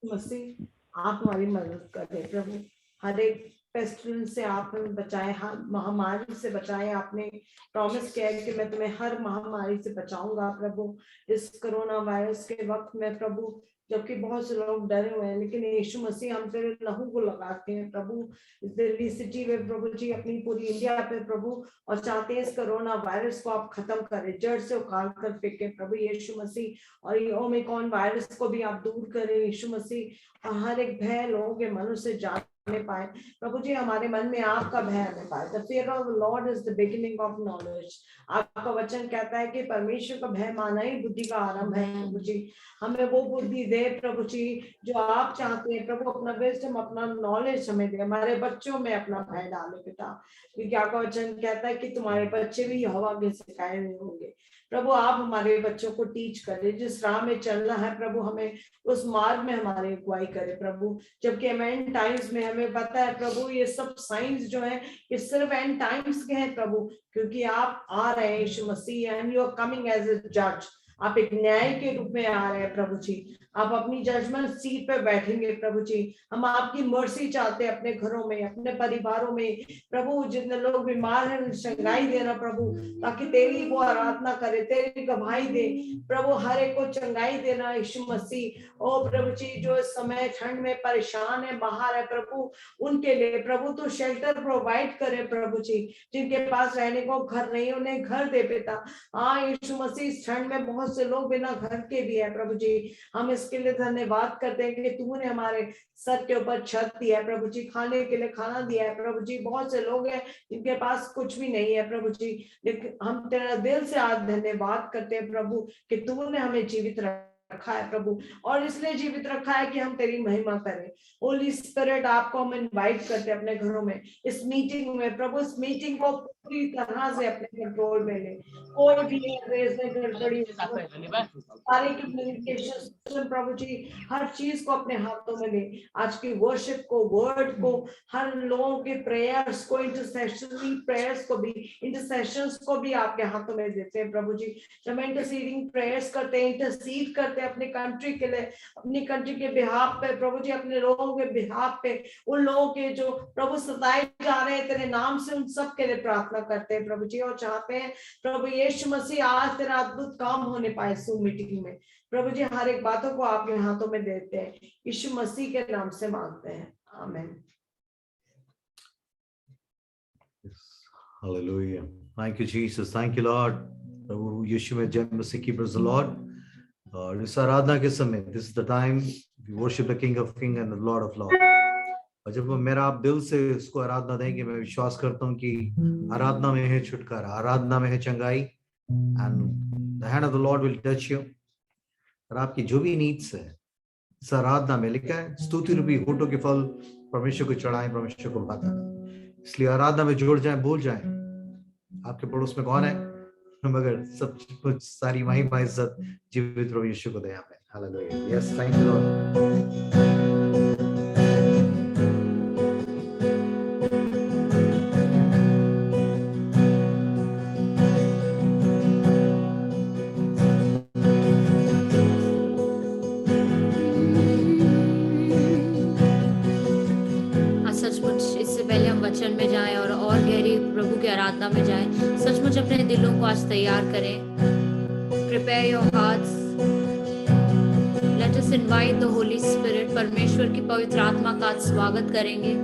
मसीह आप हमारी मदद करें प्रभु, हर एक पेस्टिलेंस से आप हमें बचाएं, हर महामारी से बचाएं। आपने प्रॉमिस किया है कि मैं तुम्हें हर महामारी से बचाऊंगा प्रभु। इस कोरोना वायरस के वक्त में प्रभु, जबकि बहुत से लोग डरे हुए हैं, लेकिन यीशु मसीह हम तेरे लहू को लगाते हैं प्रभु इस दिल्ली सिटी में प्रभु जी, अपनी पूरी इंडिया पे प्रभु, और चाहते हैं इस कोरोना वायरस को आप खत्म करें, जड़ से उखाड़ कर फेंके प्रभु यीशु मसीह। और ये ओमिक्रॉन वायरस को भी आप दूर करें यीशु मसीह, और हर एक भय लोगों के मनो से जाने पाए प्रभु जी, हमारे मन में आपका भय आने पाए। The fear of the Lord is the beginning of knowledge. आपका वचन कहता है कि परमेश्वर का भय माना ही बुद्धि का आरंभ है प्रभु जी। हमें वो बुद्धि दे प्रभु जी जो आप चाहते हैं प्रभु, अपना विजडम, अपना नॉलेज हमें दे, हमारे बच्चों में अपना भय डाले पिता, क्योंकि आपका वचन कहता है कि तुम्हारे बच्चे भी यहोवा के सिखाए हुए होंगे प्रभु। आप हमारे बच्चों को टीच करें, जिस राह में चलना है प्रभु, हमें उस मार्ग में हमारे अगुवाई करे प्रभु। जबकि एंड टाइम्स में हमें पता है प्रभु, ये सब साइंस जो है ये सिर्फ एंड टाइम्स के हैं प्रभु, क्योंकि आप आ रहे हैं यीशु मसीह, and you are coming as a जज। आप एक न्याय के रूप में आ रहे हैं प्रभु जी, आप अपनी जजमेंट सीट पे बैठेंगे प्रभु जी। हम आपकी मर्सी चाहते हैं अपने घरों में, अपने परिवारों में प्रभु। जितने लोग बीमार हैं चंगाई देना प्रभु, ताकि तेरी वो आराधना करे, तेरी गवाही दे प्रभु, हर एक को चंगाई देना यीशु मसीह। ओ प्रभु जी, जो इस समय ठंड में परेशान है, बाहर है प्रभु, उनके लिए प्रभु तो शेल्टर प्रोवाइड करे प्रभु जी। जिनके पास रहने को घर नहीं, उन्हें घर दे पिता। हाँ यीशु मसीह, इस ठंड में बहुत से लोग बिना घर के भी है प्रभु जी। हम इसके लिए धन्यवाद करते हैं कि तूने हमारे सर के ऊपर छत दिया है प्रभु जी, खाने के लिए खाना दिया है प्रभु जी। बहुत से लोग हैं जिनके पास कुछ भी नहीं है प्रभु जी, लेकिन हम तेरा दिल से आज धन्यवाद करते हैं प्रभु कि तूने हमें जीवित रखा है प्रभु, और इसलिए जीवित रखा है कि हम तेरी महिमा करें। होली स्पिरिट, आपको हम इनवाइट करते हैं अपने घरों में, इस मीटिंग में प्रभु, इस मीटिंग को पूरी तरह से अपने कंट्रोल में ले। कोई भी गड़बड़ी, सारे कम्युनिकेशन प्रभु जी, हर चीज को अपने हाथों में ले। आज की वर्शिप को, वर्ड को, हर लोगों के प्रेयर्स को, इंटरसेशनरी प्रेयर्स को भी, इंटरसेशंस को भी आपके हाथों में देते हैं प्रभु जी। जब इंटरसीडिंग प्रेयर्स करते हैं, इंटरसीड करते हैं अपनी कंट्री के लिए, अपनी कंट्री के बिहाफ पे प्रभु जी, अपने लोगों के बिहाफ पे, उन लोगों के जो प्रभु सताए जा रहे हैं तेरे नाम से, उन सब के लिए प्रार्थना करते हैं प्रभु जी। और चाहते हैं प्रभु यीशु मसीह आज तेरा अद्भुत काम होने पाए ज़ूम मीटिंग में प्रभु जी। हर एक बातों को आपके हाथों में देते हैं, यीशु मसीह के नाम से मांगते हैं, आमीन। Hallelujah. Thank you, Jesus. Thank you, Lord. प्रभु यीशु में जय मसीह की, praise the Lord. और इस आराधना के समय, this is the time we worship the King of Kings and the Lord of Lords. और जब मेरा आप दिल से इसको आराधना देंगे, मैं विश्वास करता हूँ कि आराधना में है छुटकारा, आराधना में है चंगाई, and the hand of the Lord will touch you. और आपकी जो भी नीड्स है इस आराधना में, लिखा है स्तुति रूपी होठों के फल परमेश्वर को चढ़ाएं, परमेश्वर को भाता है। इसलिए आराधना में जुड़ जाएं, बोल जाएं आपके पड़ोस में कौन है, मगर सब कुछ सारी महिमा इज्जत जीवित प्रभु यीशु को दे। आमीन। Hallelujah. Yes, thank you Lord. वचन में जाएं और गहरी प्रभु की आराधना में जाएं। सचमुच अपने दिलों को आज तैयार करें। Prepare your hearts. Let us invite the Holy Spirit. परमेश्वर की पवित्र आत्मा का आज स्वागत करेंगे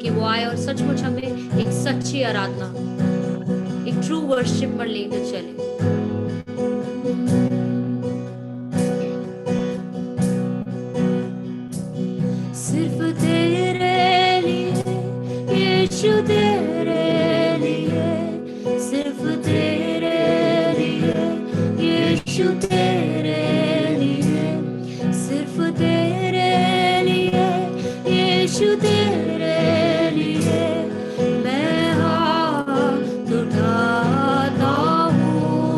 कि वो आए और सचमुच हमें एक सच्ची आराधना, एक ट्रू वर्शिप पर लेकर चले। सिर्फ तेरे लिए यीशु, तेरे लिए, सिर्फ तेरे लिए यीशु, तेरे लिए, सिर्फ तेरे लिए यीशु, तेरे लिए मैं हाथ उठाता हूँ।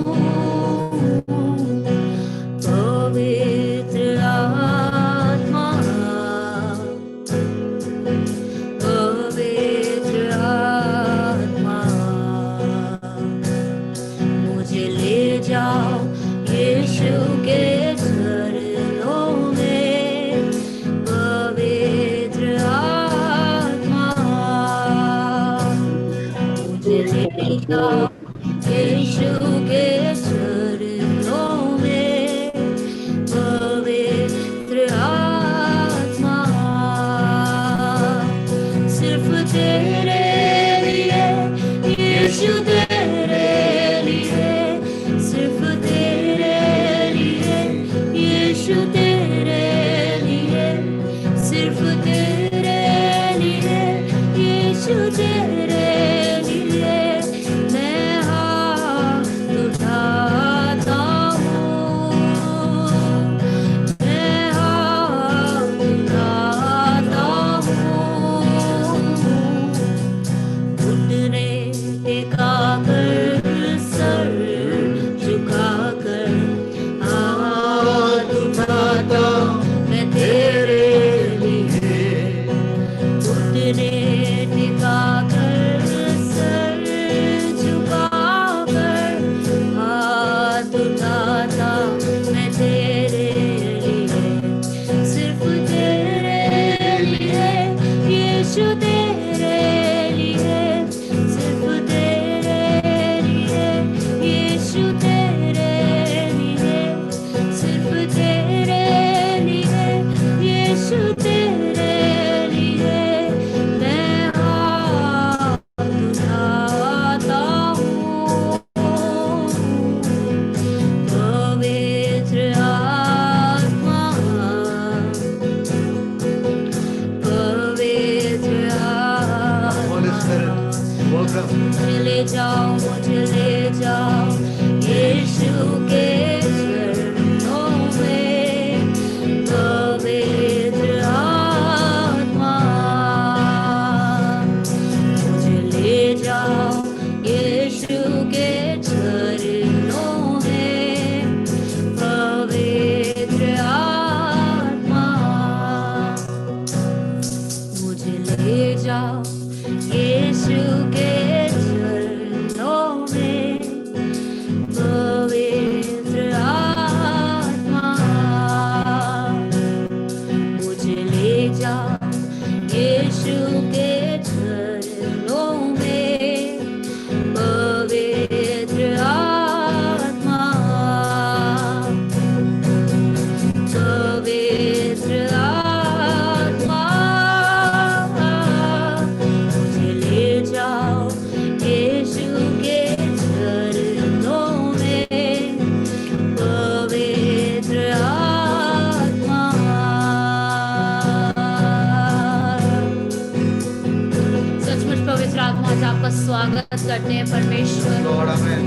हैं परमेश्वर। Lord, amen.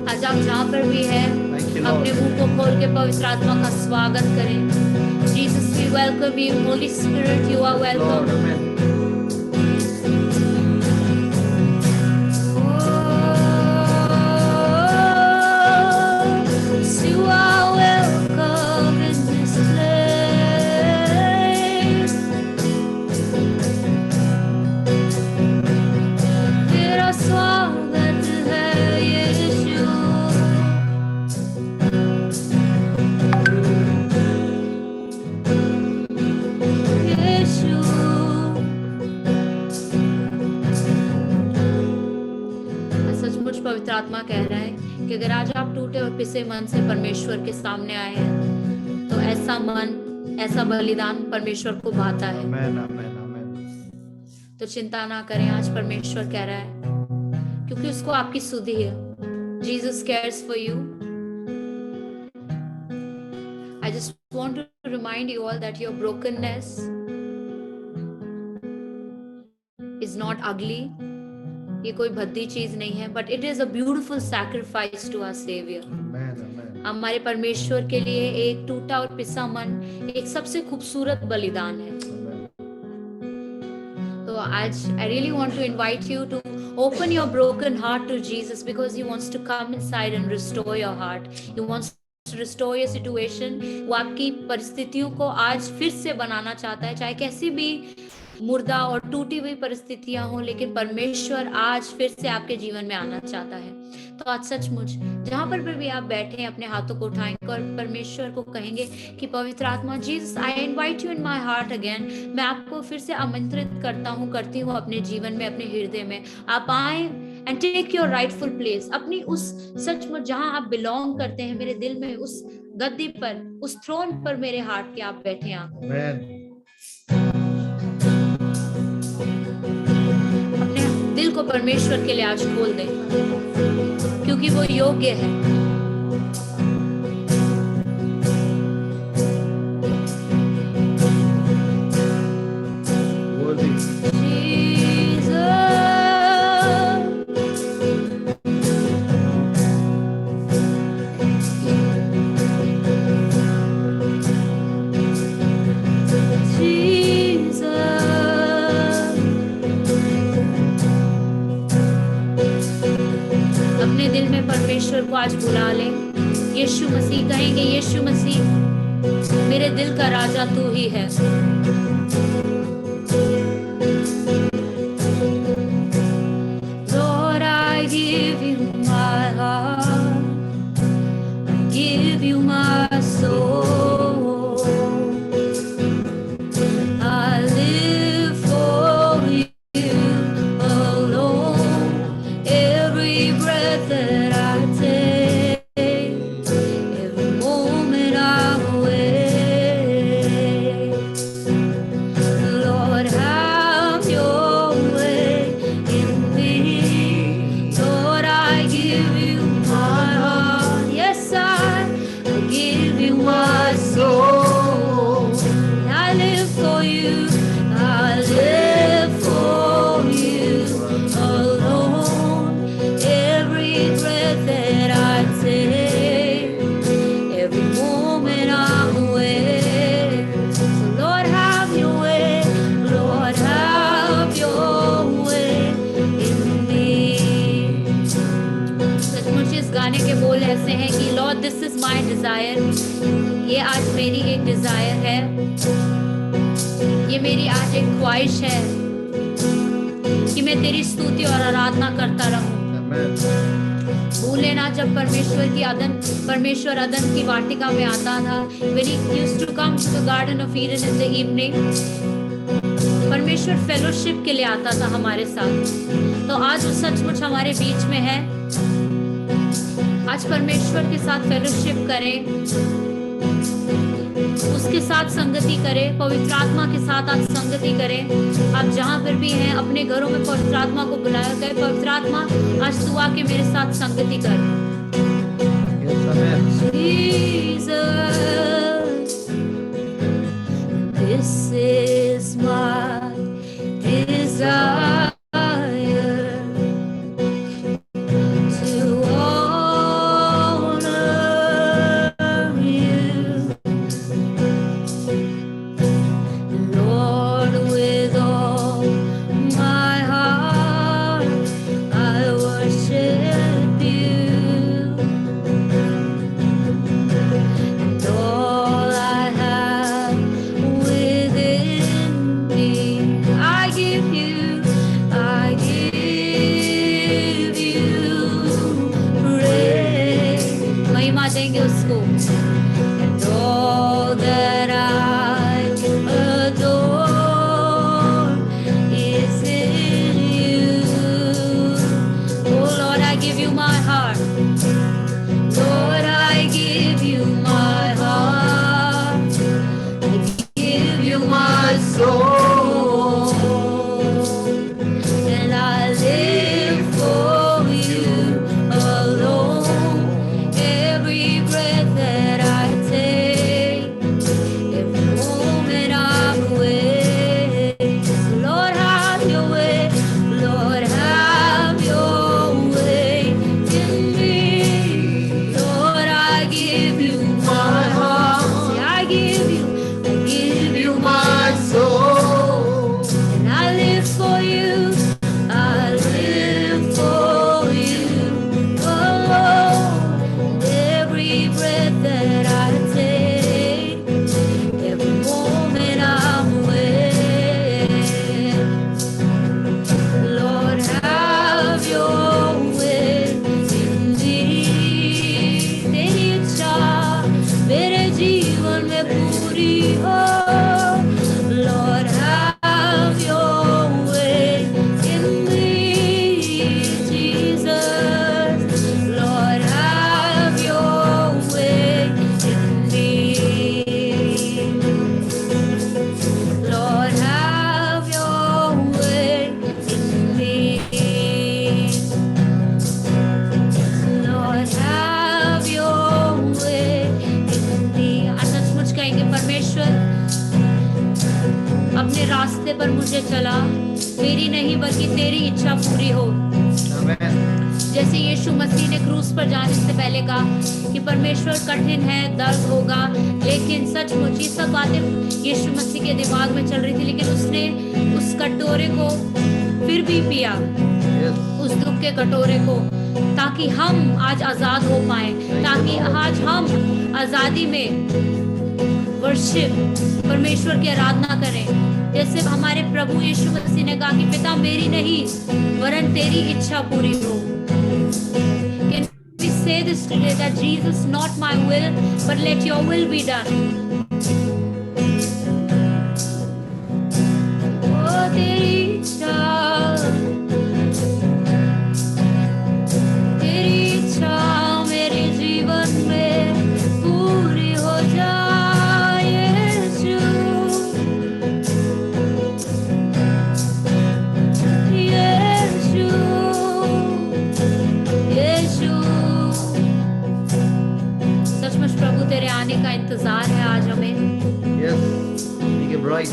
आज आप जहाँ पर भी है Thank you, Lord. अपने मुंह को खोल के पवित्र आत्मा का स्वागत करें। Jesus we welcome you, Holy Spirit you are Lord, welcome. amen. You are welcome in this place. तेरा स्वागत है यीशु। यीशु सचमुच पवित्र आत्मा कह रहा है कि अगर आज आप टूटे और पिसे मन से परमेश्वर के सामने आए हैं तो ऐसा मन, ऐसा बलिदान परमेश्वर को भाता है। Amen, amen, amen. तो चिंता ना करें, आज परमेश्वर कह रहा है क्योंकि उसको आपकी सुधि है। Jesus cares for you. I just want to remind you all that your brokenness is not ugly. ये कोई भद्दी चीज नहीं है, but it is a beautiful sacrifice to our saviour. Amen, amen. हमारे परमेश्वर के लिए एक टूटा और पिसा मन एक सबसे खूबसूरत बलिदान है। Amen. तो आज I really want to invite you to open your broken heart to Jesus because he wants to come inside and restore your heart. He wants to restore your situation. वो आपकी परिस्थितियों को आज फिर से बनाना चाहता है, चाहे कैसी भी मुर्दा और टूटी हुई परिस्थितियां हो, लेकिन परमेश्वर आज फिर से आपके जीवन में आना चाहता है। तो आज सचमुच जहां पर भी आप बैठे हैं अपने हाथों को उठाएंगे और परमेश्वर को कहेंगे कि पवित्र आत्मा, Jesus I invite you in my heart again. मैं आपको फिर से आमंत्रित करती हूँ अपने जीवन में, अपने हृदय में। आप आए and take your rightful place. अपनी उस सचमुच जहां आप बिलोंग करते हैं, मेरे दिल में उस गद्दी पर, उस थ्रोन पर मेरे हार्ट के आप बैठे हैं। Amen. अपने दिल को परमेश्वर के लिए आज खोल दें क्योंकि वो योग्य है। Worthy. अपने दिल में परमेश्वर को आज बुला लें। यीशु मसीह कहेंगे, यीशु मसीह मेरे दिल का राजा तू ही है। Lord, I give you my heart, I give you my soul, I live for you alone. Every breath that I take, every moment I'm awake. Lord, have your way in me. Lord, I give you my heart. Yes, I give you my soul. I live for you. I live for you alone. Every breath that I take, every moment I'm awake. So Lord, have your way. Lord, have your way in me. सचमुच इस गाने के बोल ऐसे हैं कि Lord, this is my desire. ये आज मेरी एक डिजायर है, ये मेरी आज एक ख्वाहिश है कि मैं तेरी स्तुति और आराधना करता रहूं। Amen. भूले ना जब परमेश्वर अदन की वाटिका में आता था, when he used to come to the garden of Eden in the evening, परमेश्वर फेलोशिप के लिए आता था हमारे साथ। तो आज वो सचमुच हमारे बीच में है। आज परमेश्वर के साथ फेलोशिप करें, उसके साथ संगति करें, पवित्र आत्मा के साथ आप संगति करें। आप जहां पर भी हैं अपने घरों में पवित्र आत्मा को बुलाया गया, पवित्र आत्मा आज तू आके मेरे साथ संगति कर। Yes, amen. Jesus, this is my desire. soul, and I live for you alone. Every breath that I take, every moment I'm awake. Lord, have your way. Lord, have your way in me. Lord, I give you my heart. Say, I give you my soul. And I live for you. I live for you alone. Every breath that I take, every moment I'm awake. Lord, have your way in me. तेरी इच्छा मेरे जीवन में पूरी हो. Lord, have your way in me, Jesus. Lord, have your way in me. Lord, have your way in me. Lord, have your way in me. आज सचमुच कहेंगे, परमेश्वर अपने रास्ते पर मुझे चला, मेरी नहीं बल्कि तेरी इच्छा पूरी हो. जैसे यीशु मसीह ने क्रूस पर जाने से पहले कहा कि परमेश्वर कठिन है, दर्द होगा, लेकिन सचमुच ये सब बातें यीशु मसीह के दिमाग में चल रही थी, लेकिन उसने उस कटोरे को फिर भी पिया, उस दुख के कटोरे को, ताकि हम आज आजाद हो पाए, ताकि आज हम आजादी में वर्शिप परमेश्वर की आराधना करें. जैसे हमारे प्रभु यीशु मसीह ने कहा कि पिता मेरी नहीं वरन तेरी इच्छा पूरी हो. Can we say this today, that Jesus, not my will but let your will be done. Oh, तेरी इच्छा मेरे जीवन में पूरी हो जाए. यीशु, यीशु, यीशु. सचमुच प्रभु तेरे आने का इंतजार है आज हमें. Yes, make it right.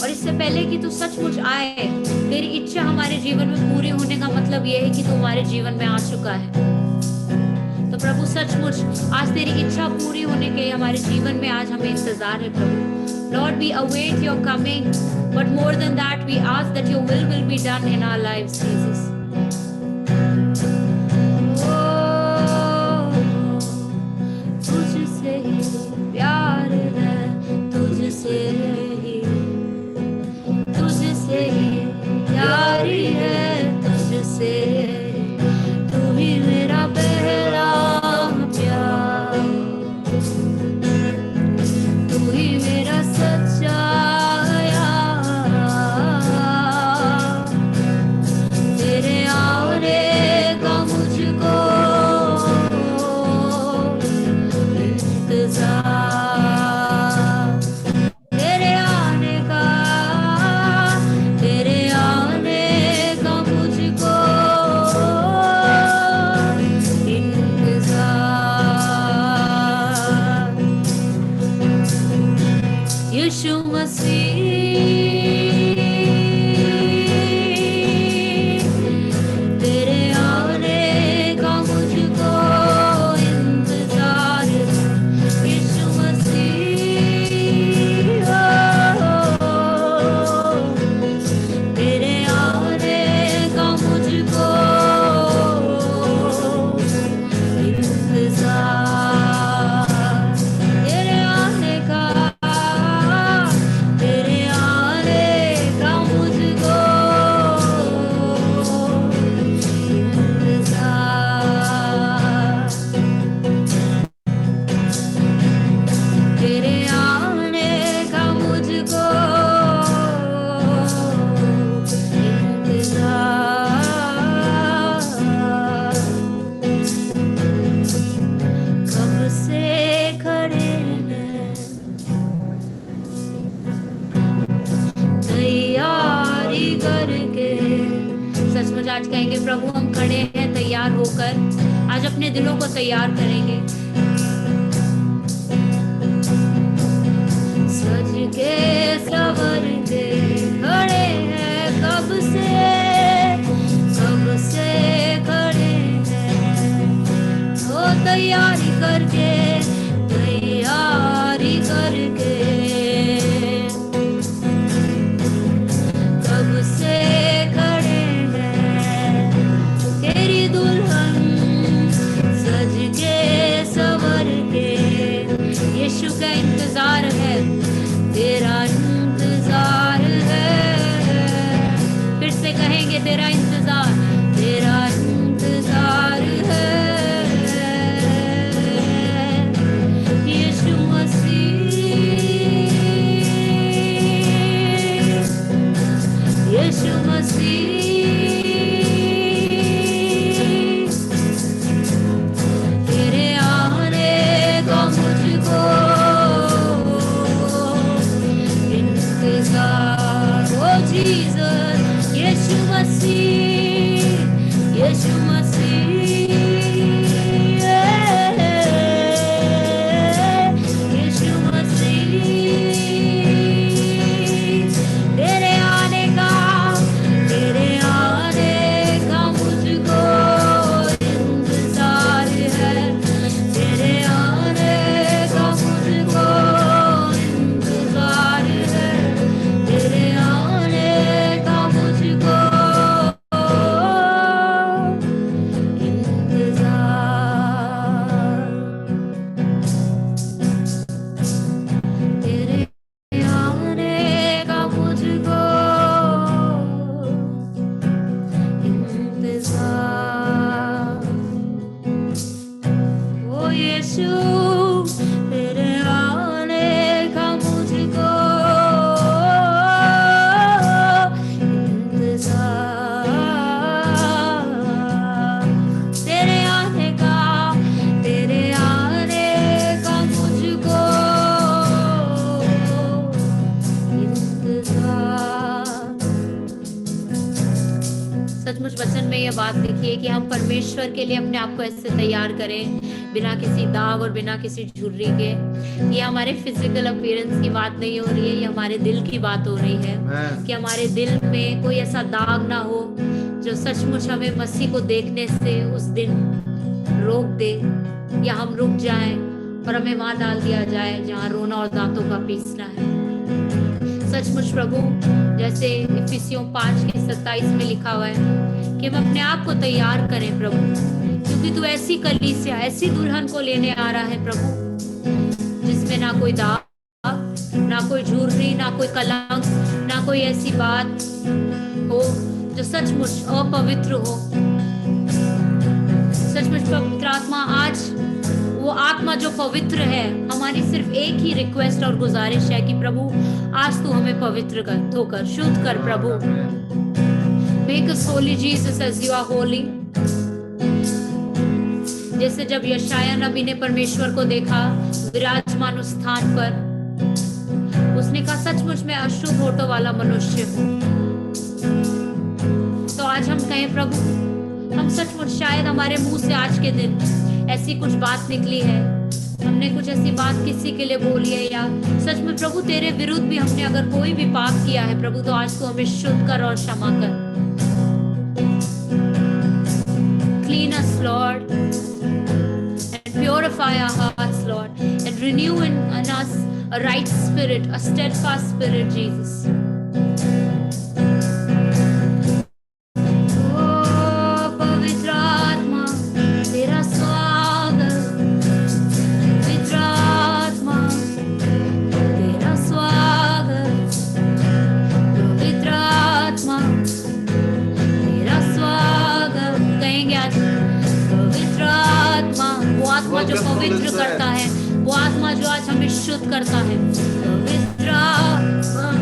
और इससे पहले कि तू सचमुच आए, तेरी इच्छा हमारे जीवन में पूरी होने का मतलब ये है कि तू हमारे जीवन में आ चुका है. तो प्रभु सचमुच आज तेरी इच्छा पूरी होने के लिए हमारे जीवन में आज हमें इंतजार है प्रभु. Lord, we await your coming, but more than that, we ask that your will be done in our lives, Jesus. Oh, तुझसे ही प्यार है, तुझसे ही यारी है, तुझसे तू ही मेरा पहला प्यार, तू ही मेरा सच्चा यार. तेरे आने का मुझको इंतजार, तेरे आने का मुझको इंतजार. यीशु मसीह, तेरे आने का मुझको इंतजार. यीशु मसीह, तेरे आने का मुझको इंतजार. तेरे आने आज कहेंगे प्रभु हम खड़े हैं तैयार होकर, आज अपने दिलों को तैयार करेंगे। सज के सवर के खड़े हैं कब से खड़े हैं, हो तैयारी करके कब से खड़े हैं, तेरी दुल्हन सज के सवर के। यीशु का इंतजार है, तेरा इंतजार है, फिर से कहेंगे तेरा इंतजार, तेरा इंतजार है। यीशु मसीह, यीशु मसीह, तेरे आने का मुझको इंतजार। ओ जीसस, यीशु मसीह, यीशु मसीह, यीशु मसीह, तेरे आने का मुझको इंतजार है, तेरे आने का मुझको इंतजार है, तेरे आने का मुझको सचमुच वचन में यह बात लिखी है कि हम परमेश्वर के लिए अपने आप को ऐसे तैयार करें, बिना किसी दाग और बिना किसी झुर्री के। ये हमारे फिजिकल अपीयरेंस की बात नहीं हो रही है, ये हमारे दिल की बात हो रही है कि हमारे दिल में कोई ऐसा दाग ना हो जो सचमुच हमें मसीह को देखने से उस दिन रोक दे, या हम रुक जाएं और हमें वहां डाल दिया जाए जहां रोना और दांतों का पीसना है। सचमुच प्रभु, जैसे इफिसियों 5:27 में लिखा हुआ है कि हम अपने आप को तैयार करें प्रभु, क्योंकि तू ऐसी कलीसिया, ऐसी दुल्हन को लेने आ रहा है प्रभु, जिसमें ना कोई दाग, ना कोई झुर्री, ना कोई कलंक, ना कोई ऐसी बात हो जो सचमुच अपवित्र हो। सचमुच पवित्र आत्मा, आज वो आत्मा जो पवित्र है, हमारी सिर्फ एक ही रिक्वेस्ट और गुजारिश है कि प्रभु आज तू हमें पवित्र कर, धोकर शुद्ध कर प्रभु। Make us holy Jesus as you are holy। जैसे जब यशाया नबी ने परमेश्वर को देखा विराजमान उस स्थान पर, उसने कहा सचमुच मैं अशुद्ध होठों वाला मनुष्य हूँ। तो आज हम कहें प्रभु, हम सचमुच, शायद हमारे मुंह से आज के दिन ऐसी कुछ बात निकली है, हमने कुछ ऐसी बात किसी के लिए बोली है, या सच में प्रभु तेरे विरुद्ध भी हमने अगर कोई भी पाप किया है प्रभु, तो आज तू हमें शुद्ध कर और क्षमा कर। Clean us Lord and purify our hearts Lord and renew in us a right spirit, a steadfast spirit Jesus। जो पवित्र करता है, वो आत्मा जो आज हमें शुद्ध करता है, पवित्र आत्मा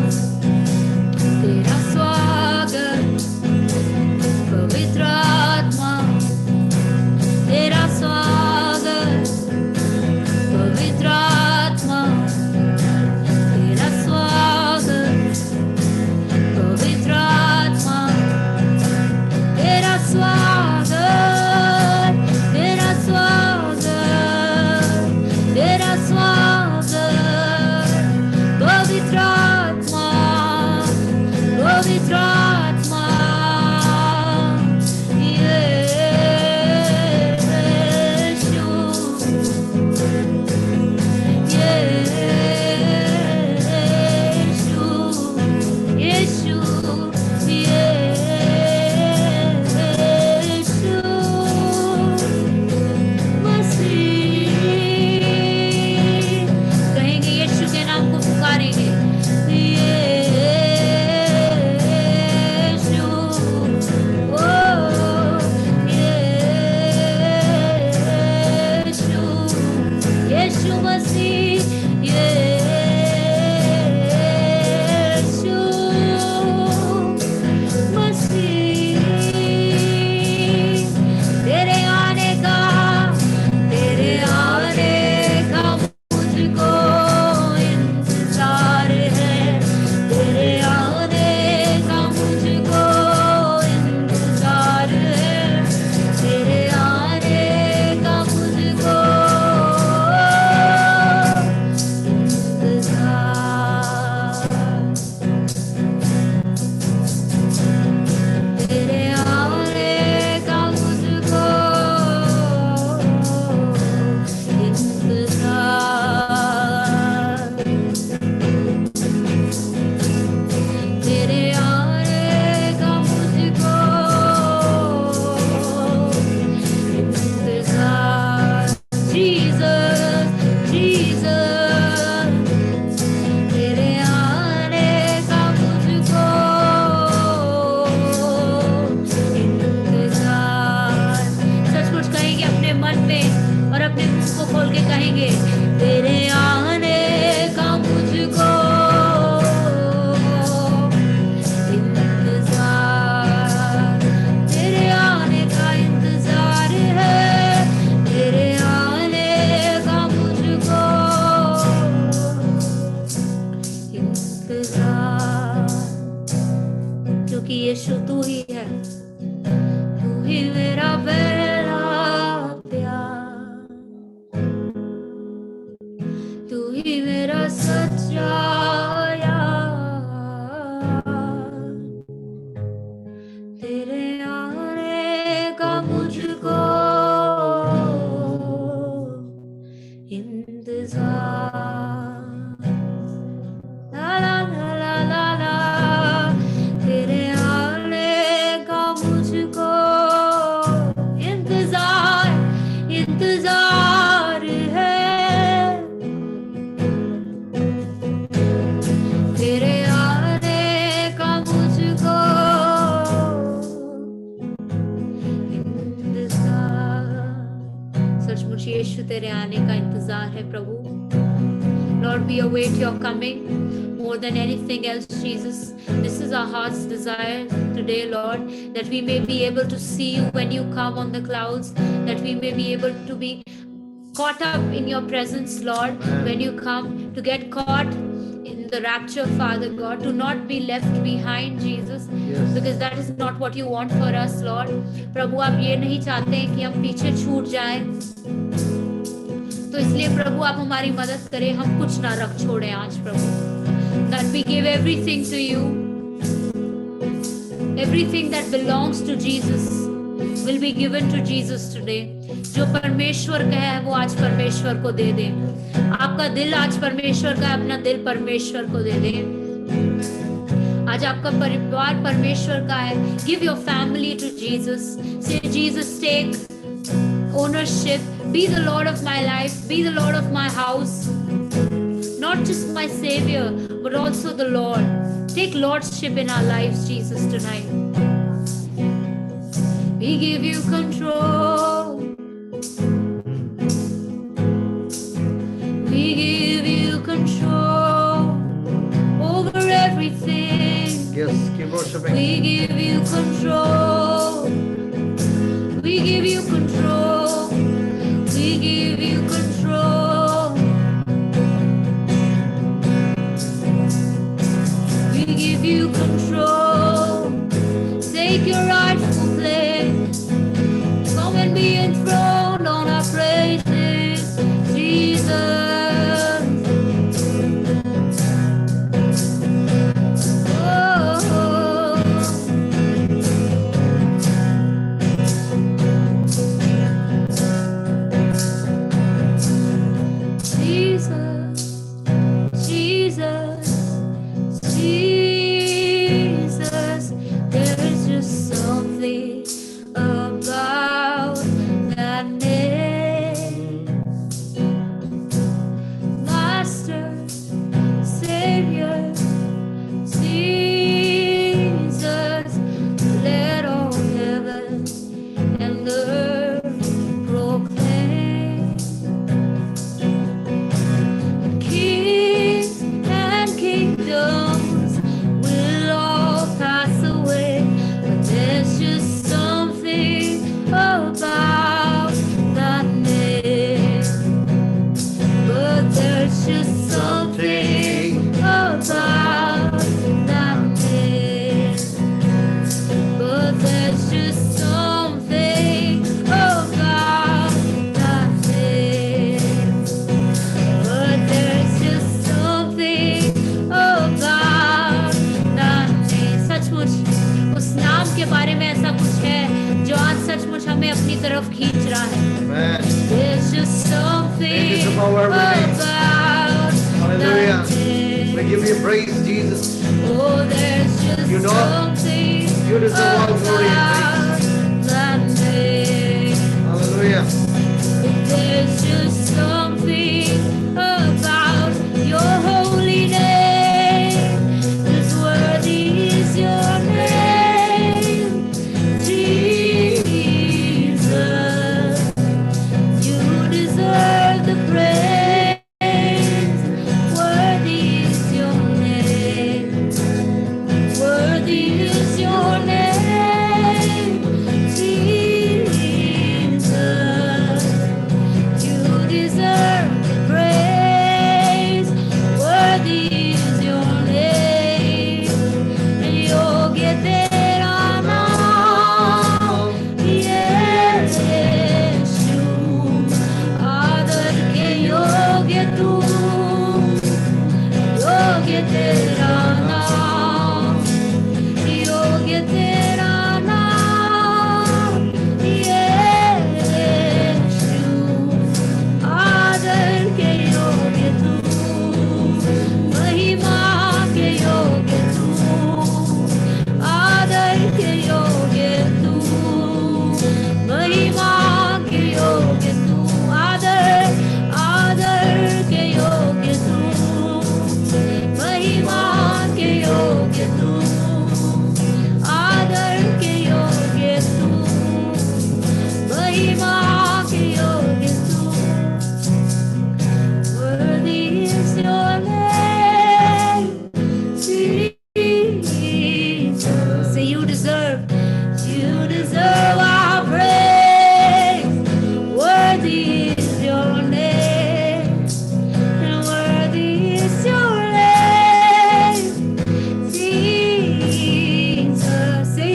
यीशु तू ही है, तू ही मेरा पहला प्यार, तू ही मेरा सच्चा यार, तेरे आने का मुझको इंतजार, ला ला ला ला ला ला, तेरे आने का मुझको इंतजार इंतजार है, तेरे आने का मुझको इंतजार, सचमुच यीशु तेरे आने का इंतजार है प्रभु। Lord, we await your coming more than anything else, Jesus. This is our heart's desire today, Lord, that we may be able to see you when you come on the clouds, that we may be able to be caught up in your presence, Lord, when you come, to get caught in the rapture, Father God, to not be left behind, Jesus, because that is not what you want for us, Lord. प्रभु आप ये नहीं चाहते हैं कि हम पीछे छूट जाएं, तो इसलिए प्रभु आप हमारी मदद करें, हम कुछ ना रख छोड़ें आज प्रभु, that we give everything to you, everything that belongs to Jesus will be given to Jesus today. जो परमेश्वर का है वो आज परमेश्वर को दे दें, आपका दिल आज परमेश्वर का है, अपना दिल परमेश्वर को दे दें, आज आपका परिवार परमेश्वर का है, give your family to Jesus, say Jesus take ownership, be the Lord of my life, be the Lord of my house, not just my Savior, but also the Lord. Take Lordship in our lives, Jesus, tonight. We give you control. We give you control over everything. Yes, keep worshiping. We give you control. We give you control. We give you control. We give you control. Take your rightful place. Come and be enthroned on our praises, Jesus. Get there. तेरा नाम, योग्य तेरा नाम यीशु, आदर के योग्य तू, महिमा के योग्य तू, आदर के योग्य तू, महिमा के योग्य तू, आदर के योग्य तू, महिमा के योग्य तू, आदर के योग्य तू, महिमा के योग्य तू। Worthy is your name, Jesus. Say you deserve our praise. Worthy is your name, and worthy is your name, Jesus. Say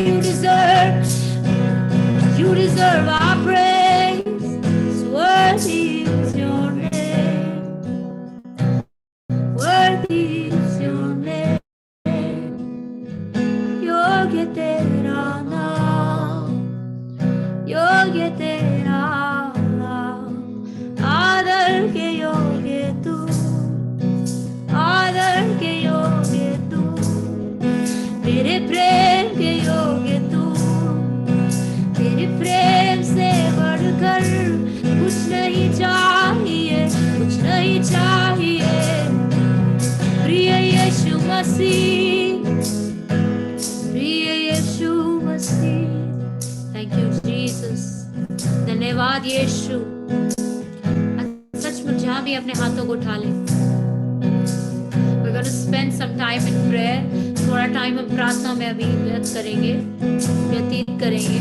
you deserve our praise. Worthy is your name, worthy is your name, योग्य तेरा नाम, योग्य तेरा नाम, आदर के योग्य तू, आदर के योग्य तू, तेरे प्रेम के योग्य तू, तेरे प्रेम से बढ़कर कुछ नहीं चाहिए, कुछ नहीं चाहिए, प्रिय यीशु मसीह, प्रिय यीशु मसीह। थैंक यू जीसस, धन्यवाद यीशु। सचमुच जहाँ भी अपने हाथों को उठा ले। We're going to spend some time in prayer. थोड़ा टाइम हम प्रार्थना में अभी व्यतीत करेंगे।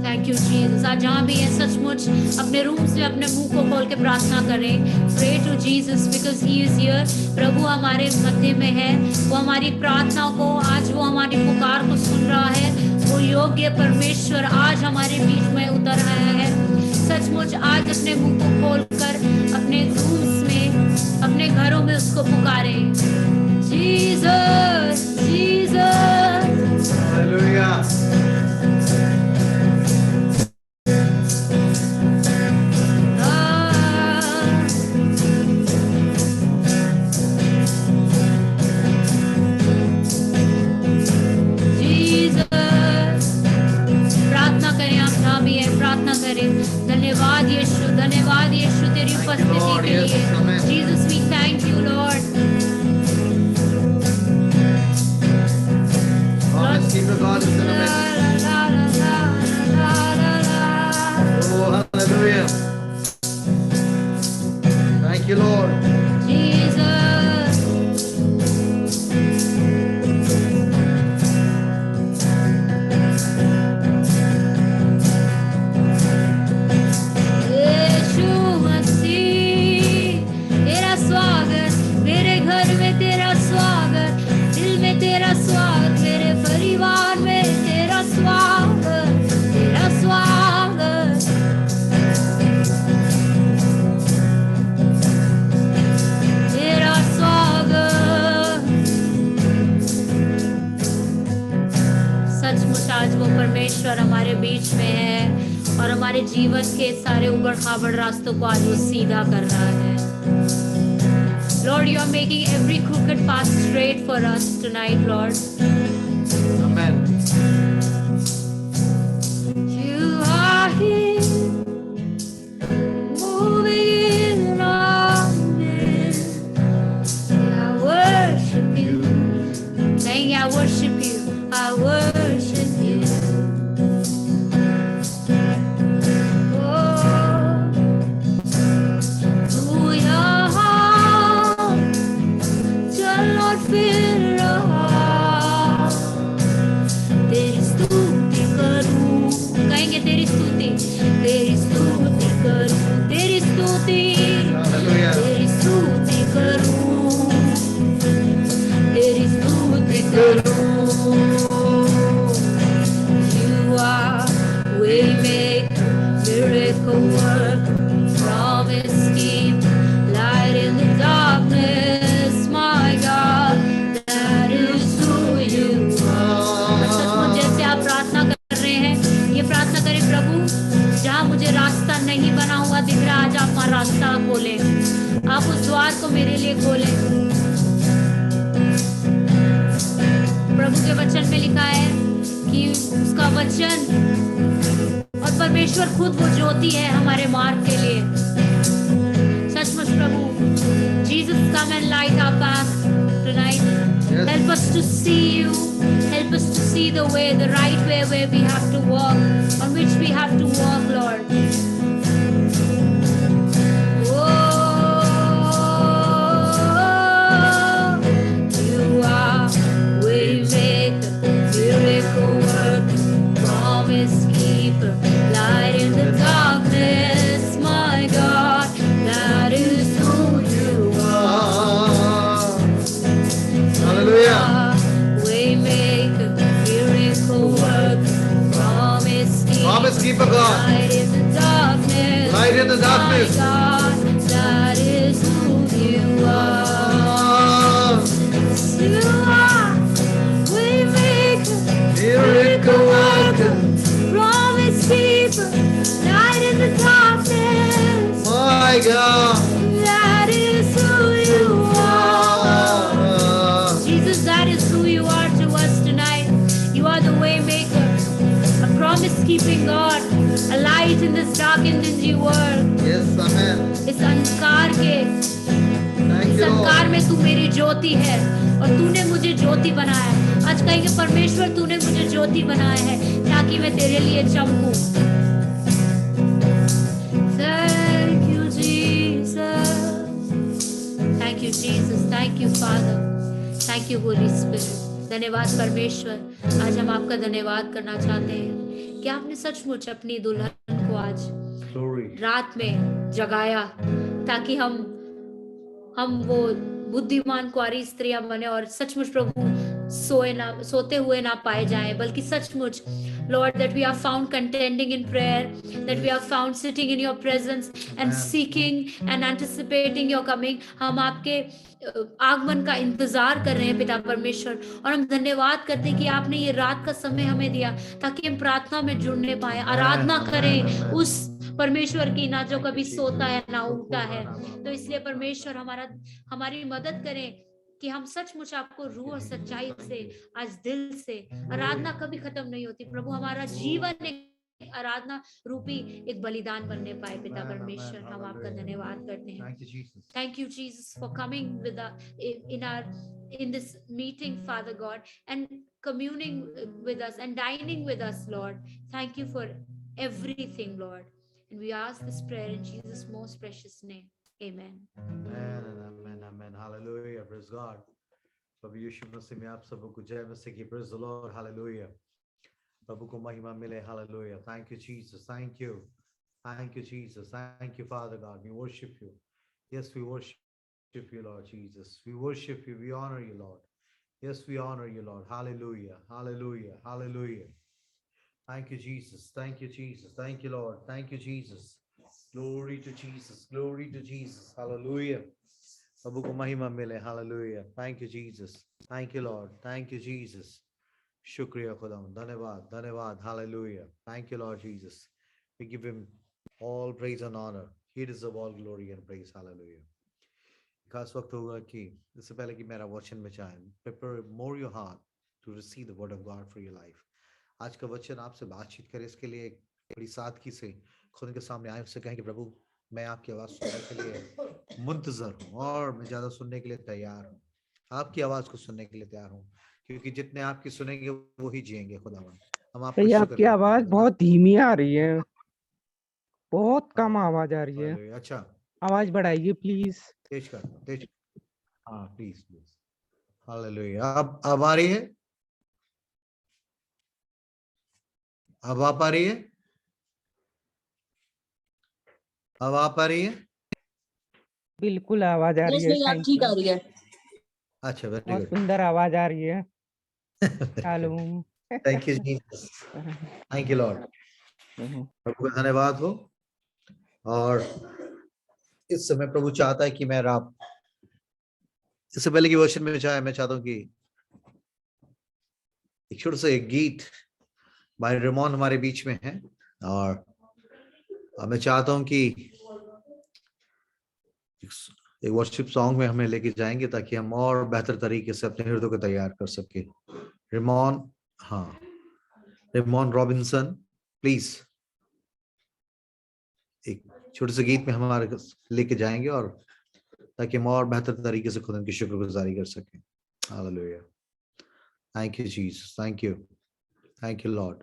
Thank you Jesus. आज जहाँ भी है सचमुच अपने रूम्स में अपने मुंह को खोल के प्रार्थना करें। Pray to Jesus because he is here. प्रभु हमारे मध्य में है, वो हमारी प्रार्थना को, आज वो हमारी पुकार को सुन रहा है। वो योग्य परमेश्वर आज हमारे बीच में उतर आया है। सचमुच आज अपने मुंह को खोलकर अपने रूम्स में, अपने घरों में उसको पुकारें। Jesus, Jesus, hallelujah. धन्यवाद यीशु तेरी उपस्थिति के लिए। Jesus we thank you Lord. Thank you, Lord. Jesus. Yeshu Masih, तेरा स्वागत मेरे घर में, तेरा स्वागत दिल में, तेरा स्वागत मेरे परिवार में, तेरा स्वागत, तेरा स्वागत। तेरा स्वागत। सचमुच आज वो परमेश्वर हमारे बीच में है और हमारे जीवन के सारे उबड़ खाबड़ रास्तों को आज वो सीधा कर रहा है। Lord, you are making every crooked path straight for us tonight, Lord. Amen. You are here, moving in our midst. I worship you. Saying I worship you. I worship you. फिर रहा खोले। प्रभु के वचन में लिखा है कि उसका वचन और परमेश्वर खुद वो ज्योति है हमारे मार्ग के लिए। सचमुच प्रभु, Jesus, come and light our path tonight. Yes. Help us to see you. Help us to see the way, the right way where we have to walk, on which we have to walk, Lord. Oh, you are waymaker, miracle worker, promise keeper, light in the darkness, my God, that is who you are. Hallelujah. Waymaker, miracle worker, promise keeper, God. light in the darkness, Light in the darkness. my God, that is who you are. You are waymaker, Miracle worker, promise keeper, light in the darkness, my God. that is who you are. Jesus, that is who you are to us tonight. You are the way maker, a promise-keeping God, a light in this dark and dingy world. Yes, amen. इस अंधकार के, Thank इस you, अंधकार Lord. में तू मेरी ज्योति है और तूने मुझे ज्योति बनाया। आज कहेंगे परमेश्वर, तूने मुझे ज्योति बनाया है ताकि मैं तेरे लिए चमकूं। Thank you, Jesus. Thank you, Jesus. Thank you, Father. Thank you, Holy Spirit. धन्यवाद परमेश्वर। आज हम आपका धन्यवाद करना चाहते हैं कि आपने सचमुच अपनी दुल्हन को आज Glory. रात में जगाया ताकि हम वो बुद्धिमान कुंवारी स्त्रियां बने और सचमुच प्रभु सोते हुए ना पाए जाएं, बल्कि सचमुच Lord, that we are found contending in prayer, that we are found sitting in your presence and seeking and anticipating your coming. हम आपके आगमन का इंतजार कर रहे हैं पिता परमेश्वर, और हम धन्यवाद करते हैं कि आपने ये रात का समय हमें दिया ताकि हम प्रार्थना में जुड़ने पाए, आराधना करें उस परमेश्वर की ना जो कभी सोता है ना उठता है। तो इसलिए परमेश्वर हमारी मदद करें कि हम सचमुच आपको रूह और सच्चाई से आज दिल से, आराधना कभी खत्म नहीं होती प्रभु, हमारा जीवन एक आराधना रूपी एक बलिदान बनने पाए पिता परमेश्वर। हम आपका धन्यवाद करते हैं। Thank you, Jesus, for coming with us in this meeting, Father God, and communing with us and dining with us, Lord. Thank you for everything, Lord. And we ask this prayer in Jesus' most precious name. Amen. Amen and amen, amen. Hallelujah. Praise God. प्रभु यीशु मसीह में आप सबको जय मसीह की। Praise the Lord. Hallelujah. प्रभु को महिमा मिले। Hallelujah. Thank you, Jesus. Thank you. Thank you, Jesus. Thank you, Father God. We worship you. Yes, we worship you, Lord Jesus. We worship you. We honor you, Lord. Yes, we honor you, Lord. Hallelujah. Hallelujah. Hallelujah. Thank you, Jesus. Thank you, Jesus. Thank you, Lord. Thank you, Jesus. Glory to Jesus. Glory to Jesus. Hallelujah. प्रभु को महिमा मिले। Hallelujah. Thank you, Jesus. Thank you, Lord. Thank you, Jesus. शुक्रिया खुदावंद। धन्यवाद, धन्यवाद। Hallelujah. Thank you, Lord Jesus. We give him all praise and honor. He deserves all glory and praise. Hallelujah. खास वक्त होगा कि इससे पहले कि मेरा वचन में चाहे, prepare more your heart to receive the word of God for your life. आज का वचन आपसे बातचीत करे, इसके लिए बड़ी सादगी से खुद के सामने आए, उससे कहें कि प्रभु मैं आपकी आवाज सुनने के लिए मुंतजर हूँ और मैं ज्यादा सुनने के लिए तैयार हूँ। आपकी आवाज को सुनने के लिए तैयार हूँ, क्योंकि जितने आपकी सुनेंगे वो ही जिएंगे। खुदावन हम आपको शुक्र आपकी आवाज बहुत धीमी आ रही है, बहुत कम आवाज आ रही है। अच्छा, आवाज बढ़ाइए प्लीज। तेज कर, तेज। हाँ प्लीज प्लीज। हालेलुया। अब आ रही है? अब आप आ रही है? अब आप आ रही है? बिल्कुल आवाज आ रही है। ठीक आ रही है। अच्छा, वेरी बहुत गुड। सुंदर आवाज आ रही है। Hello. Thank you Jesus. Thank you Lord. प्रभु का धन्यवाद हो। और इस समय प्रभु चाहता है कि मैं आप इससे पहले की वर्षन में चाहे, मैं चाहता हूँ कि एक छोटा सा एक गीत भाई रेमोन हमारे बीच में है, और मैं चाहता हूं कि एक वर्शिप सॉन्ग में हमें लेके जाएंगे ताकि हम और बेहतर तरीके से अपने हृदय को तैयार कर सके। रेमॉन, हाँ, रेमॉन रॉबिन्सन, प्लीज एक छोटे से गीत में हमारे लेके जाएंगे और ताकि हम और बेहतर तरीके से खुदा की शुक्रगुजारी कर सकें। Hallelujah. Thank you Jesus, thank you, thank you Lord,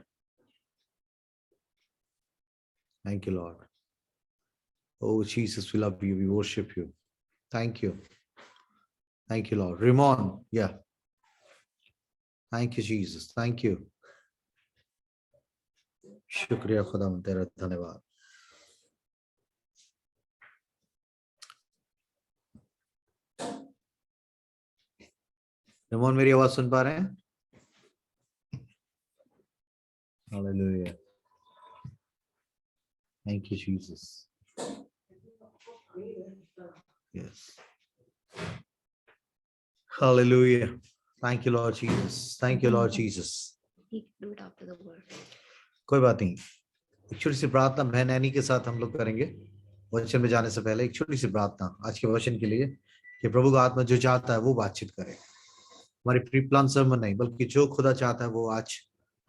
thank you Lord. Oh Jesus, we love you, we worship you. Thank you. Thank you, Lord. Ramon, yeah. Thank you, Jesus. Thank you. शुक्रिया खुदा, तेरा धन्यवाद। Ramon, मेरी आवाज सुन पा रहे हैं? Hallelujah. Thank you, Jesus. Yes. Hallelujah. Thank you, Lord Jesus. Thank you, Lord Jesus. He can do it after the word. कोई बात नहीं, एक छोटी सी प्रार्थना बहन एनी के साथ हम लोग करेंगे वचन में जाने से पहले। एक छोटी सी प्रार्थना आज के वचन के लिए कि प्रभु का आत्मा जो चाहता है वो बातचीत करे, हमारी प्री प्लान सर्मन नहीं बल्कि जो खुदा चाहता है वो आज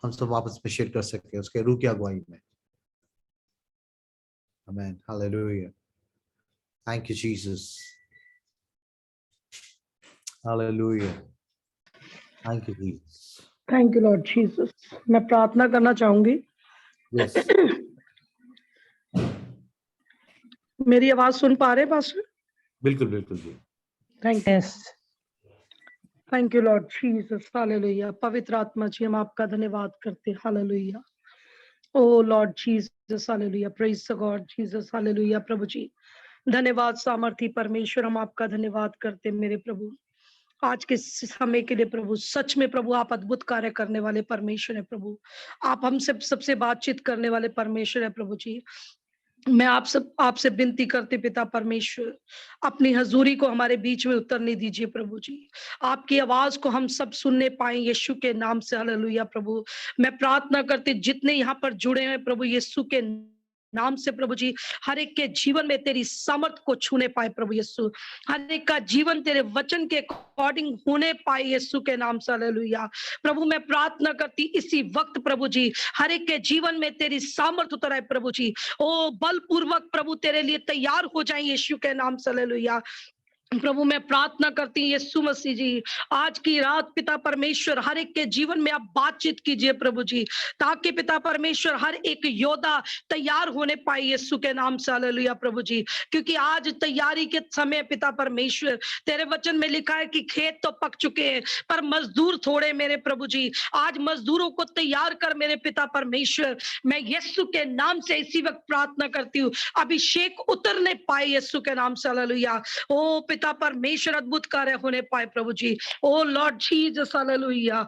हम सब वापस में शेयर कर सकते हैं उसके रूह की अगुवाई में। आमीन। Hallelujah. Thank you Jesus. Hallelujah. Thank you Jesus. Thank you Lord Jesus. मैं प्रार्थना करना चाहूंगी। यस, मेरी आवाज सुन पा रहे पास्टर? बिल्कुल बिल्कुल जी। Thank you Lord Jesus. Hallelujah. पवित्र आत्मा जी, हम आपका धन्यवाद करते हैं। Hallelujah. O Lord Jesus, hallelujah. Praise the God Jesus. Hallelujah. प्रभु जी धन्यवाद सामर्थी परमेश्वर, हम आपका धन्यवाद करते हैं मेरे प्रभु आज के समय के लिए। प्रभु सच में प्रभु आप अद्भुत कार्य करने वाले परमेश्वर है प्रभु। आप हमसे सबसे बातचीत करने वाले परमेश्वर है प्रभु जी। मैं आपसे विनती करते पिता परमेश्वर, अपनी हजूरी को हमारे बीच में उतरने दीजिए प्रभु जी। आपकी आवाज को हम सब सुनने पाए यीशु के नाम से। हालेलुया। प्रभु मैं प्रार्थना करते जितने यहाँ पर जुड़े हैं प्रभु यीशु के नाम से प्रभु जी, हर एक के जीवन में तेरी सामर्थ को छूने पाए प्रभु यीशु। हर एक का जीवन तेरे वचन के अकॉर्डिंग होने पाए यीशु के नाम से। हालेलुया। प्रभु मैं प्रार्थना करती इसी वक्त प्रभु जी, हर एक के जीवन में तेरी सामर्थ उतर आए प्रभु जी। ओ बलपूर्वक प्रभु तेरे लिए तैयार हो जाए यीशु के नाम से। हालेलुया। प्रभु मैं प्रार्थना करती हूँ यीशु मसीह जी, आज की रात पिता परमेश्वर हर एक के जीवन में आप बातचीत कीजिए प्रभु जी, ताकि पिता परमेश्वर हर एक योद्धा तैयार होने पाए यीशु के नाम से। हालेलुया प्रभु जी, क्योंकि आज तैयारी के समय पिता परमेश्वर तेरे वचन में लिखा है कि खेत तो पक चुके हैं पर मजदूर थोड़े मेरे प्रभु जी। आज मजदूरों को तैयार कर मेरे पिता परमेश्वर। मैं यीशु के नाम से इसी वक्त प्रार्थना करती हूँ, अभिषेक उतरने पाए यीशु के नाम से। हालेलुया। ओ पिता परमेश्वर अद्भुत कार्य होने पाए प्रभु जी। ओ लॉर्ड जीसस। हालेलुया।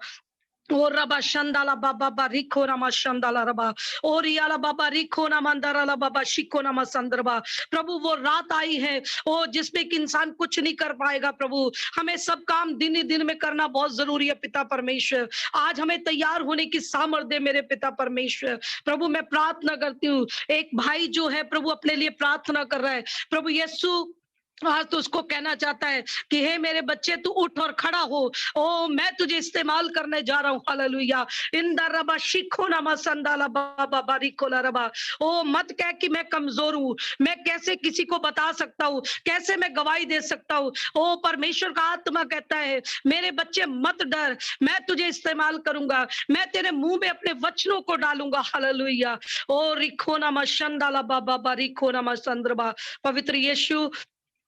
ओ रबा शंदाला बाबा बारिको नमा शंदाला रबा और याला बाबा रिको ना मंदराला बाबा शिको नमा संदरबा। प्रभु वो रात आई है ओ जिसमें कि इंसान कुछ नहीं कर पाएगा प्रभु। हमें सब काम दिन ही दिन में करना बहुत जरूरी है पिता परमेश्वर। आज हमें तैयार होने की सामर्थ्य दे मेरे पिता परमेश्वर। प्रभु मैं प्रार्थना करती हूँ, एक भाई जो है प्रभु अपने लिए प्रार्थना कर रहा है प्रभु यीशु, आज तो उसको कहना चाहता है कि हे मेरे बच्चे तू उठ और खड़ा हो, ओ मैं तुझे इस्तेमाल करने जा रहा हूँ। हालेलुया। इंदा रबा शिखो नमा संदाला बाबा बारिकोला रबा। ओ मत कह कि मैं कमजोर हूँ, मैं कैसे किसी को बता सकता हूँ, कैसे मैं गवाही दे सकता हूँ। ओ परमेश्वर का आत्मा कहता है मेरे बच्चे मत डर, मैं तुझे इस्तेमाल करूंगा, मैं तेरे मुंह में अपने वचनों को डालूंगा। हालेलुया। ओ रिखो नमा संदाला बाबा बारिको नमा संदरबा। पवित्र यीशु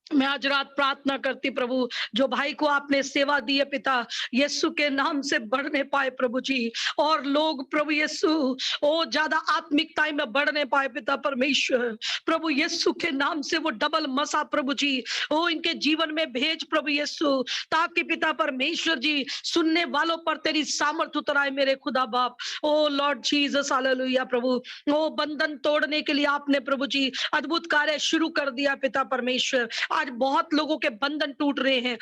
मैं आज रात प्रार्थना करती प्रभु, जो भाई को आपने सेवा दी है पिता यीशु के नाम से बढ़ने पाए प्रभु जी, और लोग प्रभु यीशु ओ ज्यादा आत्मिकता में बढ़ने पाए पिता परमेश्वर। प्रभु यीशु के नाम से वो डबल मसा प्रभु जी ओ इनके जीवन में भेज प्रभु यीशु, ताकि पिता परमेश्वर जी सुनने वालों पर तेरी सामर्थ उतर आए मेरे खुदा बाप। ओ लॉर्ड जीसस। हालेलुया। प्रभु ओ बंधन तोड़ने के लिए आपने प्रभु जी अद्भुत कार्य शुरू कर दिया पिता परमेश्वर। आज बहुत लोगों के बंधन टूट रहे हैं,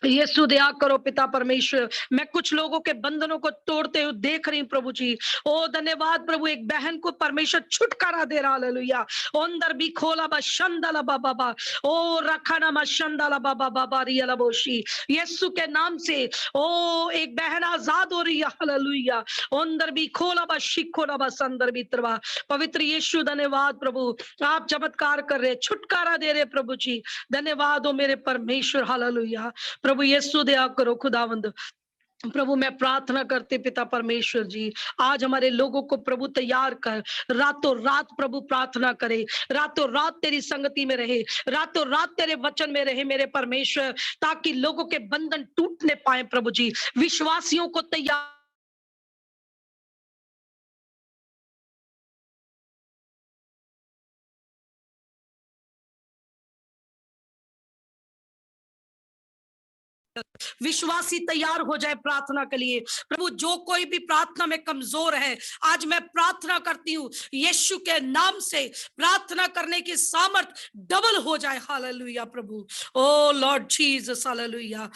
यीशु दया करो पिता परमेश्वर। मैं कुछ लोगों के बंधनों को तोड़ते हुए देख रही हूँ प्रभु जी। ओ धन्यवाद प्रभु, एक बहन को परमेश्वर छुटकारा दे रहा, हालेलुया। अंदर भी खोला बशंदला बाबा, ओ रखना मशंदला बाबा रियला बोशी, यीशु के नाम से ओ एक बहन आजाद हो रही है, हालेलुया। अंदर भी खोला बशिखोला बस अंदर भी तरवा, पवित्र यीशु धन्यवाद प्रभु, आप चमत्कार कर रहे, छुटकारा दे रहे प्रभु जी। धन्यवाद हो मेरे परमेश्वर, हालेलुया। प्रभु यीशु दया करो खुदावंद। प्रभु मैं प्रार्थना करते पिता परमेश्वर जी, आज हमारे लोगों को प्रभु तैयार कर, रातों रात प्रभु प्रार्थना करे, रातों रात तेरी संगति में रहे, रातों रात तेरे वचन में रहे मेरे परमेश्वर, ताकि लोगों के बंधन टूटने पाए प्रभु जी। विश्वासियों को तैयार विश्वासी तैयार हो जाए प्रार्थना के लिए। प्रभु जो कोई भी प्रार्थना में कमजोर है, आज मैं प्रार्थना करती हूँ यीशु के नाम से, प्रार्थना करने की सामर्थ डबल हो जाए, हालेलुया प्रभु। Oh Lord Jesus, hallelujah.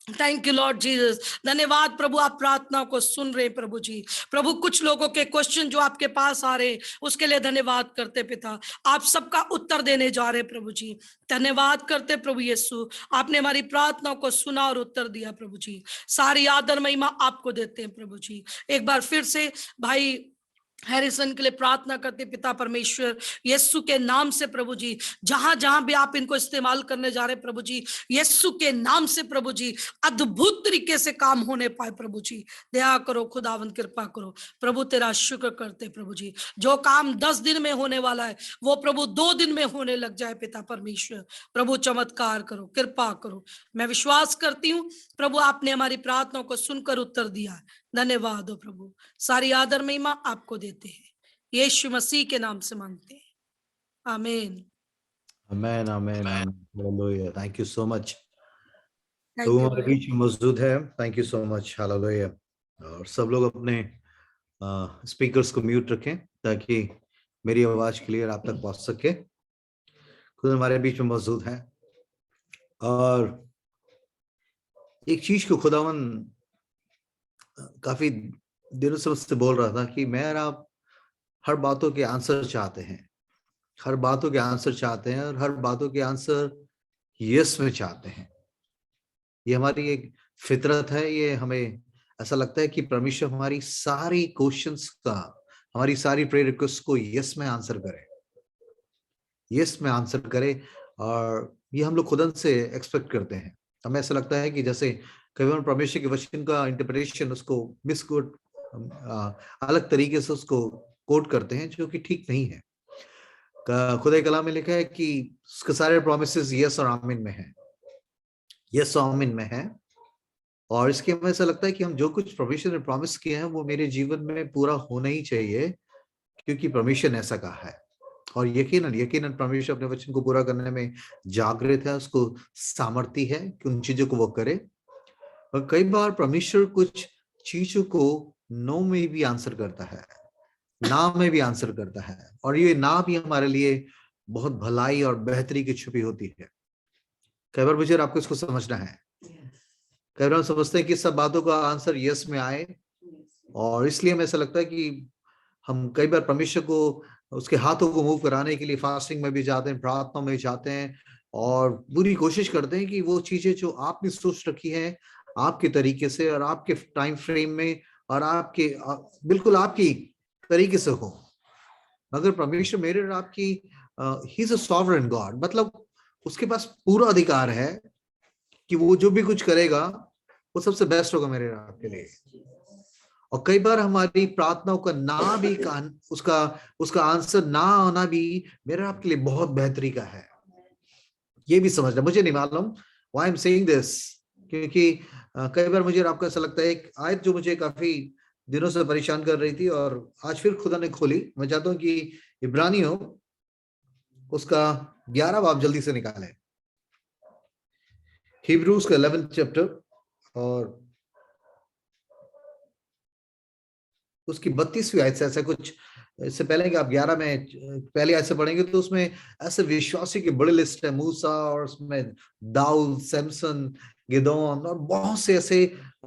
Thank you Lord Jesus. धन्यवाद प्रभु, आप प्रार्थना को सुन रहे हैं प्रभु जी। प्रभु कुछ लोगों के क्वेश्चन जो आपके पास आ रहे हैं, उसके लिए धन्यवाद करते पिता, आप सबका उत्तर देने जा रहे हैं प्रभु जी। धन्यवाद करते प्रभु यीशु, आपने हमारी प्रार्थना को सुना और उत्तर दिया प्रभु जी। सारी आदर महिमा आपको देते हैं प्रभु जी। एक बार फिर से भाई हैरिसन के लिए प्रार्थना करते पिता परमेश्वर, यीशु के नाम से प्रभु जी, जहां जहां भी आप इनको इस्तेमाल करने जा रहे प्रभु जी, यीशु के नाम से प्रभु जी अद्भुत तरीके से काम होने पाए प्रभु जी। दया करो खुदावंद, कृपा करो प्रभु, तेरा शुक्र करते प्रभु जी। जो काम 10 दिन में होने वाला है वो प्रभु 2 दिन में होने लग जाए पिता परमेश्वर। प्रभु चमत्कार करो, कृपा करो। मैं विश्वास करती हूँ प्रभु, आपने हमारी प्रार्थना को सुनकर उत्तर दिया। धन्यवाद हो प्रभु, सारी आदर महिमा आपको देते हैं, यीशु मसीह के नाम से मांगते हैं, आमीन। Amen amen amen, hallelujah. Thank you so much. Thank तो यू हमारे बीच में मौजूद है, thank you so much, hallelujah. और सब लोग अपने स्पीकर्स को म्यूट रखें ताकि मेरी आवाज क्लियर आप तक पहुंच सके। खुद हमारे बीच में मौजूद है, और एक चीज को खुदावन काफी दिनों से मुझसे बोल रहा था कि मैं और आप हर बातों के आंसर चाहते हैं, हर बातों के आंसर चाहते हैं, और हर बातों के आंसर यस में चाहते हैं। ये हमारी एक फितरत है। ये हमें ऐसा लगता है कि परमेश्वर हमारी सारी क्वेश्चंस का, हमारी सारी प्रेयर रिक्वेस्ट को यस में आंसर करे, यस में आंसर करे। और ये हम लोग खुद से एक्सपेक्ट करते हैं। हमें ऐसा लगता है कि जैसे कई बार परमेश्वर के वचन का इंटरप्रिटेशन उसको मिसकोट, अलग तरीके से उसको कोट करते हैं, जो कि ठीक नहीं है। खुदा कलाम में लिखा है कि उसके सारे प्रोमिसेस यस और आमीन में है, यस और आमीन में है। और इसके हमें ऐसा लगता है कि हम जो कुछ परमेश्वर ने प्रॉमिस किए हैं वो मेरे जीवन में पूरा होना ही चाहिए, क्योंकि परमेश्वर ने ऐसा कहा है। और यकीनन परमेश्वर अपने वचन को पूरा करने में जागृत है, उसको सामर्थ्य है कि उन चीजों को वो करे। और कई बार परमेश्वर कुछ चीजों को नो में भी आंसर करता है, ना में भी आंसर करता है, और ये ना भी हमारे लिए बहुत भलाई और बेहतरी की छुपी होती है। कई बार मुझे आपको इसको समझना है। कई बार हम समझते हैं कि सब बातों का आंसर यस में आए, और इसलिए हमें ऐसा लगता है कि हम कई बार परमेश्वर को उसके हाथों को मूव कराने के लिए फास्टिंग में भी जाते हैं, प्रार्थना में जाते हैं, और पूरी कोशिश करते हैं कि वो चीजें जो आपने सोच रखी है आपके तरीके से और आपके टाइम फ्रेम में और आपके बिल्कुल आपकी तरीके से हो। मगर परमेश्वर मेरे और आपकी he is a sovereign God, मतलब उसके पास पूरा अधिकार है कि वो जो भी कुछ करेगा वो सबसे बेस्ट होगा मेरे और आपके लिए। और कई बार हमारी प्रार्थनाओं का ना भी उसका आंसर ना आना भी मेरे आपके लिए बहुत बेहतरी का है। ये भी समझना, मुझे नहीं मालूम why I am saying this, क्योंकि कई बार मुझे आपको ऐसा लगता है, एक आयत जो मुझे काफी दिनों से परेशान कर रही थी और आज फिर खुदा ने खोली। मैं चाहता हूं कि इब्रानियों उसका 11 बाब जल्दी से निकालें, हिब्रूज का 11th चैप्टर और उसकी 32वीं आयत से ऐसा कुछ, इससे पहले कि आप 11 में पहली आयत से पढ़ेंगे तो उसमें ऐसे विश्वासी की बड़ी लिस्ट है, मूसा और उसमें दाऊद, सैमसन, गिदोन और बहुत से ऐसे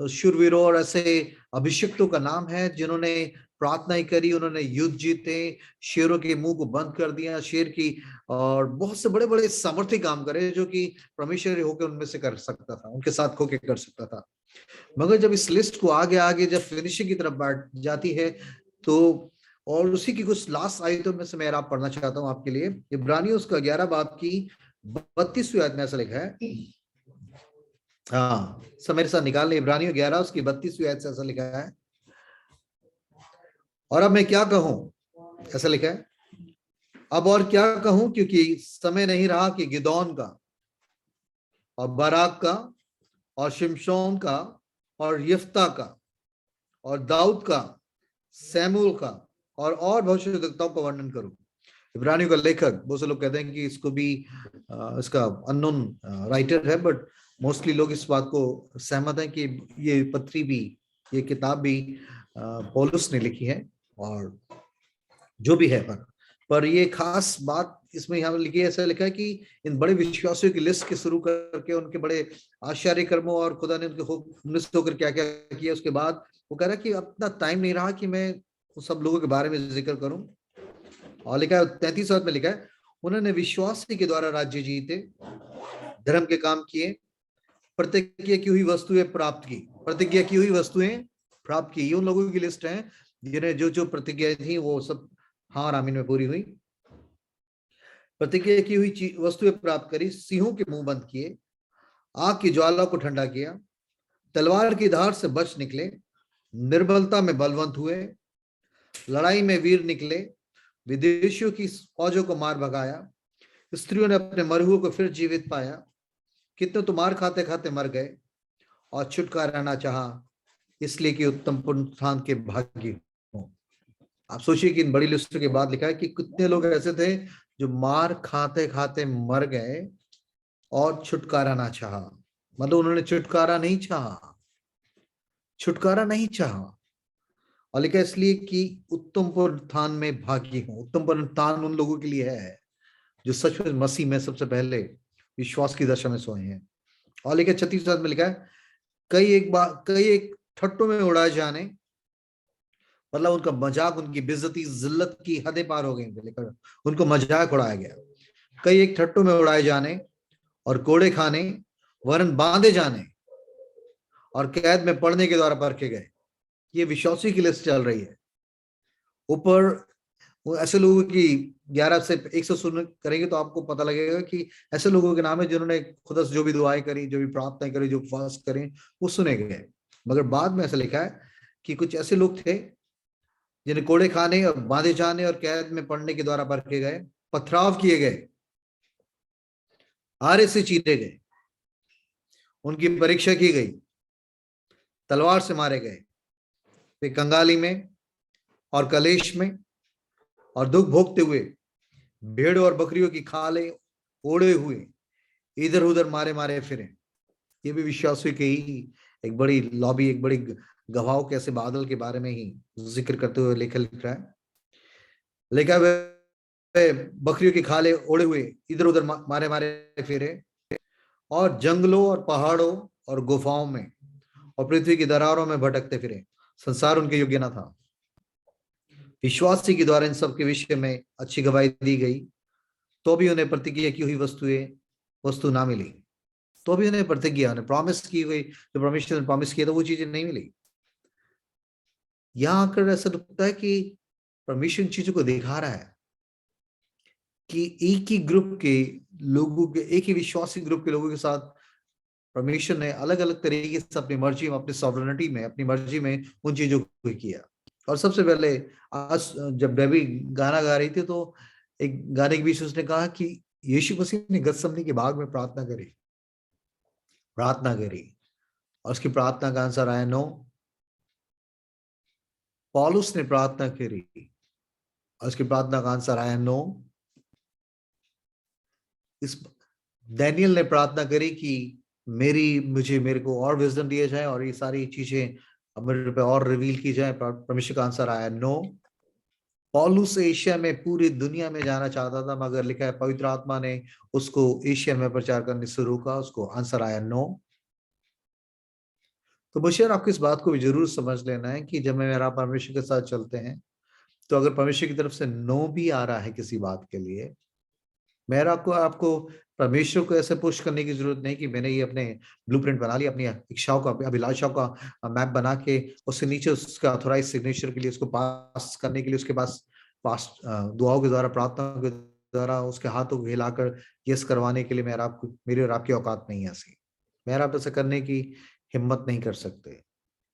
शूरवीरों और ऐसे अभिषिक्तों का नाम है जिन्होंने प्रार्थना करी, उन्होंने युद्ध जीते, शेरों के मुंह को बंद कर दिया, शेर की, और बहुत से बड़े बड़े सामर्थ्य काम करे जो कि परमेश्वर होकर उनमें से कर सकता था, उनके साथ होकर कर सकता था। मगर जब इस लिस्ट को आगे आगे जब फिनिशिंग की तरफ बढ़ जाती है तो, और उसी की कुछ लास्ट आयतों में से मैं आप पढ़ना चाहता हूं आपके लिए। इब्रानियों उसका 11 बाब की 32वीं आयत में ऐसा लिखा है, हाँ सब मेरे साथ निकाल ले, इब्रानियों 11 उसकी 32वीं आयत से ऐसा लिखा है, और अब मैं क्या कहूं, ऐसा लिखा है, अब और क्या कहूं, क्योंकि समय नहीं रहा कि गिदोन का और बाराक का और शिमशोन का और यफ्ता का और दाऊद का, सैमुअल का और भविष्यद्वक्ताओं का वर्णन करूं। इब्रानियों का लेखक, बहुत से लोग कहते हैं कि इसको भी इसका अननोन राइटर है, बट मोस्टली लोग इस बात को सहमत हैं कि ये पत्री भी, ये किताब भी पौलुस ने लिखी है, और जो भी है, पर ये खास बात इसमें यहाँ लिखी है, ऐसा लिखा है कि इन बड़े विश्वासियों की लिस्ट के शुरू करके उनके बड़े आश्चर्य कर्मों और खुदा ने उनके होकर क्या क्या किया, उसके बाद वो कह रहा है कि अपना टाइम नहीं रहा कि मैं उन सब लोगों के बारे में जिक्र करूं। और लिखा है 33 में लिखा है, उन्होंने विश्वास के द्वारा राज्य जीते, धर्म के काम किए, प्रतिज्ञा की हुई वस्तुएं प्राप्त की, प्रतिज्ञा की हुई वस्तुएं प्राप्त की। ये उन लोगों की लिस्ट है जिन्हें जो जो प्रतिज्ञाएं थी वो सब हाँ और आमीन में पूरी हुई। प्रतिज्ञा की हुई वस्तुएं प्राप्त करी, सिंहों के मुंह बंद किए, आग की ज्वाला को ठंडा किया, तलवार की धार से बच निकले, निर्बलता में बलवंत हुए, लड़ाई में वीर निकले, विदेशियों की फौजों को मार भगाया, स्त्रियों ने अपने मरहुओं को फिर जीवित पाया, कितने तो मार खाते खाते मर गए और छुटकारा ना चाहा, इसलिए कि उत्तम पुनरुत्थान के भागी हो। आप सोचिए कि इन बड़ी लिस्ट के बाद लिखा है कि कितने लोग ऐसे थे जो मार खाते खाते मर गए और छुटकारा ना चाहा, मतलब उन्होंने छुटकारा नहीं चाहा, छुटकारा नहीं चाहा। और लिखा इसलिए कि उत्तम पुनरुत्थान में भागी हो। उत्तम पुनरुत्थान उन लोगों के लिए है जो सच में मसीह में सबसे पहले विश्वास की दशा में सोए हैं। और लिखा 36 में लिखा है, कई एक ठट्टों में उड़ाए जाने, मतलब उनका मजाक, उनकी बेइज्जती, जिल्लत की हदें पार हो गई, लेकर उनको मजाक उड़ाया गया। कई एक ठट्टों में उड़ाए जाने और कोड़े खाने, वरन बांधे जाने और कैद में पड़ने के द्वारा परखे गए। ये विश्वासी की लिस्ट चल रही है। ऊपर ऐसे लोगों की 11 से 100 सुन करेंगे तो आपको पता लगेगा कि ऐसे लोगों के नाम है जिन्होंने खुदा से जो भी दुआएं करी, जो भी प्रार्थनाएं करी, जो उपवास करें, वो सुने गए। मगर बाद में ऐसा लिखा है कि कुछ ऐसे लोग थे जिन्हें कोड़े खाने और बांधे जाने और कैद में पड़ने के द्वारा परखे गए, पथराव किए गए, आरे से चीरे गए, उनकी परीक्षा की गई, तलवार से मारे गए, वे कंगाली में और कलेश में और दुख भोगते हुए भेड़ और बकरियों की खाले ओढ़े हुए इधर उधर मारे मारे फिरे। ये भी विश्वासियों की ही एक बड़ी लॉबी, एक बड़ी गवाहों के ऐसे बादल के बारे में ही जिक्र करते हुए लेखक लिख रहा है। लिखा वे बकरियों की खाले ओढ़े हुए इधर उधर मारे मारे फिरे और जंगलों और पहाड़ों और गुफाओं में और पृथ्वी की दरारों में भटकते फिरे। संसार उनके योग्य न था। विश्वासी के द्वारा इन सब के विषय में अच्छी गवाही दी गई, तो भी उन्हें प्रतिज्ञा की हुई वस्तु ना मिली, तो भी उन्हें प्रतिज्ञा, उन्हें प्रॉमिस की हुई, जो परमेश्वर ने प्रॉमिस किया था वो चीजें नहीं मिली। यहां आकर ऐसा लगता है कि परमेश्वर इन चीजों को दिखा रहा है कि एक ही ग्रुप के लोगों के, एक ही विश्वासी ग्रुप के लोगों के साथ परमेश्वर ने अलग अलग तरीके से अपनी मर्जी में, अपनी सॉवरेनिटी में, अपनी मर्जी में उन चीजों को किया। और सबसे पहले आज जब डेबी गाना गा रही थी तो एक गाने के बीच उसने कहा कि यीशु मसीह ने गत्समनी के बाग में प्रार्थना करी और उसकी प्रार्थना का आंसर आया नो। पौलुस ने प्रार्थना करी और उसकी प्रार्थना का आंसर आया नो। इस डैनियल ने प्रार्थना करी कि मेरे को और विजडम दिया जाए और ये सारी चीजें अब मेरे पे और रिवील की जाए। परमेश्वर का आंसर आया नो। पौलुस एशिया में पूरी दुनिया में जाना चाहता था, मगर लिखा है पवित्र आत्मा ने उसको एशिया में प्रचार करने से रोका। उसको आंसर आया नो। तो बशर आपको इस बात को भी जरूर समझ लेना है कि जब मैं मेरा परमेश्वर के साथ चलते हैं, तो अगर परमेश्वर की तरफ से नो भी आ रहा है किसी बात के लिए, मेरा आपको परमेश्वर को ऐसे पुश करने की जरूरत नहीं कि मैंने ये अपने ब्लूप्रिंट बना लिया, अपनी इच्छाओं का, अभिलाषाओं का मैप बना के उससे नीचे उसका ऑथोराइज सिग्नेचर के लिए, उसको पास करने के लिए उसके पास दुआओं के द्वारा, प्रार्थना के द्वारा उसके हाथों को हिलाकर यस करवाने के लिए मेरी और आपकी औकात नहीं है ऐसी। मेरा आप ऐसा करने की हिम्मत नहीं कर सकते,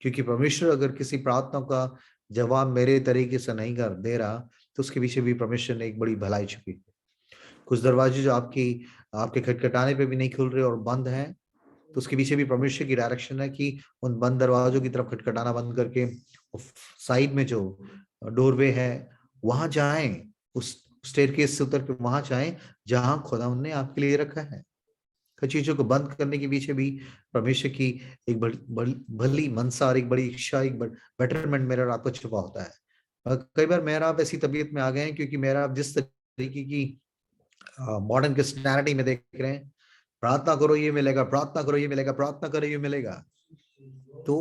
क्योंकि परमेश्वर अगर किसी प्रार्थना का जवाब मेरे तरीके से नहीं कर दे रहा, तो उसके पीछे भी परमेश्वर ने एक बड़ी भलाई छुपी है। कुछ दरवाजे जो आपके खटखटाने पे भी नहीं खुल रहे और बंद हैं, तो उसके पीछे भी परमेश्वर की डायरेक्शन है कि उन बंद दरवाजों की तरफ खटखटाना बंद करके साइड में जो डोरवे है वहां जाएं, उस स्टेयरकेस से उतर के वहां जाएं जहां खुदा उन्होंने आपके लिए रखा है। कई चीजों को बंद करने के पीछे भी परमेश्वर की एक भली मनसा और एक बड़ी इच्छा, एक बेटरमेंट मेरा और आपको छुपा होता है। कई बार मेरा आप ऐसी तबीयत में आ गए हैं क्योंकि मेरा आप जिस तरीके की मॉडर्न क्रिश्चियनिटी में देख रहे हैं, प्रार्थना करो ये मिलेगा, प्रार्थना करो ये मिलेगा, प्रार्थना करो ये मिलेगा। तो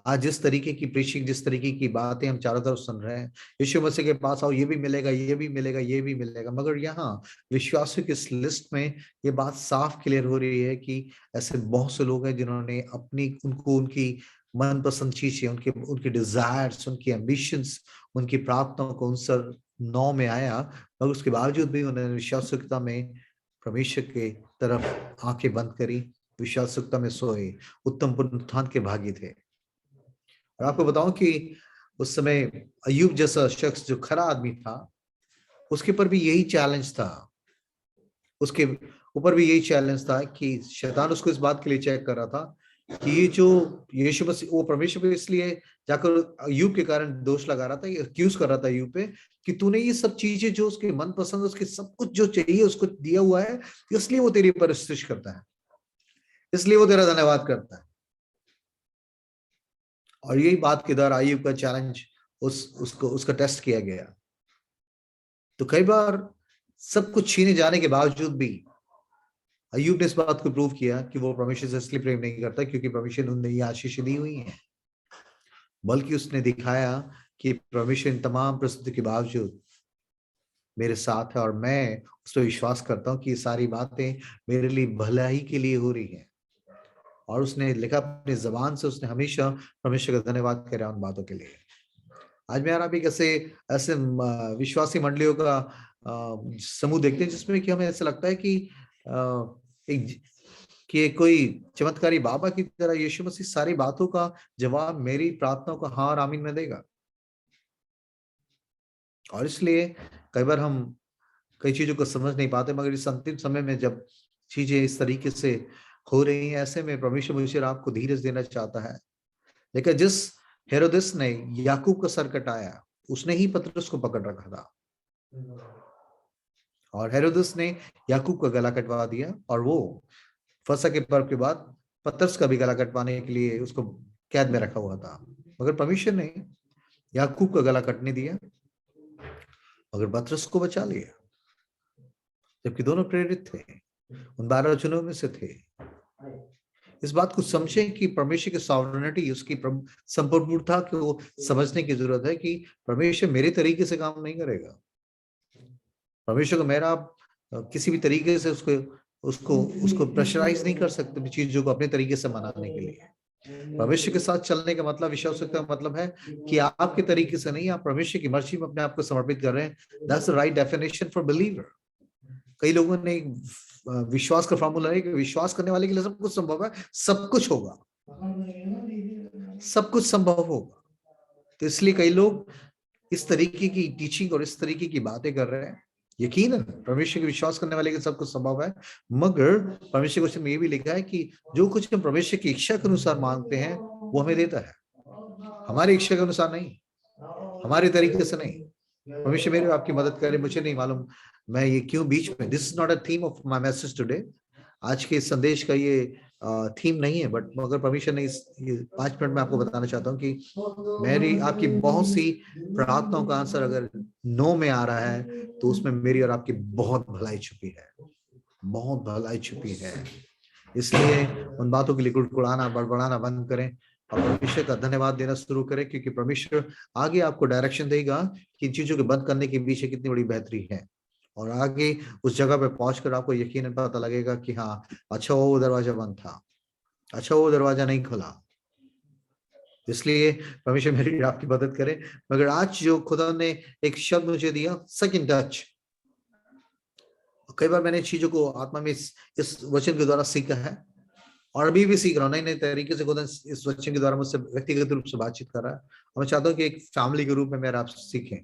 आज जिस तरीके की प्रीचिंग, जिस तरीके की बातें हम चारों तरफ सुन रहे हैं, यीशु मसीह के पास आओ, ये भी मिलेगा, ये भी मिलेगा, ये भी मिलेगा, मगर यहाँ विश्वासियों की इस लिस्ट में ये बात साफ क्लियर हो रही है कि ऐसे बहुत से लोग हैं जिन्होंने उनकी मनपसंद चीजें, उनकी डिजायर्स, उनकी एम्बिशंस, उनकी प्रार्थनाओं को उनसर 9 में आया, मगर उसके बावजूद भी उन्होंने विश्वासुकता में परमेश्वर के तरफ आंखें बंद करी, विश्वासुकता में सोए, उत्तम पुनरुत्थान के भागी थे। और आपको बताऊं कि उस समय अय्यूब जैसा शख्स जो खरा आदमी था, उसके ऊपर भी यही चैलेंज था। उसके ऊपर भी यही चैलेंज था कि शैतान उसको इस बात के लिए चेक कर रहा था कि ये जो यीशु मसीह, वो परमेश्वर पे इसलिए जाकर अय्यूब के कारण दोष लगा रहा था, एक्यूज कर रहा था अय्यूब पे कि तूने ये सब चीजें जो उसके मनपसंद, उसके सब कुछ जो चाहिए उसको दिया हुआ है, इसलिए वो तेरी परस्तिश करता है, इसलिए वो तेरा धन्यवाद करता है। और यही बात के द्वारा अय्यूब का चैलेंज उसका टेस्ट किया गया। तो कई बार सब कुछ छीने जाने के बावजूद भी अय्यूब ने इस बात को प्रूव किया कि वो परमेश्वर से इसलिए प्रेम नहीं करता क्योंकि परमेश्वर ने उन्हें ये आशीष दी हुई है, बल्कि उसने दिखाया कि परमेश्वर इन तमाम परिस्थितियों के बावजूद मेरे साथ है और मैं उस पर विश्वास करता हूँ कि ये सारी बातें मेरे लिए भलाई के लिए हो रही है। और उसने लिखा अपनी जबान से, उसने हमेशा परमेश्वर का धन्यवाद करा उन बातों के लिए। आज मैं आप एक ऐसे विश्वासी मंडलियों का समूह देखते हैं जिसमें कि हमें ऐसा लगता है कि कोई चमत्कारी बाबा की तरह यीशु मसीह सारी बातों का जवाब मेरी प्रार्थनाओं का हाँ और आमीन में देगा। और इसलिए कई बार हम कई चीजों को समझ नहीं पाते, मगर इस अंतिम समय में जब चीजें इस तरीके से हो रही हैं, ऐसे में परमेश्वर आपको धीरज देना चाहता है। लेकिन जिस हेरोदेस ने याकूब का सर कटाया, उसने ही पतरस को पकड़ रखा था, और हेरोदेस ने याकूब का गला कटवा दिया, और वो फसह के पर्व के बाद पतरस का भी गला कटवाने के लिए उसको कैद में रखा हुआ था। मगर परमेश्वर ने याकूब का गला कटने दिया, मगर पतरस को बचा लिया, जबकि दोनों प्रेरित थे, उन 12 जनों में से थे। इस बात को समझें कि परमेश्वर की सॉवरेनिटी, उसकी संपूर्णता को समझने की जरूरत है कि परमेश्वर मेरे तरीके से काम नहीं करेगा। परमेश्वर को मेरा किसी भी तरीके से उसको प्रेशराइज नहीं कर सकते चीजों को अपने तरीके से मनाने के लिए। परमेश्वर के साथ चलने का मतलब, विश्वास का मतलब है कि आपके तरीके से नहीं, आप परमेश्वर की मर्जी में अपने आप को समर्पित कर रहे हैं। That's the right definition for believer. कई लोगों ने विश्वास का फॉर्मूला है कि विश्वास करने वाले के लिए सब कुछ संभव है, सब कुछ होगा, सब कुछ संभव होगा। तो इसलिए कई लोग इस तरीके की टीचिंग और इस तरीके की बातें कर रहे हैं। यकीनन परमेश्वर के विश्वास करने वाले के सब कुछ संभव है, मगर परमेश्वर को ये भी लिखा है कि जो कुछ हम परमेश्वर की इच्छा के अनुसार मांगते हैं वो हमें देता है, हमारी इच्छा के अनुसार नहीं, हमारे तरीके से नहीं। परमेश्वर मेरे आपकी मदद करे। मुझे नहीं मालूम मैं ये क्यों बीच में, this is not a theme of my message today. आज के संदेश का ये थीम नहीं है, बट मगर परमेश्वर ने इस 5 मिनट में आपको बताना चाहता हूँ कि मेरी आपकी बहुत सी प्रार्थनाओं का आंसर अगर नो में आ रहा है तो उसमें मेरी और आपकी बहुत भलाई छुपी है, बहुत भलाई छुपी है। इसलिए उन बातों के लिए कुड़कुड़ाना बड़बड़ाना बंद करें और परमेश्वर का धन्यवाद देना शुरू करें, क्योंकि परमेश्वर आगे आपको डायरेक्शन देगा कि इन चीजों के बंद करने के पीछे कितनी बड़ी बेहतरी है। और आगे उस जगह पे पहुंचकर आपको यकीनन पता लगेगा कि हाँ, अच्छा वो दरवाजा बंद था, अच्छा वो दरवाजा नहीं खुला। इसलिए परमेश्वर मेरी आपकी मदद करे। मगर आज जो खुदा ने एक शब्द मुझे दिया, सेकंड टच, कई बार मैंने चीजों को आत्मा में इस वचन के द्वारा सीखा है और अभी भी सीख रहा हूँ। नए नए तरीके से खुदा इस वचन के द्वारा मुझसे व्यक्तिगत रूप से बातचीत कर रहा है और मैं चाहता हूँ कि एक फैमिली के रूप में मेरा आप सीखें।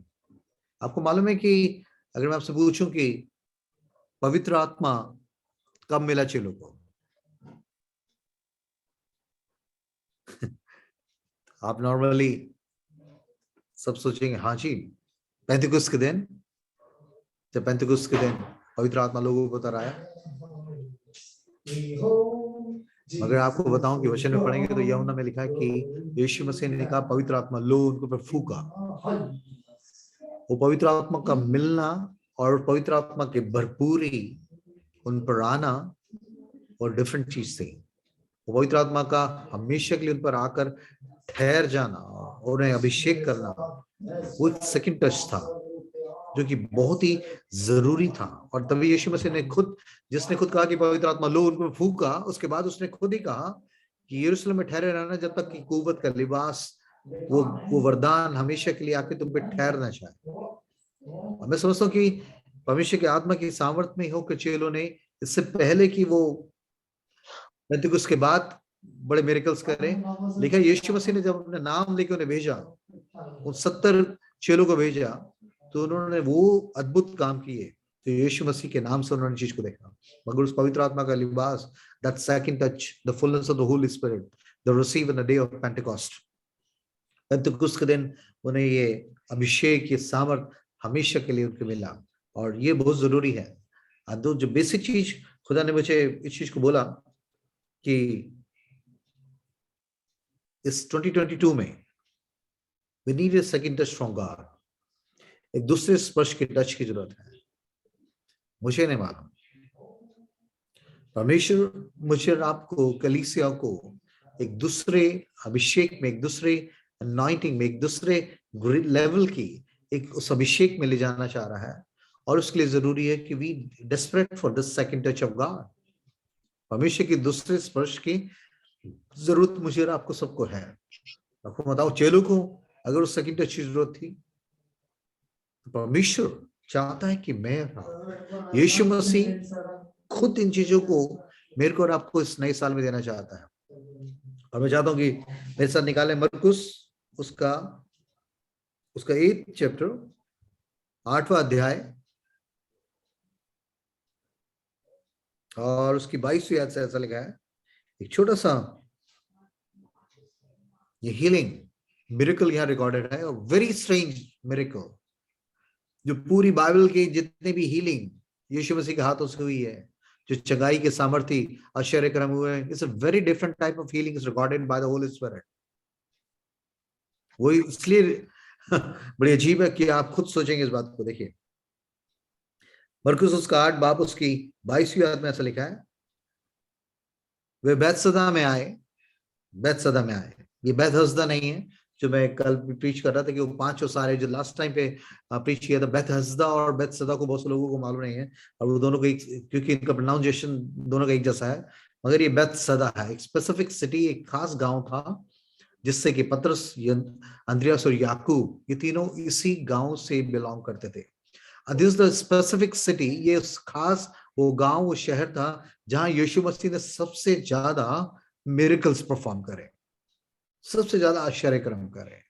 आपको मालूम है कि अगर मैं आपसे पूछूं कि पवित्र आत्मा कब मिला चेलों को, आप नॉर्मली सब सोचेंगे हाँ जी पेंतिकुस्त के दिन, जब पेंतिकुस्त के दिन पवित्र आत्मा लोगों को उतर आया। मगर आपको बताऊं कि वचन में पढ़ेंगे तो यूहन्ना में लिखा है कि यीशु मसीह ने कहा पवित्र आत्मा लो उनको पर फूका। वो पवित्र आत्मा का मिलना और पवित्र आत्मा की भरपूरी उन पर आना और डिफरेंट चीज थी। वो पवित्र आत्मा का हमेशा के लिए उन पर आकर ठहर जाना और उन्हें अभिषेक करना, वो एक सेकंड टच था जो कि बहुत ही जरूरी था। और तभी यीशु मसीह ने खुद, जिसने खुद कहा कि पवित्र आत्मा लो उनको फूका, उसके बाद उसने खुद ही कहा कि यरूशलेम में ठहरे रहना जब तक कि कुव्वत का लिबास, वो वरदान हमेशा के लिए आके तुम पे ठहर ना जाए। और मैं समझता हूँ कि परमेश्वर की आत्मा की सामर्थ्य में होकर चेलों ने इससे पहले कि वो पेंतिकुस्त के बाद बड़े मिरेकल्स करें, लिखा यीशु मसीह ने जब अपने नाम लेके उन्हें भेजा, उन 70 चेलों को भेजा, तो उन्होंने वो अद्भुत काम किए तो यीशु मसीह के नाम से उन्होंने चीज को देखा। मगर उस पवित्र आत्मा का लिबास, that second touch, the fullness of the Holi spirit, the receive in the day of Pentecost, पेंतिकुस्त के दिन उन्हें ये अभिषेक, ये सामर्थ हमेशा के लिए उनको मिला। और ये बहुत जरूरी है। जो बेसिक चीज खुदा ने मुझे इस चीज को बोला कि इस 2022 में we need a second touch from God, एक दूसरे स्पर्श के टच की जरूरत है। मुझे नहीं मालूम, परमेश्वर मुझे और आपको, कलीसिया को एक दूसरे अभिषेक में, एक दूसरे अनॉइंटिंग में, एक दूसरे लेवल की एक उस अभिषेक में ले जाना चाह रहा है। और उसके लिए जरूरी है कि we desperate for this second touch of God. परमेश्वर की दूसरे स्पर्श की जरूरत मुझे और आपको सबको है। आपको बताओ, चेलों को अगर उस सेकंड टच की जरूरत थी, तो परमेश्वर चाहता है कि मैं, यीशु मसीह खुद इन चीजों को मेरे को और आपको इस नए साल में देना चाहता है। और मैं चाहता हूं कि मेरे साथ निकाले मरकुस उसका 8th चैप्टर, 8वां अध्याय और उसकी 22वीं आयत से ऐसा लिखा है। एक छोटा सा ये हीलिंग मिरेकल यहाँ रिकॉर्डेड है, और वेरी स्ट्रेंज मिरेकल, जो पूरी बाइबल के जितने भी हीलिंग यीशु मसीह के हाथों से हुई है, जो चंगाई के सामर्थी आश्चर्य कर्म हुए हैं, it's a very different type of healing is recorded by the Holi spirit. वो इसलिए बड़ी अजीब है कि आप खुद सोचेंगे इस बात को। देखिए मरकुस उसका 8 बाब उसकी 22वीं आयत में ऐसा लिखा है, वे बैतसदा में आए, बैतसदा में आए। ये बैतहसदा नहीं है जो मैं कल प्रीच कर रहा था कि वो 5 सारे जो लास्ट टाइम पे प्रीच किया था, बैतहसदा और बैतसदा को बहुत से लोगों को मालूम नहीं है, और वो दोनों को क्योंकि इनका प्रोनाउंसिएशन दोनों का एक जैसा है, मगर ये बैतसदा है, एक स्पेसिफिक सिटी, एक खास गांव था, जिससे कि पतरस, अंद्रियास और याकूब, ये तीनों इसी गांव से बिलोंग करते थे। This is the specific city, ये खास वो गांव, वो शहर था जहां यीशु मसीह ने सबसे ज्यादा मिरेकल्स परफॉर्म करे, सबसे ज्यादा आश्चर्य कर्म करे।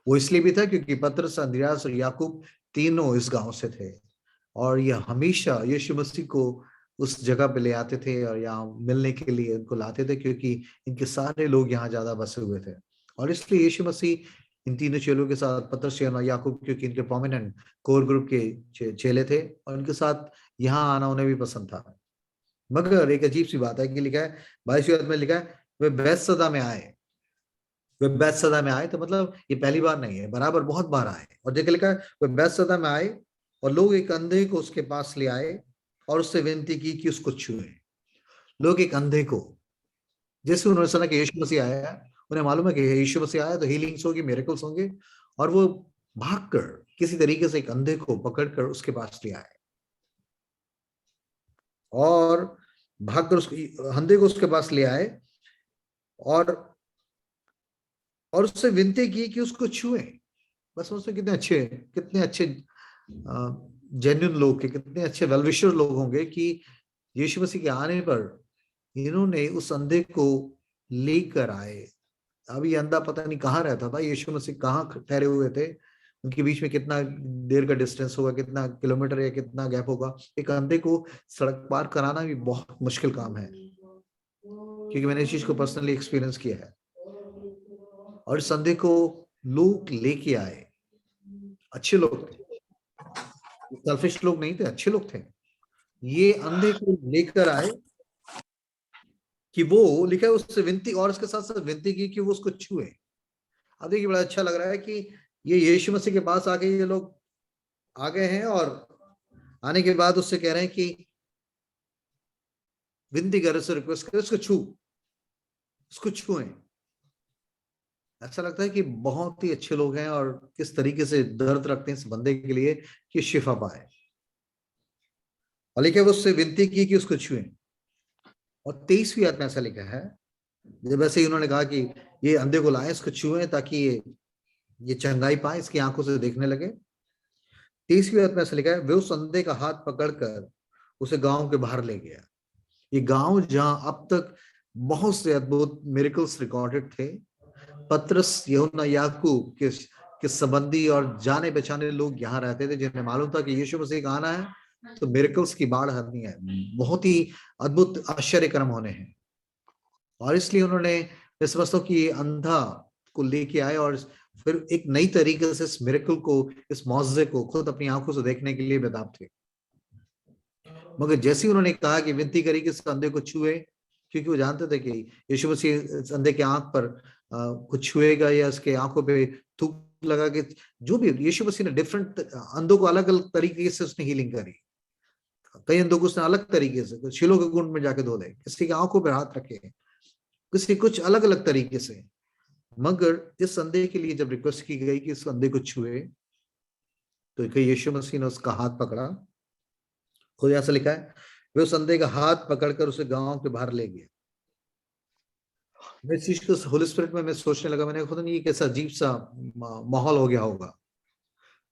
वो इसलिए भी था क्योंकि पतरस, अंद्रियास और याकूब तीनों इस गांव से थे, और ये हमेशा यीशु मसीह को उस जगह पे ले आते थे और यहाँ मिलने के लिए उनको लाते थे, क्योंकि इनके सारे लोग यहाँ ज्यादा बसे हुए थे। और इसलिए यीशु मसीह इन तीनों चेलों के साथ, पतरस और याकूब, क्योंकि इनके प्रोमिनेंट कोर ग्रुप के चेले थे, और इनके साथ यहाँ आना उन्हें भी पसंद था। मगर एक अजीब सी बात है कि लिखा है 22वीं आयत में लिखा है वे बैतसैदा में आए। वे बैतसैदा में आए तो मतलब ये पहली बार नहीं है, बराबर बहुत बार आए। और देखिए लिखा है वे बैतसैदा में आए और लोग एक अंधे को उसके पास ले आए और उससे विनती की कि उसको छुए। लोग एक अंधे को, जैसे उन्होंने सुना कि यीशु मसीह आया है, उन्हें मालूम है कि यीशु मसीह आया तो हीलिंग्स होगी, मिरेकल्स होंगे, और वो भागकर किसी तरीके से एक अंधे को पकड़कर उसके पास ले आए और भागकर उस अंधे को उसके पास ले आए और उससे विनती की कि उसको छुए। बस उसमें कितने अच्छे जेन्युइन लोग, कितने अच्छे वेलविशर लोग होंगे कि यीशु मसीह के आने पर इन्होंने उस अंधे को लेकर आए। अब ये अंधा पता नहीं कहाँ रहता था, यीशु मसीह कहाँ ठहरे हुए थे, उनके बीच में कितना देर का डिस्टेंस होगा, कितना किलोमीटर या कितना गैप होगा। एक अंधे को सड़क पार कराना भी बहुत मुश्किल काम है, क्योंकि मैंने इस चीज को पर्सनली एक्सपीरियंस किया है। और इस अंधे को लोग लेके आए, अच्छे लोग थे, सेल्फिश लोग नहीं थे, अच्छे लोग थे। ये अंधे को लेकर आए कि वो लिखा है उससे विनती, और उसके साथ साथ विनती की कि वो उसको छुए। अब देखिए बड़ा अच्छा लग रहा है कि ये यीशु मसीह के पास आके ये लोग आ गए हैं और आने के बाद उससे कह रहे हैं कि विनती कर, उससे रिक्वेस्ट कर, उसको छुएं। ऐसा लगता है कि बहुत ही अच्छे लोग हैं और किस तरीके से दर्द रखते हैं इस बंदे के लिए कि शिफा पाए। और लिखा है उससे विनती की कि उसको छुएं। और 23वीं आयत में ऐसा लिखा है, जब ऐसे ही उन्होंने कहा कि ये अंधे को लाए, इसको छुएं ताकि ये चंगाई पाए, इसकी आंखों से देखने लगे। 23वीं आयत में ऐसा लिखा है वे उस अंधे का हाथ पकड़कर उसे गांव के बाहर ले गया। ये गांव जहां अब तक बहुत से अद्भुत मिरेकल्स रिकॉर्डेड थे, पतरस, यूहन्ना, याकूब के संबंधी और जाने पहचाने लोग यहाँ रहते थे, जिन्हें मालूम था कि यीशु मसीह का आना है तो मिरेकल्स की बाढ़ आनी है, बहुत ही अद्भुत आश्चर्य कर्म होने हैं। और इसलिए उन्होंने, मैं समझता हूं कि ये अंधा को लेके आए और फिर एक नई तरीके से इस मिरेकल को, इस मौजज़े को खुद अपनी आंखों से देखने के लिए बेताब थे। मगर जैसे ही उन्होंने कहा कि विनती करी कि इस अंधे को छुए, क्योंकि वो जानते थे कि यीशु मसीह अंधे के आंख पर कुछ छुएगा या उसके आंखों पे थूक लगा के, जो भी यीशु मसीह ने डिफरेंट अंधों को अलग अलग तरीके से उसने हीलिंग करी। कई अंधों को उसने अलग तरीके से, शिलोह के कुंड में जाके धो दे, किसी के आंखों पर हाथ रखे, किसी कुछ अलग अलग तरीके से। मगर इस अंधे के लिए जब रिक्वेस्ट की गई कि इस अंधे को छुए, तो यीशु मसीह ने उसका हाथ पकड़ा। खुद ऐसा लिखा है वे उस अंधे का हाथ पकड़कर उसे गांव के बाहर ले गए। मैं इस चीज को होली स्पिरिट में मैं सोचने लगा, मैंने खुद नहीं, कैसा अजीब सा माहौल हो गया होगा।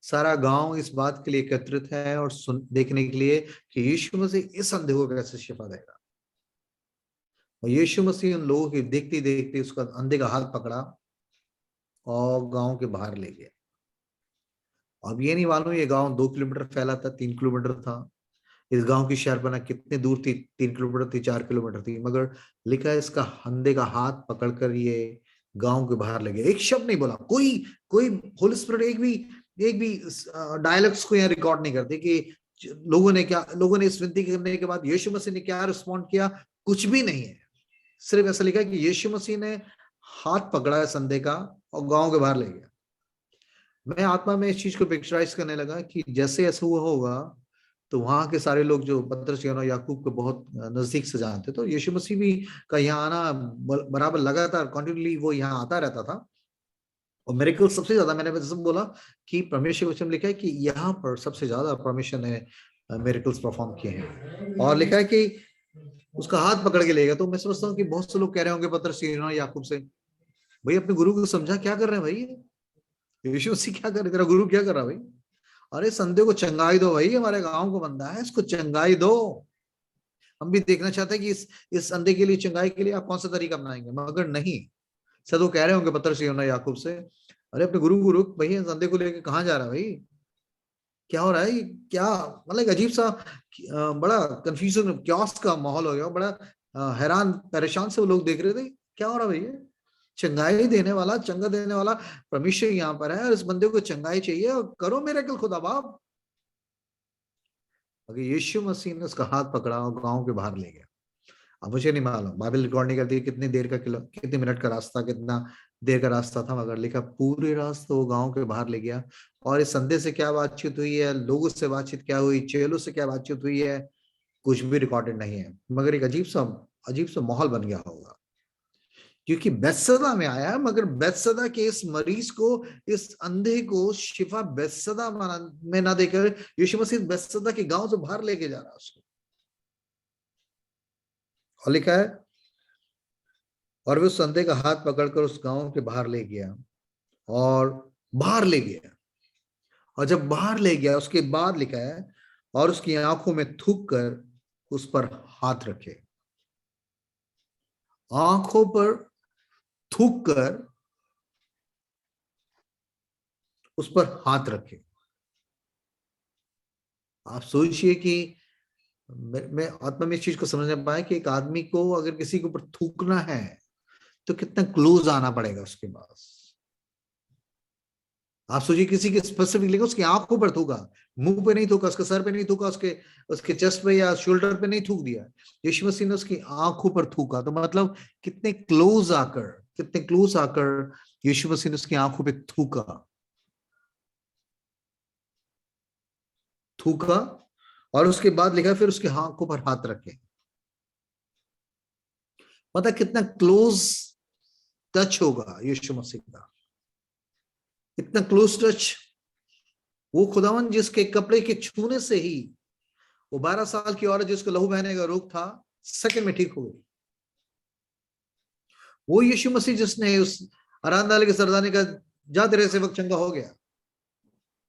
सारा गांव इस बात के लिए एकत्रित है और देखने के लिए कि यीशु मसीह इस अंधे को कैसे शिफा देगा। और यीशु मसीह उन लोगों की देखते देखते उसका अंधे का हाथ पकड़ा और गांव के बाहर ले गया। अब ये नहीं मालूम ये गांव 2 किलोमीटर फैला था, 3 किलोमीटर था, इस गांव की शहरपना कितने दूर थी, 3 किलोमीटर थी, 4 किलोमीटर थी, मगर लिखा है इसका अंधे का हाथ पकड़कर ये गांव के बाहर ले गया। एक शब्द नहीं बोला, कोई होली स्पिरिट एक भी डायलॉग्स को यहाँ रिकॉर्ड नहीं करते कि लोगों ने इस विनती करने के बाद यीशु मसीह ने क्या रिस्पॉन्ड किया, कुछ भी नहीं है। सिर्फ ऐसा लिखा है कि यीशु मसीह ने हाथ पकड़ा इस अंधे का और गांव के बाहर ले गया। मैं आत्मा में इस चीज को पिक्चराइज करने लगा कि जैसे ऐसा हुआ होगा तो वहां के सारे लोग जो पतरस, यूहन्ना, याकूब को बहुत नजदीक से जानते, तो यीशु मसीह भी का यहाँ आना बराबर लगातार कॉन्टिन्यूली वो यहाँ आता रहता था। और मिरेकल सबसे ज्यादा, मैंने बोला कि परमेश्वर वचन लिखा है कि यहाँ पर सबसे ज्यादा परमेश्वर ने मिरेकल्स परफॉर्म किए हैं। और लिखा है कि उसका हाथ पकड़ के लेगा। तो मैं समझता हूँ कि बहुत से लोग कह रहे होंगे पतरस, यूहन्ना, याकूब से, भाई अपने गुरु को समझा, क्या कर रहे हैं भाई, यीशु मसीह क्या कर रहे, तेरा गुरु क्या कर रहा है भाई, अरे संधे को चंगाई दो भाई, हमारे गांव को बंदा है, इसको चंगाई दो। हम भी देखना चाहते हैं कि इस अंधे के लिए, चंगाई के लिए आप कौन सा तरीका अपनाएंगे। मगर नहीं, शायद वो कह रहे होंगे पतरस, यूहन्ना, याकूब से, अरे अपने गुरु भाई इस अंधे को लेके कहाँ जा रहा है भाई, क्या हो रहा है, क्या मतलब एक अजीब सा बड़ा कंफ्यूजन, क्योस का माहौल हो गया। बड़ा हैरान परेशान से वो लोग देख रहे थे, क्या हो रहा है भैया, चंगाई देने वाला, चंगा देने वाला परमेश्वर यहाँ पर है और इस बंदे को चंगाई चाहिए और करो मिरेकल खुदा बाप। अगर यीशु मसीह ने उसका हाथ पकड़ा और गांव के बाहर ले गया। अब मुझे नहीं मालूम, बाइबल रिकॉर्ड नहीं करती कितनी देर का कितने मिनट का रास्ता, कितना देर का रास्ता था, मगर लिखा पूरे रास्ते वो गांव के बाहर ले गया। और इस संदेश से क्या बातचीत हुई है, लोगों से बातचीत क्या हुई, चेलों से क्या बातचीत हुई है, कुछ भी रिकॉर्डेड नहीं है। मगर एक अजीब सा माहौल बन गया होगा, क्योंकि बेतसदा में आया, मगर बेतसदा के इस मरीज को, इस अंधे को शिफा बेतसदा में ना देकर यीशु मसीह बेतसदा के गांव से बाहर लेके जा रहा है उसको। और लिखा है, और वे उस अंधे का हाथ पकड़कर उस गांव के बाहर ले गया, और बाहर ले गया। और जब बाहर ले गया उसके बाद लिखा है, और उसकी आंखों में थूक कर उस पर हाथ रखे। आंखों पर थूक कर उस पर हाथ रखे। आप सोचिए कि मैं आत्मा में इस चीज को समझ पाया कि एक आदमी को अगर किसी के ऊपर थूकना है तो कितना क्लोज आना पड़ेगा उसके पास। आप सोचिए किसी के स्पेसिफिकली उसकी आंखों पर थूका, मुंह पे नहीं थूका, उसके सर पे नहीं थूका, उसके चेस्ट पे या शोल्डर पे नहीं थूक दिया, यीशु मसीह ने उसकी आंखों पर थूका। तो मतलब कितने क्लोज आकर यीशु मसीह ने उसकी आंखों पे थूका। और उसके बाद लिखा फिर उसके आंखों पर हाथ रखे। पता कितना क्लोज टच होगा यीशु मसीह का, इतना क्लोज टच। वो खुदावन जिसके कपड़े के छूने से ही वो 12 साल की औरत जिसको लहू बहने का रोग था, सेकंड में ठीक हो गई। वो यीशु मसीह जिसने उस आराधनालय के सरदारनी का जा तेरे सेवक चंगा हो गया,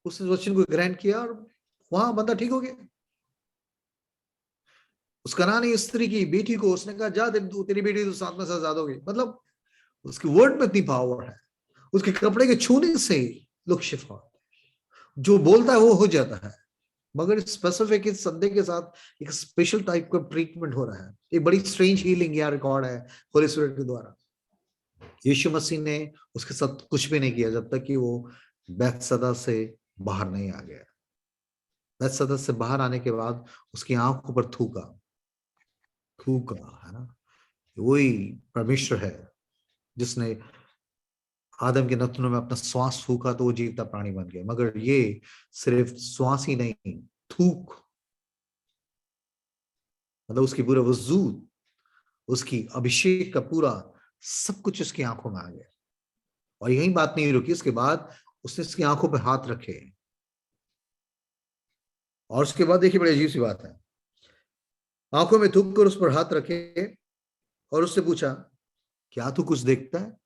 उसने वचन को ग्रहण किया और वहां बंदा ठीक हो गया। उस कनानी स्त्री की बेटी को उसने कहा, जा तेरी बेटी तो 7 में से आजाद हो गई। मतलब उसकी वर्ड में इतनी पावर है, उसके कपड़े के छूने से लोग शिफा, जो बोलता है वो हो जाता है। मगर स्पेसिफिक इस संदेह के साथ एक स्पेशल टाइप का ट्रीटमेंट हो रहा है। एक बड़ी स्ट्रेंज हीलिंग या रिकॉर्ड है होली स्पिरिट के द्वारा। यीशु मसीह ने उसके साथ कुछ भी नहीं किया जब तक कि वो बेतसदा से बाहर नहीं आ गया। बेतसदा से बाहर आने के बाद उसकी आंखों पर थूका, है ना। वही परमेश्वर है जिसने आदम के नथनों में अपना श्वास फूका तो वो जीवता प्राणी बन गया। मगर ये सिर्फ श्वास ही नहीं, थूक, मतलब उसकी पूरा वजूद, उसकी अभिषेक का पूरा सब कुछ उसकी आंखों में आ गया। और यही बात नहीं रुकी, इसके बाद उसने उसकी आंखों पर हाथ रखे। और उसके बाद देखिए बड़ी अजीब सी बात है, आंखों में थूक कर उस पर हाथ रखे और उससे पूछा, क्या तू कुछ देखता है?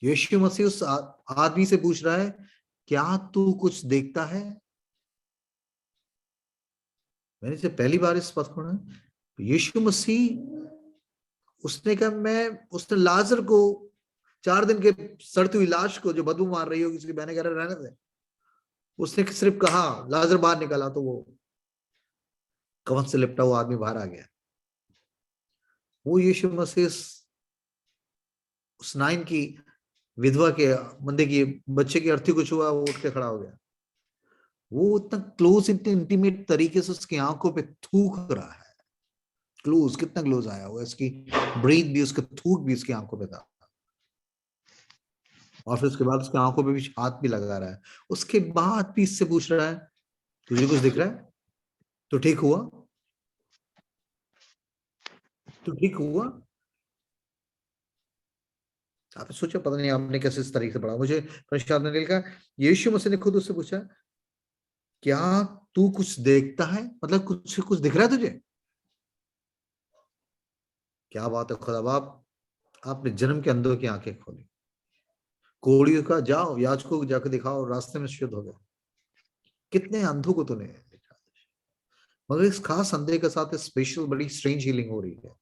यीशु मसीह उस आदमी से पूछ रहा है, क्या तू कुछ देखता है? मैंने जब पहली बार इस बात को ना, यीशु मसीह उसने कहा, उसने लाजर को 4 दिन के सड़ती हुई लाश को जो बदबू मार रही होगी उसके बहने कह रहे रहने दे, उसने सिर्फ कहा लाजर बाहर निकला तो वो कफन से लिपटा हुआ आदमी बाहर आ गया। वो यीशु मसीह उस नाइन की विधवा के बंदे की बच्चे की अर्थी को छुआ, वो उठ के खड़ा हो गया। वो इतना क्लोज, इतने इंटीमेट तरीके से उसकी आंखों पे थूक रहा है। क्लोज, कितना क्लोज आया हुआ, इसकी ब्रीथ भी, उसका थूक भी उसकी आंखों पे था। और फिर उसके बाद उसकी आंखों पे भी हाथ भी लगा रहा है। उसके बाद भी इससे पूछ रहा है, तुझे कुछ दिख रहा है? तो ठीक हुआ? तो ठीक हुआ? आप सोचो, पता नहीं आपने कैसे इस तरीके से पढ़ा। मुझे प्रशांत ने लिखा, यीशु मसीह ने खुद उससे पूछा, क्या तू कुछ देखता है? मतलब कुछ दिख रहा है तुझे? क्या बात है खुदा बाप, आपने जन्म के अंधों की आंखें खोली। कोड़ियों का जाओ याजकों को जाकर दिखाओ, रास्ते में शुद्ध हो गए। कितने अंधों को तूने देखा। मगर इस खास अंधे के साथ स्पेशल बड़ी स्ट्रेंज हीलिंग हो रही है।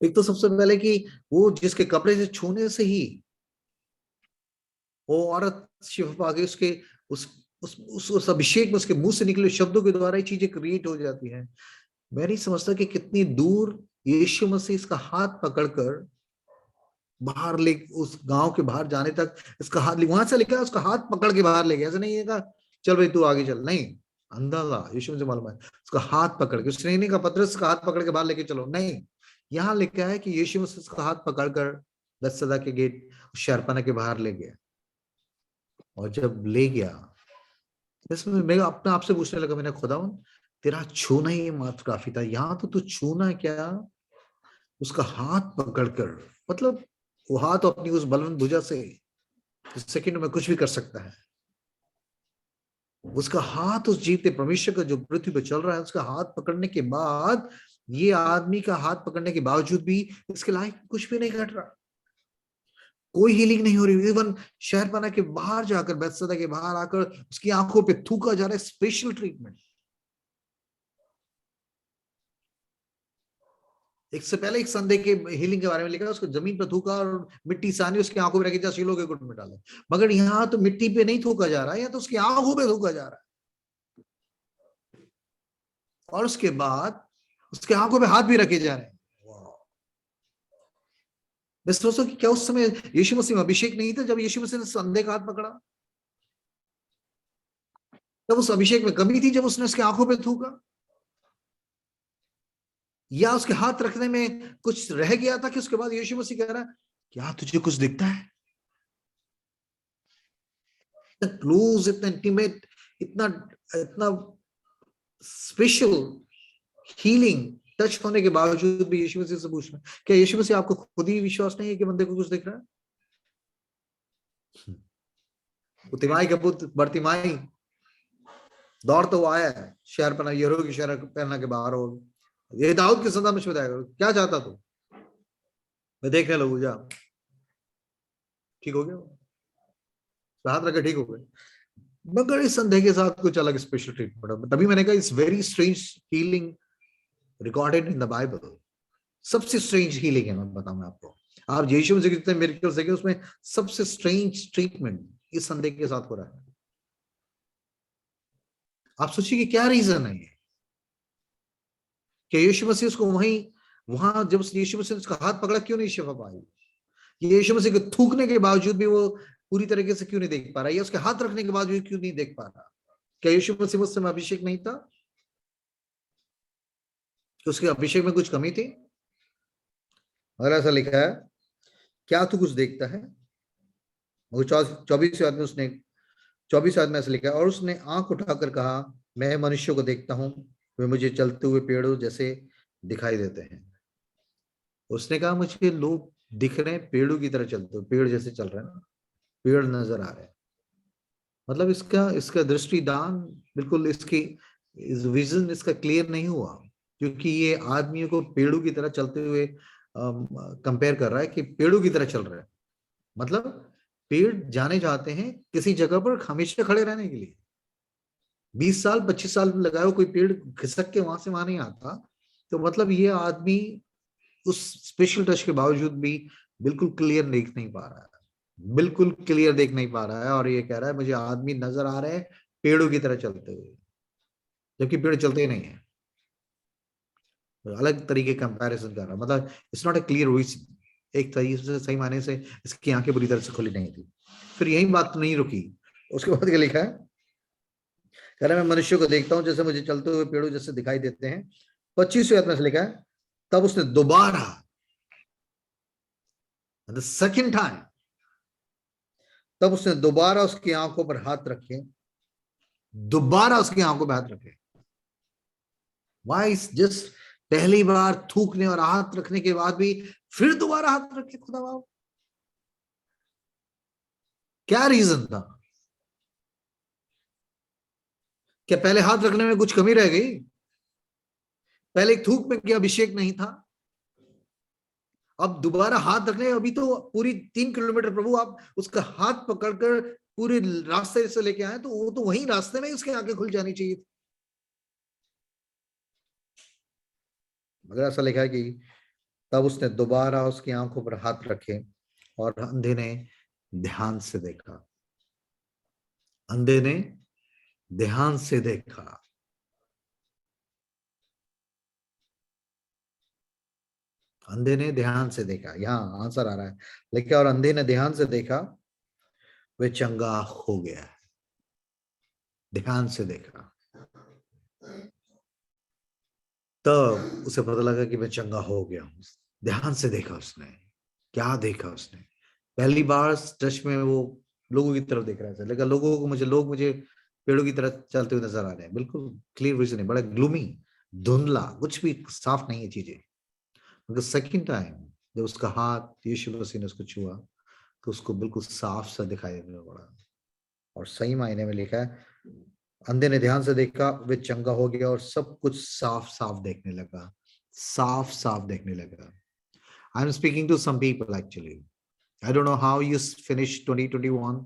एक तो सबसे पहले कि वो जिसके कपड़े से छूने से ही वो औरत शिफा पा गई, उसके उस अभिषेक में उसके मुंह से निकले शब्दों के द्वारा ही चीजें क्रिएट हो जाती हैं। मैं नहीं समझता कि कितनी दूर यीशु मसीह इसका हाथ पकड़कर बाहर ले, उस गांव के बाहर जाने तक इसका हाथ, वहां से लिखा है उसका हाथ पकड़ के बाहर ले गया। ऐसा नहीं है कहा चल भाई तू आगे चल, नहीं, अंधा था, यीशु मुझे मालूम है, उसका हाथ पकड़ के, उसने नहीं कहा पतरस का हाथ पकड़ के बाहर लेके चलो, नहीं, यहाँ लिखा है कि यीशु मसीह उसका हाथ पकड़कर बैतसैदा के गेट शहरपनाह के बाहर ले गया। और जब ले गया, इसमें मैं अपने आप से पूछने लगा, मैंने खुदा तेरा छूना ही मात्र काफी था, यहाँ तो तू छूना क्या, उसका हाथ पकड़कर, मतलब वो हाथ अपनी उस बलवंत भुजा से सेकंड में कुछ भी कर सकता है। उसका हाथ उस जीवते परमेश्वर का जो पृथ्वी पर चल रहा है, उसका हाथ पकड़ने के बाद, ये आदमी का हाथ पकड़ने के बावजूद भी इसके लाइफ कुछ भी नहीं घट रहा, कोई हीलिंग नहीं हो रही। इवन शहरपनाह के बाहर जाकर, बैतसैदा के बाहर आकर उसकी आंखों पे थूका जा रहा है, स्पेशल ट्रीटमेंट। एक से पहले एक संदेह के हीलिंग के बारे में लिखा, उसको जमीन पर थूका और मिट्टी सानी उसकी आंखों में रखी, जा शीलों के घुट में डाले। मगर यहाँ तो मिट्टी पे नहीं थूका जा रहा है, यहाँ तो उसकी आंखों पे थूका जा रहा है। और उसके बाद उसके आंखों पे हाथ भी रखे जा रहे हैं। मैं सोचो कि क्या उस समय यीशु मसीह में अभिषेक नहीं था जब यीशु मसीह ने संदेह का हाथ पकड़ा? तब उस अभिषेक में कमी थी जब उसने उसके आंखों पे थूका? या उसके हाथ रखने में कुछ रह गया था कि उसके बाद यीशु मसीह कह रहा है, क्या तुझे कुछ दिखता है? इतना क्लोज, इतना इंटीमेट, इतना इतना स्पेशल हीलिंग टच होने के बावजूद भी यीशु मसीह से पूछना, क्या यीशु मसीह आपको खुद ही विश्वास नहीं है कि बंदे को कुछ दिख रहा है? तिमाई का पुत्र बरतिमाई दौड़ तो आया है शहरपनाह, यरीहो की शहरपनाह के बाहर, और ये दाऊद की संतान में बताया, क्या चाहता तू? मैं देखने लगू, जा। ठीक हो गया, हाथ रखे, ठीक हो गए। मगर इस संदेह के साथ कुछ अलग स्पेशल ट्रीटमेंट, तभी मैंने कहा it's very strange healing recorded in the Bible. सबसे स्ट्रेंज हीलिंग है, मैं बताऊंगा आपको। आप यीशु मसीह के जितने मिरेकल्स देखें, उसमें सबसे स्ट्रेंज ट्रीटमेंट इस संदेह के साथ हो रहा है। आप सोचिए कि क्या रीजन है ये, कि यीशु मसीह उसको वहां जब यीशु मसीह उसका हाथ पकड़ा, क्यों नहीं शिफा पाई? यीशु मसीह के थूकने के बावजूद भी वो पूरी तरीके से क्यों नहीं देख पा रहा, या उसके हाथ रखने के बावजूद क्यों नहीं देख पा रहा? क्या यीशु मसीह उस समय अभिषेक नहीं था? उसके अभिषेक में कुछ कमी थी? अगर ऐसा लिखा है, क्या तू कुछ देखता है? 24 आदमी उसने 24 आदमी ऐसा लिखा है, और उसने आंख उठाकर कहा, मैं मनुष्यों को देखता हूं, वे मुझे चलते हुए पेड़ों जैसे दिखाई देते हैं। उसने कहा मुझे लोग दिख रहे हैं पेड़ों की तरह चलते हुए, पेड़ जैसे चल रहे हैं, पेड़ नजर आ रहे हैं। मतलब इसका दृष्टिदान बिल्कुल, इसकी इस विजन इसका क्लियर नहीं हुआ, क्योंकि ये आदमियों को पेड़ों की तरह चलते हुए कंपेयर कर रहा है कि पेड़ों की तरह चल रहा है। मतलब पेड़ जाने जाते हैं किसी जगह पर हमेशा खड़े रहने के लिए, 20 साल 25 साल लगाओ, कोई पेड़ खिसक के वहां से वहां नहीं आता। तो मतलब ये आदमी उस स्पेशल टच के बावजूद भी बिल्कुल क्लियर देख नहीं पा रहा है, बिल्कुल क्लियर देख नहीं पा रहा है, और ये कह रहा है मुझे आदमी नजर आ रहे हैं पेड़ों की तरह चलते हुए, जबकि पेड़ चलते ही नहीं है। अलग तरीके कंपैरिजन कर रहा, मतलब it's not a clear vision, एक तरीके से सही मायने से इसकी आंखें बुरी तरह से खुली नहीं थी। फिर यही बात नहीं रुकी, उसके बाद क्या लिखा है, कह रहा है मैं मनुष्य को देखता हूं जैसे मुझे चलते हुए पेड़ों जैसे दिखाई देते हैं। 25वें आयत में से लिखा है, तब उसने दोबारा, द सेकंड टाइम, तब उसने दोबारा उसकी आंखों पर हाथ रखे, दोबारा उसकी आंखों पर हाथ रखे। वाई जस्ट पहली बार थूकने और हाथ रखने के बाद भी फिर दोबारा हाथ रखे? खुदा बाप, क्या रीजन था? क्या पहले हाथ रखने में कुछ कमी रह गई? पहले एक थूक में क्या अभिषेक नहीं था? अब दोबारा हाथ रखने, अभी तो पूरी 3 किलोमीटर प्रभु आप उसका हाथ पकड़कर पूरे रास्ते से लेके आए, तो वो तो वहीं रास्ते में ही उसके आंखें खुल जानी चाहिए थी। मगर ऐसा लिखा है कि तब उसने दोबारा उसकी आंखों पर हाथ रखे और अंधे ने ध्यान से देखा, अंधे ने ध्यान से देखा। अंधे ने ध्यान से देखा, यहां आंसर आ रहा है, लेकिन और अंधे ने ध्यान से देखा, वे चंगा हो गया। ध्यान से देखा, तब उसे पता लगा कि मैं चंगा हो गया हूँ। ध्यान से देखा उसने, क्या देखा उसने? पहली बार चर्च में वो लोगों की तरफ देख रहा था, लेकिन लोग मुझे पेड़ों की तरह चलते हुए नजर आ रहे हैं। बिल्कुल क्लियर विजन है, बड़ा ग्लूमी, धुंधला, कुछ भी साफ नहीं है चीजें। मगर सेकंड टाइम जब उसका हाथ यीशु मसीह ने उसको छुआ तो उसको बिल्कुल साफ सा दिखाई देने पड़ा। और सही मायने में लिखा है, अंधे ने ध्यान से देखा, वे चंगा हो गया और सब कुछ साफ साफ देखने लगा, साफ साफ देखने लगा। I am speaking to some people actually. I don't know how you finish 2021,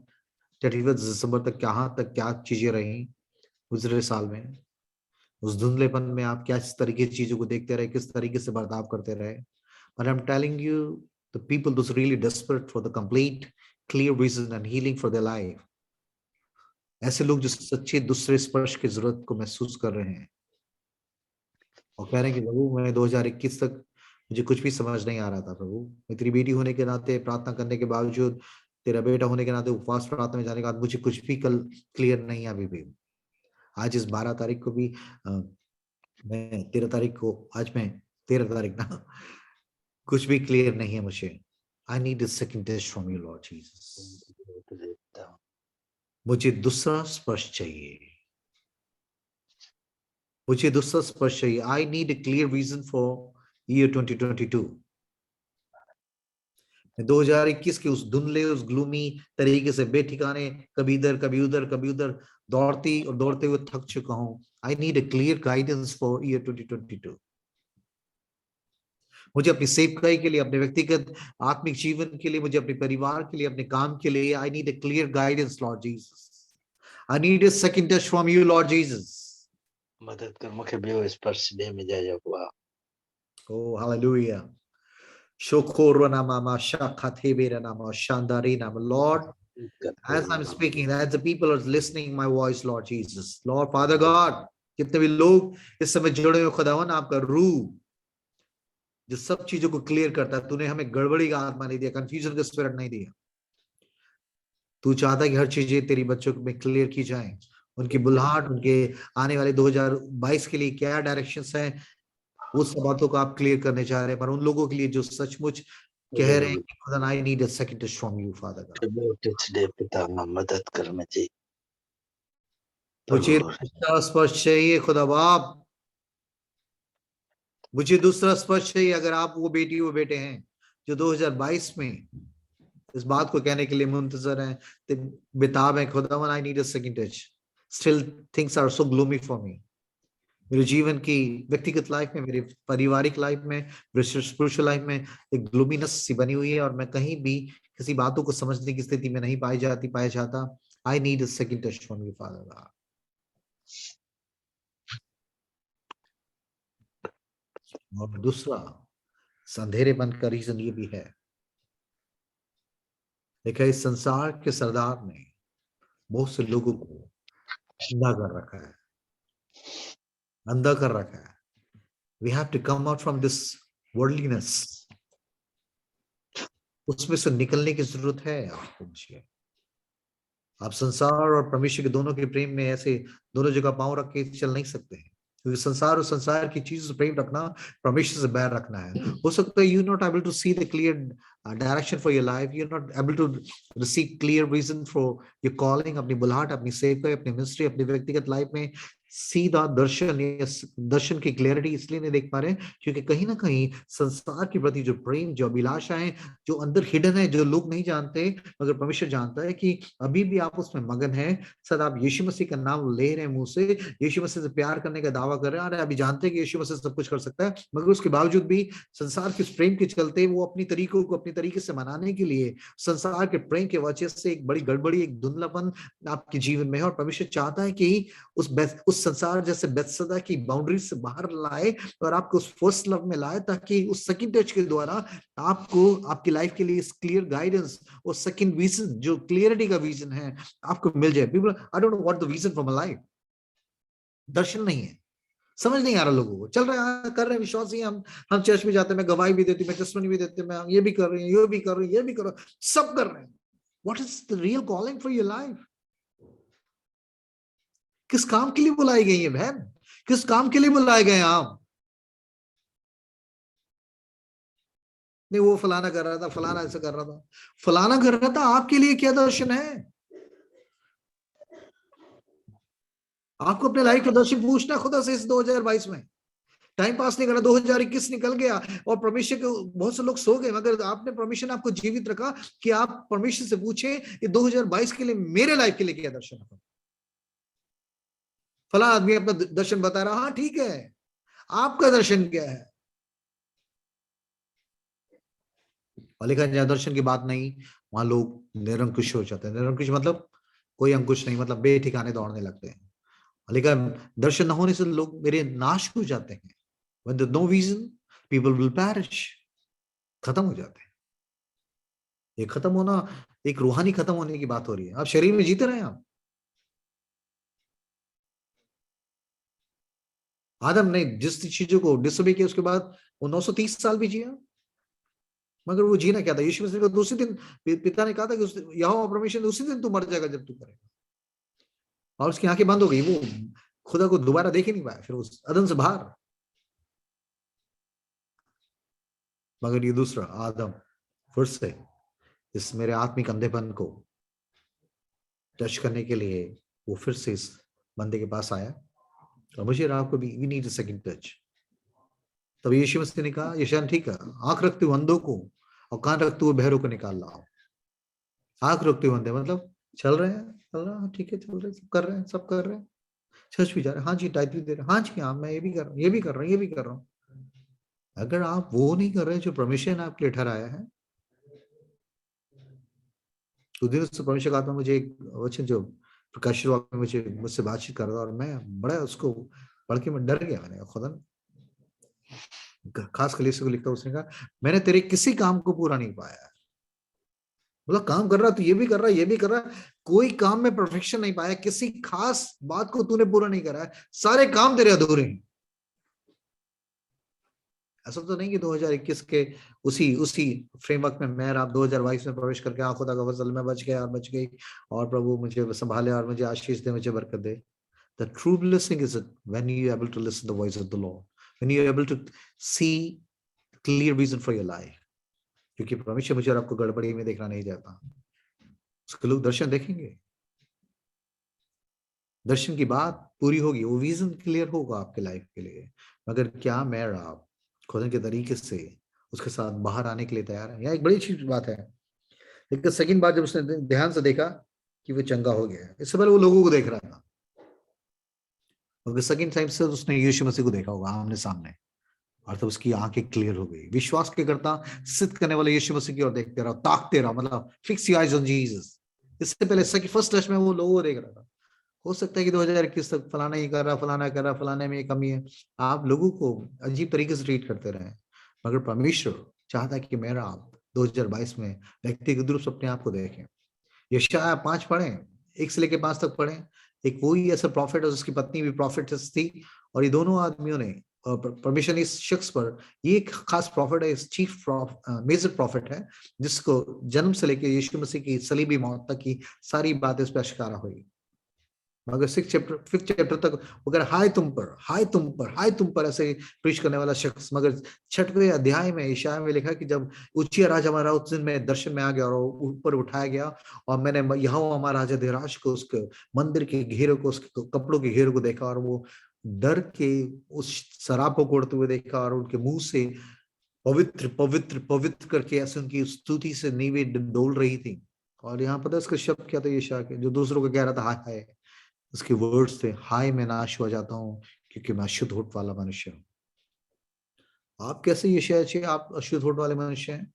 31 दिसंबर तक कहाँ तक क्या चीजें रही गुजरे साल में। उस धुंधलेपन में आप क्या इस तरीके की चीजों को देखते रहे, किस तरीके से बर्ताव करते रहे। But I'm telling you, the people who's really desperate for the complete, clear vision and healing for their life, ऐसे लोग जो सच्चे दूसरे स्पर्श की जरूरत को महसूस कर रहे हैं और कह रहे हैं कि प्रभु मैं 2021 तक मुझे कुछ भी समझ नहीं आ रहा था, प्रभु मैं तेरी बेटी होने के नाते, प्रार्थना करने के बावजूद, तेरा बेटा होने के नाते, उपवास प्रार्थना में जाने के बाद मुझे कुछ भी कल क्लियर नहीं है अभी भी। आज इस 12 तारीख को भी मैं 13 तारीख को, आज मैं 13 तारीख ना, कुछ भी क्लियर नहीं है मुझे। I need a second touch from you, Lord Jesus. मुझे दूसरा स्पर्श चाहिए, मुझे दूसरा स्पर्श चाहिए। I need a clear vision for year 2022. 2021 के उस धुंधले, उस ग्लूमी तरीके से बेठिकाने कभी इधर कभी उधर कभी उधर दौड़ती और दौड़ते हुए थक चुका हूं। I need a clear guidance for year 2022. मुझे अपनी सेवकाई के लिए, अपने व्यक्तिगत आत्मिक जीवन के लिए, मुझे अपने परिवार के लिए, अपने काम के लिए, आई need a clear guidance Lord Jesus. I need a second touch from you Lord Jesus. मदद कर, मूंखे ॿियो स्पर्श ॾे मुंहिंजा यहोवा। ओ हालेलुया। शोकोर नामा शाखाथे बेरा नामा शांदारी नामा Lord, as I'm speaking, as the people are listening my voice, Lord Jesus, Lord Father God, जितने भी लोग इस समय जुड़े हुए खुदावन, आपका रूह जो सब चीजों को क्लियर करता है, तूने हमें गड़बड़ी का आत्मा नहीं दिया, कंफ्यूजन का स्पिरिट नहीं दिया। तू चाहता है कि हर चीजें तेरी बच्चों में क्लियर की जाए, उनकी बुलाहट, उनके आने वाले 2022 के लिए क्या डायरेक्शंस हैं, वो सब बातों को आप क्लियर करने चाह रहे हैं। पर उन लोगों के लिए जो सचमुच कह रहे हैं कि खुदा I need a second touch from you father God, touch दे पिता, मदद कर मुझे। मुझे दूसरा स्पर्श चाहिए खुदा बाप, मुझे दूसरा स्पर्श चाहिए। अगर आप वो बेटी वो बेटे हैं जो 2022 में इस बात को कहने के लिए मुंतजर हैं, बेताब हैं, खुदावन I need a second touch, still things are so gloomy for me. मेरे जीवन की व्यक्तिगत लाइफ में, मेरे पारिवारिक लाइफ में, स्पिरिचुअल लाइफ में एक ग्लूमीनेस सी बनी हुई है और मैं कहीं भी किसी बातों को समझने की स्थिति में नहीं पाया जाता। आई need a second touch from you father God. और दूसरा अंधेरेपन का रीजन ये भी है, देखा इस संसार के सरदार ने बहुत से लोगों को अंधा कर रखा है, अंधा कर रखा है। We have to come out from this worldliness, उसमें से निकलने की जरूरत है आपको मुझे। आप संसार और परमेश्वर के दोनों के प्रेम में ऐसे दोनों जगह पांव रख के चल नहीं सकते हैं, क्योंकि संसार और संसार की चीजों से प्रेम रखना परमेश्वर से बैर रखना है। हो सकता है you not able to see the clear direction for your life, you not able to receive clear reason for your calling, अपनी बुलाहट, अपनी सेवकाई, अपनी मिनिस्ट्री, अपनी व्यक्तिगत लाइफ में सीधा दर्शन की क्लियरिटी इसलिए नहीं देख पा रहे क्योंकि कहीं ना कहीं संसार के प्रति जो प्रेम, जो अभिलाषा है, जो अंदर हिडन है, जो लोग नहीं जानते मगर परमेश्वर जानता है कि अभी भी आप उसमें मगन है। सर आप यीशु मसीह का नाम ले रहे हैं मुंह से, यीशु मसीह से प्यार करने का दावा कर रहे हैं, अरे अभी जानते हैं कि यीशु मसीह सब कुछ कर सकता है, मगर उसके बावजूद भी संसार के प्रेम के चलते वो अपनी तरीकों को अपनी तरीके से मनाने के लिए संसार के प्रेम के वजह से एक बड़ी गड़बड़ी, एक धुंधलापन आपके जीवन में है। और परमेश्वर चाहता है कि उस संसार जैसे बेतसदा की बाउंड्री से बाहर लाए और आपको उस फर्स्ट लव में लाए, ताकि उस सेकंड टच के द्वारा आपको आपकी लाइफ के लिए इस क्लियर गाइडेंस और सेकंड विजन, जो क्लियरिटी का विजन है, आपको मिल जाए। People I don't know what the vision for my life, दर्शन नहीं है, समझ नहीं आ रहा लोगों को, चल रहे हैं कर रहे हैं, विश्वास ही हम चर्च में जाते हैं, मैं गवाही भी देती हूँ, मैं टेस्टिमनी भी देती हूँ, मैं ये भी कर रही हूँ, ये भी कर रही हूँ, ये भी करो, सब कर रहे हैं। What is the real calling for your life? किस काम के लिए बुलाई गई है बहन? किस काम के लिए बुलाए गए आप? नहीं वो फलाना कर रहा था, फलाना ऐसा कर रहा था, फलाना कर रहा था, आपके लिए क्या दर्शन है? आपको अपने लाइफ का दर्शन पूछना खुदा से इस 2022 में। टाइम पास नहीं करना। 2021 निकल गया और परमेश्वर को बहुत से लोग सो गए, मगर आपने परमेश्वर ने आपको जीवित रखा कि आप परमेश्वर से पूछे ये 2022 के लिए मेरे लाइफ के लिए क्या दर्शन है। फला आदमी अपना दर्शन बता रहा, हाँ ठीक है, आपका दर्शन क्या है? और लिखा जाए दर्शन की बात नहीं, वहां लोग निरंकुश हो जाते हैं। निरंकुश मतलब कोई अंकुश नहीं, मतलब बेठिकाने दौड़ने लगते हैं। लिखा दर्शन न होने से लोग मेरे नाश हो जाते हैं। When there's no vision, people will perish. खत्म हो जाते हैं। ये खत्म होना एक रूहानी खत्म होने की बात हो रही है। आप शरीर में जीते रहे आप। आदम ने जिस चीजों को डिसोबे किया उसके बाद वो 930 साल भी जिया, मगर वो जीना क्या था? यीशु मसीह को दूसरे दिन पिता ने कहा था कि यहोवा परमेश्वर ने उसी दिन तू मर जाएगा जब तू करेगा, और उसकी आंखें बंद हो गई। वो खुदा को दोबारा देख ही नहीं पाया, फिर उस अदन से बाहर। मगर ये दूसरा आदम फिर से इस मेरे आत्मिक अंधेपन को टच करने के लिए वो फिर से इस बंदे के पास आया, और मुझे और आपको भी we need a second touch. तब यीशु मसीह ने कहा, यशान ठीक है, आंख रखते हुए अंधों को और कान रखते हुए बहरों को निकाल लाओ। आंख रखते हुए अंधे मतलब चल रहे हैं, चल रहा है, ठीक है, चल रहे हैं, सब कर रहे हैं, सब कर रहे हैं, चर्च भी जा रहे हैं, हाँ जी, टाइप भी दे रहे हैं, हाँ जी, हाँ मैं ये भी कर रहा हूँ, ये भी कर रहा हूँ, ये भी कर रहा हूँ। अगर आप वो नहीं कर रहे जो परमेश्वर ने आपके लिए ठहराया है, उस दिन से परमेश्वर का आत्मा मुझे एक वचन जो प्रकाशित वाक्य में मुझसे बातचीत कर रहा था, और मैं बड़ा उसको पढ़ के मैं डर गया। मैंने कहा खुदा, खास कलीसिया को लिखता, उसने कहा मैंने तेरे किसी काम को पूरा नहीं पाया। मतलब काम कर रहा तू, ये भी कर रहा है, ये भी कर रहा है, कोई काम में परफेक्शन नहीं पाया, किसी खास बात को तूने पूरा नहीं करा है, सारे काम तेरे अधूरे हैं। ऐसा तो नहीं कि 2021 के उसी फ्रेमवर्क में मैं आप 2022 में प्रवेश करके खुदा का फजल में बच गया और बच गई, और प्रभु मुझे संभाले और मुझे आशीष दे, मुझे बरकत दे। The true blessing is that when you are able to listen to the voice of the Lord, when you are able to see clear vision for your life. क्योंकि परमेश्वर मुझे और आपको गड़बड़ी में देखना नहीं जाता। उसके लोग दर्शन देखेंगे, दर्शन की बात पूरी होगी, वो विजन क्लियर होगा आपके लाइफ के लिए। मगर क्या मैं और आप खुदा के तरीके से उसके साथ बाहर आने के लिए तैयार है? यह एक बड़ी अच्छी बात है। लेकिन सेकंड बार जब उसने ध्यान से देखा कि वो चंगा हो गया, इससे पहले वो लोगों को देख रहा था, मगर सेकंड टाइम से उसने यीशु मसीह को देखा होगा आमने सामने, और तब उसकी आंखें क्लियर हो गई। विश्वास के करता सिद्ध करने वाले यीशु मसीह की ओर देखते रहो, ताकते रहो, मतलब fix your eyes on Jesus. इससे पहले फर्स्ट टच में वो लोगों को देख रहा था। हो सकता है कि 2021 तक फलाना ही कर रहा, फलाना कर रहा, फलाने में ये कमी है, आप लोगों को अजीब तरीके से ट्रीट करते रहे। मगर परमेश्वर चाहता है कि मेरा आप 2022 में व्यक्तिगत रूप से अपने आप को देखें। यशायाह 5 पढ़ें, 1 से लेकर 5 तक पढ़ें। एक वही ऐसा प्रॉफिट है, उसकी पत्नी भी प्रॉफिटस थी, और ये दोनों आदमियों ने परमेश्वर ने इस शख्स पर, ये एक खास प्रॉफिट है, इस चीफ मेजर प्रॉफिट है, जिसको जन्म से लेकर यीशु मसीह की सलीबी मौत तक की सारी बातें इस पर आश्कारा हुई। मगर 5th चैप्टर तक अगर हाय तुम पर, हाय तुम पर, हाय तुम पर ऐसे प्रीच करने वाला शख्स। मगर 6वें अध्याय में यशायाह में लिखा कि जब उच्चिया राजा हमारा उस दिन में दर्शन में आ गया और ऊपर उठाया गया, और मैंने यहोवा हमारा राजा धीराज को, उसके मंदिर के घेरों को, उसके कपड़ों के घेरों को देखा, और वो डर के उस शराब को कोड़ते हुए देखा, और उनके मुंह से पवित्र पवित्र पवित्र करके ऐसे उनकी स्तुति से नींवें डोल रही थी। और यहाँ पता उसका शब्द क्या था यशायाह के, जो दूसरों को कह रहा था हाय हाय, उसके वर्ड्स थे, हाय मैं नाश हो जाता हूं क्योंकि मैं अशुद्ध होठ वाला मनुष्य हूं। आप कैसे यशायाह, आप अशुद्ध होठ वाले मनुष्य हैं?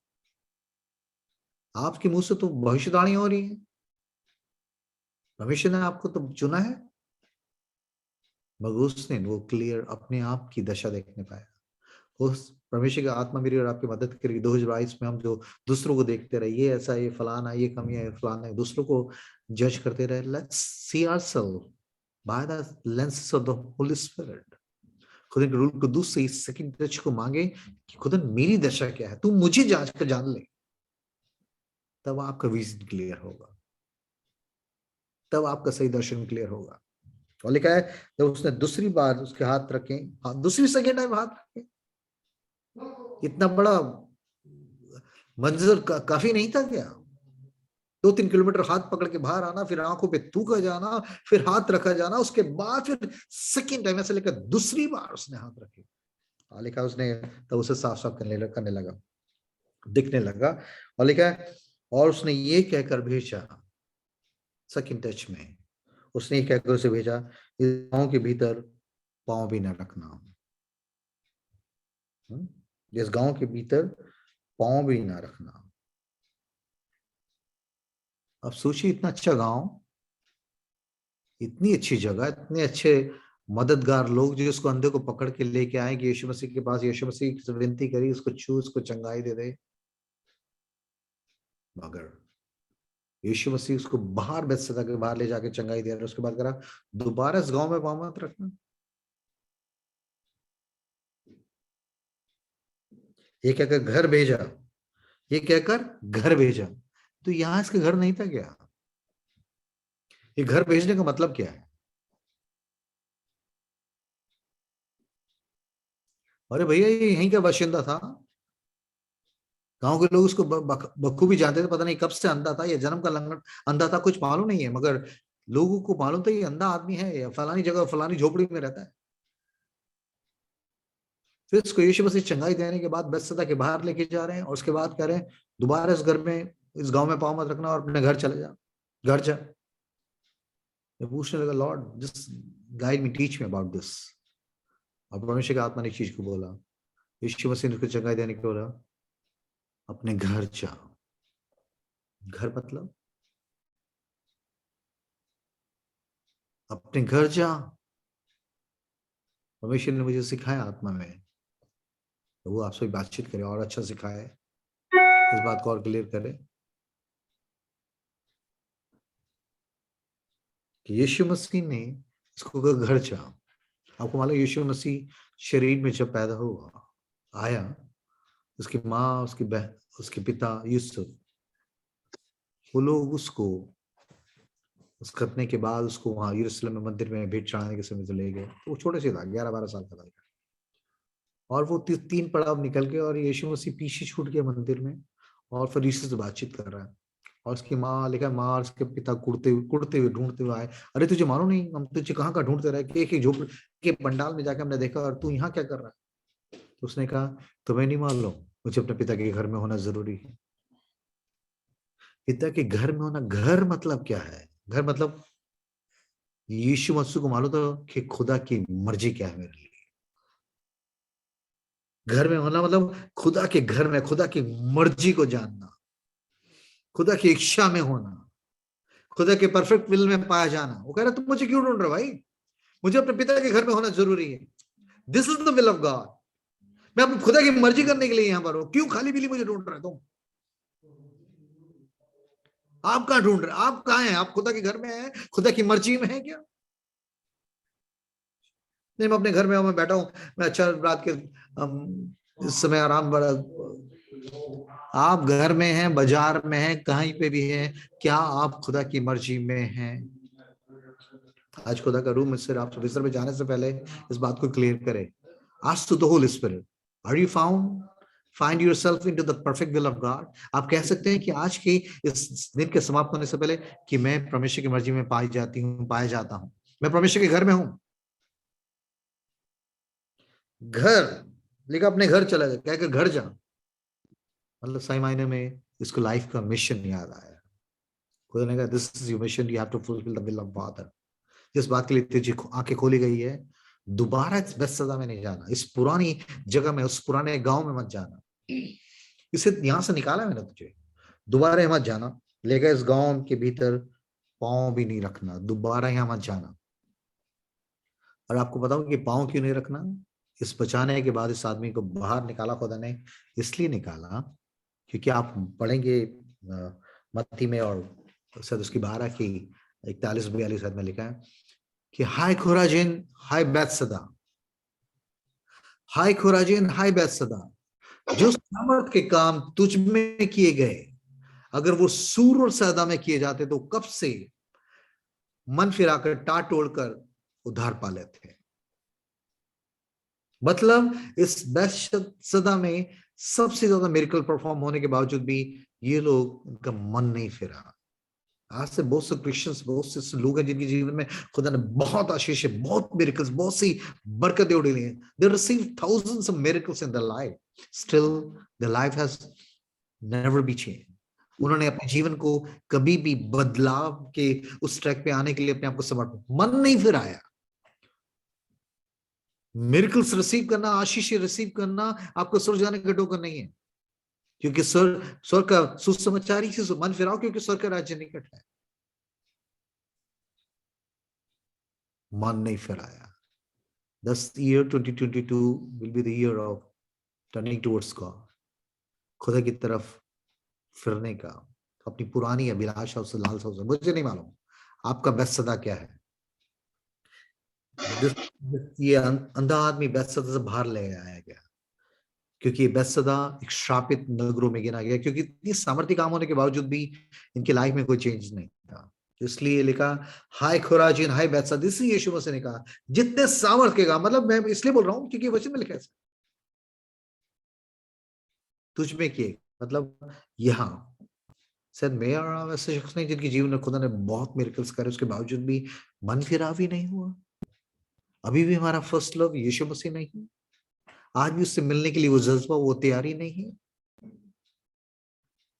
आपके मुंह से तो भविष्यवाणी हो रही है, परमेश्वर ने आपको तो चुना है, मगर उसने वो क्लियर अपने आप की दशा देखने पाया। उस परमेश्वर का आत्मा मेरी और आपकी मदद करेगी 2022 में। हम जो दूसरों को देखते रहे, ये ऐसा, ये फलाना, ये कमी है, फलाना है, दूसरों को जज करते रहे, let's see ourselves by the lenses of the Holi Spirit. खुदा के रूह कुदूस से इस सेकंड टच को मांगे कि खुदा मेरी दशा क्या है, तू मुझे जांच कर जान ले। तब आपका विजन क्लियर होगा, तब आपका सही दर्शन क्लियर होगा। और लिखा है जब उसने दूसरी बार उसके हाथ रखे, दूसरी सेकेंड टाइम हाथ रखे, इतना बड़ा मंजर काफी नहीं था क्या? 2-3 किलोमीटर हाथ पकड़ के बाहर आना, फिर आंखों पे थूका जाना, फिर हाथ रखा जाना, उसके बाद फिर सेकेंड टाइम ऐसे लेकर दूसरी बार उसने हाथ रखे। लिखा उसने तब उसे साफ साफ करने लगा, दिखने लगा। और लिखा है और उसने ये कहकर भेजा, सेकेंड टच में उसने ये कहकर उसे भेजा, इस गांव के भीतर पांव भी न रखना। इस गांव के भीतर पांव भी ना रखना। अब सोचिए, इतना अच्छा गांव, इतनी अच्छी जगह, इतने अच्छे मददगार लोग जो उसको अंधे को पकड़ के लेके आए कि यीशु मसीह के पास, यीशु मसीह से विनती करी उसको छू, उसको चंगाई दे दे। मगर यीशु मसीह उसको बाहर बैतसैदा के बाहर ले जाके चंगाई दे रहा, उसके बाद करा दोबारा इस गांव में पांव मत रखना। ये कहकर घर भेजा, ये कहकर घर भेजा। तो यहां इसके घर नहीं था क्या? ये घर भेजने का मतलब क्या है? अरे भैया ये यहीं का बाशिंदा था, गांव के लोग उसको बखूबी जानते थे। पता नहीं कब से अंधा था, या जन्म का लंगड़ अंधा था, कुछ मालूम नहीं है, मगर लोगों को मालूम था ये अंधा आदमी है, या फलानी जगह फलानी झोपड़ी में रहता है। फिर उसको यीशु मसीह चंगाई देने के बाद बैतसैदा के बाहर लेके जा रहे हैं, और उसके बाद कह रहे हैं दोबारा इस घर में, इस गांव में पांव मत रखना और अपने घर चले जा, घर जा। पूछने लगा, Lord just guide me, teach me about this. और परमेश्वर की आत्मा ने चीज को बोला, यीशु मसीह ने उसको चंगाई देने को बोला, अपने घर जा। घर मतलब अपने घर जा। परमेश्वर ने मुझे सिखाया आत्मा में, तो वो आपसे बातचीत करे और अच्छा सिखाए, इस बात को और क्लियर करे कि यीशु मसीह ने इसको कहा घर जा। आपको मालूम यीशु मसीह शरीर में जब पैदा हुआ, आया, उसकी माँ, उसकी बहन, उसके पिता यूसुफ, वो लोग उसको उस खतने के बाद उसको वहां यरूशलेम में मंदिर में भेंट चढ़ाने के समय तो ले गए। तो वो छोटे से था, 11-12 साल का था, और वो 3 पड़ाव निकल गए और यीशु मसीह पीछे छूट गया मंदिर में, और फिर यीशु से बातचीत कर रहा है। और उसकी माँ, लिखा माँ और उसके पिता कुड़ते हुए ढूंढते हुए आए, अरे तुझे मालूम नहीं हम तुझे कहाँ का ढूंढते रहे, कि एक झोपड़ी के पंडाल में जाके हमने देखा, और तू यहाँ क्या कर रहा है? तो उसने कहा तुम्हें नहीं मालूम, मुझे अपने पिता के घर में होना जरूरी है। पिता के घर में होना, घर मतलब क्या है? घर मतलब यीशु मसीह को मालूम था कि खुदा की मर्जी क्या है मेरे लिए। घर में होना मतलब खुदा के घर में खुदा की मर्जी को जानना, खुदा की इच्छा में होना, खुदा के परफेक्ट विल में पाया जाना। वो कह रहा तुम मुझे क्यों ढूंढ रहे हो भाई, मुझे अपने पिता के घर में होना जरूरी है। This is the will of God. मैं अपने खुदा की मर्जी करने के लिए यहाँ पर हूँ, क्यों खाली बिली मुझे ढूंढ रहे हो तुम? आप कहाँ ढूंढ रहे? आप कहाँ हैं? आप खुदा के घर में हैं, खुदा की मर्जी में है क्या? नहीं, मैं अपने घर में हूं, मैं बैठा हूं, मैं अच्छा रात के इस समय आराम बड़ा। आप घर में हैं, बाजार में हैं, कहीं पे भी हैं, क्या आप खुदा की मर्जी में हैं? आज खुदा का रूम सिर्फ आप बिस्तर में जाने से पहले इस बात को क्लियर करें। Ask to the Holi Spirit, are you find yourself into the perfect will of God. आप कह सकते हैं कि आज के इस दिन के समाप्त होने से पहले कि मैं परमेश्वर की मर्जी में पाया जाता हूं, मैं परमेश्वर के घर में हूं। घर लिखा, अपने घर चला जा, कहकर घर जा, मतलब सही मायने में इसको लाइफ का मिशन याद आया। खुदा ने कहा this is your mission, you have to fulfil the will of Father. जिस बात के लिए तुझे आंखें खोली गई है, दोबारा इस बैतसैदा में नहीं जाना, इस पुरानी जगह में, उस पुराने गांव में मत जाना। इसे यहां से निकाला मैंने तुझे, दोबारा मत जाना। लेगा इस गांव के भीतर पांव भी नहीं रखना, दोबारा यहां मत जाना। और आपको बताऊं कि पांव क्यों नहीं रखना? इस बचाने के बाद इस आदमी को बाहर निकाला खुदा ने, इसलिए निकाला क्योंकि आप पढ़ेंगे मत्ती में और शायद उसकी 12 की 41-42 में लिखा है कि हाय खुराजिन, हाय बैतसैदा, हाय खुराजिन, हाय बैतसैदा, जो सामर्थ के काम तुझ में किए गए, अगर वो सूर और सैदा में किए जाते तो कब से मन फिराकर टाट तोड़कर उद्धार पा लेते हैं। मतलब इस बेथसदा में सबसे ज्यादा मिरेकल परफॉर्म होने के बावजूद भी ये लोग, उनका मन नहीं फिरा। आज से बहुत से क्रिश्चियंस, बहुत से लोग हैं जिनके जीवन में खुदा ने बहुत आशीष, बहुत मिरेकल्स, बहुत सी बरकतें उड़ेली हैं। They receive thousands of miracles in their life, still their life has never be change. उन्होंने अपने जीवन को कभी भी बदलाव के उस ट्रैक पे आने के लिए अपने आप को समर्पित, मन नहीं फिराया। मिरेकल्स रिसीव करना, आशीष रिसीव करना आपको स्वर्ग जाने का टोकन नहीं है, क्योंकि स्वर्ग का सुसमाचार ही से मन फिराओ, क्योंकि स्वर्ग का राज्य निकट है। मन नहीं फिराया। Thus, the year 2022 will be the year of turning towards God. खुदा की तरफ फिरने का, अपनी पुरानी अभिलाषा से, लालसा से। मुझे नहीं मालूम आपका बेथसदा क्या है। ये अंधा आदमी बेथसदा से बाहर ले आया गया, क्योंकि बेथसदा एक श्रापित नगरों में गिना गया, क्योंकि इतनी सामर्थ्य काम होने के बावजूद भी इनकी लाइफ में कोई चेंज नहीं था। इसलिए लिखा, हाय खुराजीन, हाय बेथसदा। इसलिए यीशु मसीह ने कहा, जितने सामर्थ्य के काम, मतलब मैं इसलिए बोल रहा हूं क्योंकि वचन में लिखा है तुझ में किए, मतलब यहाँ शायद मैं और ऐसे शख्स नहीं जिनके जीवन में खुदा ने बहुत मिरेकल्स करे, उसके बावजूद भी मन फिरा भी नहीं हुआ। अभी भी हमारा फर्स्ट लव यीशु मसीह नहीं, आज भी उससे मिलने के लिए वो जज्बा, वो तैयारी नहीं है।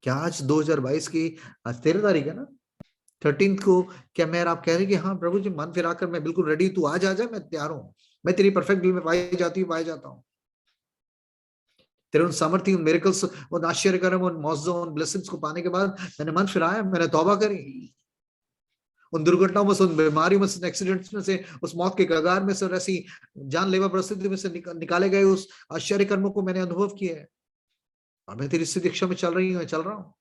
क्या आज 2022 की, आज 13 तारीख है ना, 13 को, क्या मैं आप कह रहे कि हाँ प्रभु जी मन फिरा कर मैं बिल्कुल रेडी, तू आज आ जा, मैं तैयार हूं, मैं तेरी परफेक्ट विल में पाई जाता हूँ। तेरे उन सामर्थ्य, उन मिरेकल्स, उन आश्चर्यकर्म, उन मौजों, उन ब्लेसिंग्स को पाने के बाद मैंने मन फिराया, मैंने तौबा करी। उन दुर्घटनाओं में से, उन बीमारियों में से, एक्सीडेंट्स में से, उस मौत के कगार में से और ऐसी जानलेवा परिस्थिति में से निकाले गए उस आश्चर्य कर्मों को मैंने अनुभव किया है, और मैं तेरी शिक्षा में चल रही हूँ, चल रहा हूँ।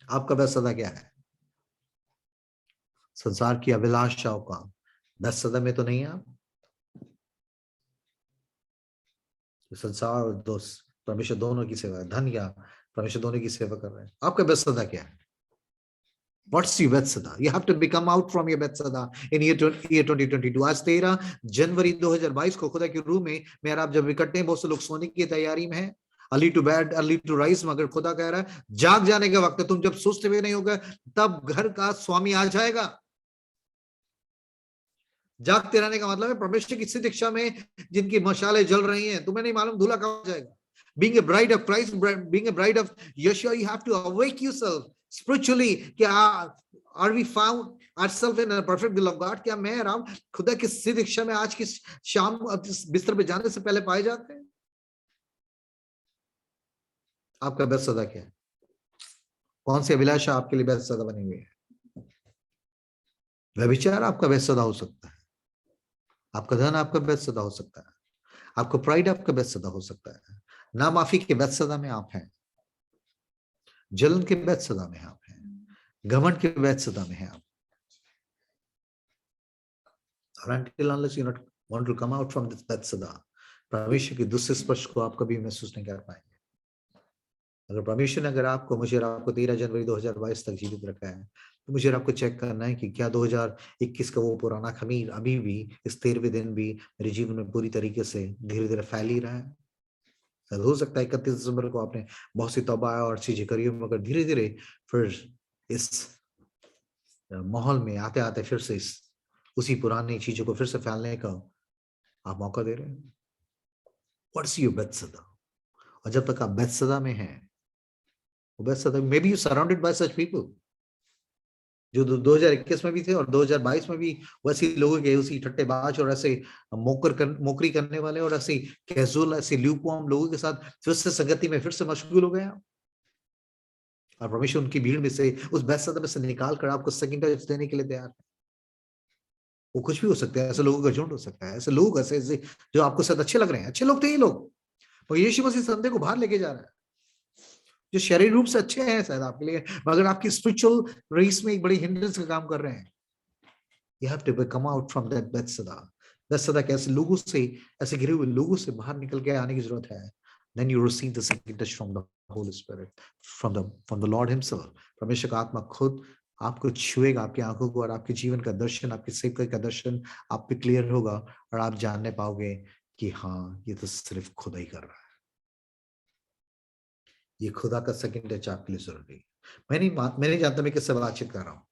आपका बेथसदा क्या है? संसार की अभिलाषाओं का बेथसदा में तो नहीं है आप। संसार और दोस्त, परमेश्वर दोनों की सेवा, धन या परमेश्वर दोनों की सेवा कर रहे हैं। आपका बेथसदा क्या है? What's your बेथसदा? You have to become out from your बेथसदा in year 2022. आज 13 जनवरी 2022 को खुदा के रूह में मैं और आप जब इकट्ठे हैं, बहुत से लोग सोने की तैयारी में हैं, early to bed, early to rise, मगर खुदा कह रहा है जाग जाने का वक्त है। तुम जब सोचते हुए नहीं होगा, तब घर का स्वामी आ जाएगा। जागते रहने का मतलब है परमेश्वर की शिक्षा में जिनकी मशालें जल रही हैं, तुम्हें नहीं मालूम दूल्हा कब जाएगा। Being a bride of Christ, being a bride of Yeshua, you have to awake yourself spiritually. क्या are we found ourselves in a perfect will of God? क्या मैं राम खुदा की शिक्षा में आज की शाम बिस्तर पे जाने से पहले पाए जाते हैं? आपका बेथसदा क्या है? कौन सी अभिलाषा आपके लिए बेथसदा बनी हुई है? व्यभिचार आपका बेथसदा हो सकता है, आपका धन आपका बेथसदा हो सकता है, आपका प्राइड आपका बेथसदा हो सकता है, नामाफी के बेथसदा में आप हैं, जलन के बेथसदा में आप हैं, घमंड के बेथसदा में हैं आप। Until unless you not want to come out from this बेथसदा, परमेश्वर की दूसरे स्पर्श को आप कभी महसूस नहीं कर पाएंगे। अगर परमेश्वर ने, अगर आपको, मुझे आपको 13 जनवरी 2022 तक जीवित रखा है, तो मुझे आपको चेक करना है कि क्या 2021 का वो पुराना खमीर अभी भी इस 13वें दिन भी मेरे जीवन में पूरी तरीके से धीरे धीरे फैल ही रहा है। हो सकता है 31 दिसंबर को आपने बहुत सी तौबा और चीजें करी हो, मगर धीरे धीरे फिर इस माहौल में आते आते फिर से इस उसी पुरानी चीजों को फिर से फैलने का आप मौका दे रहे हैं। What's your Bethesda? और जब तक आप बेथसदा में हैं, वो Bethesda, may be you surrounded by such people जो 2021 में भी थे और 2022 में भी वैसे लोगों के, उसी ठट्टेबाज और ऐसे मोकरी करने वाले और ऐसे कैजुअल, ऐसे ल्यूकवार्म लोगों के साथ फिर से संगति में फिर से मशगूल हो गए आप। और परमेश्वर उनकी भीड़ में से, उस बेथसदा में से निकाल कर आपको सेकंड टच देने के लिए तैयार है। वो कुछ भी हो सकता है, ऐसे लोगों का झुंड हो सकता है, ऐसे लोग, ऐसे जो आपको शायद अच्छे लग रहे हैं, अच्छे लोग थे ये लोग, और यीशु मसीह संदेह को बाहर लेके जा रहा है, जो शारीरिक रूप से अच्छे हैं शायद आपके लिए, मगर आपकी स्पिरिचुअल रेस में एक बड़ी हिंड्रेंस का काम कर रहे हैं। You have to come out from that बेथसदा। बेथसदा के ऐसे लोगों से, ऐसे घिरे हुए लोगों से बाहर निकल के आने की जरूरत है। Then you receive the second touch from the Holy Spirit, from the Lord Himself। परमेश्वर का आत्मा खुद आपको छुएगा, आपकी आंखों को, और आपके जीवन का दर्शन, आपके सेवक का दर्शन आप पे क्लियर होगा और आप जानने पाओगे कि हाँ, ये तो सिर्फ खुदा ही कर रहा है। ये खुदा का सेकंड टच आपके लिए जरूरी है। मैं नहीं जानता मैं किससे बातचीत कर रहा हूं,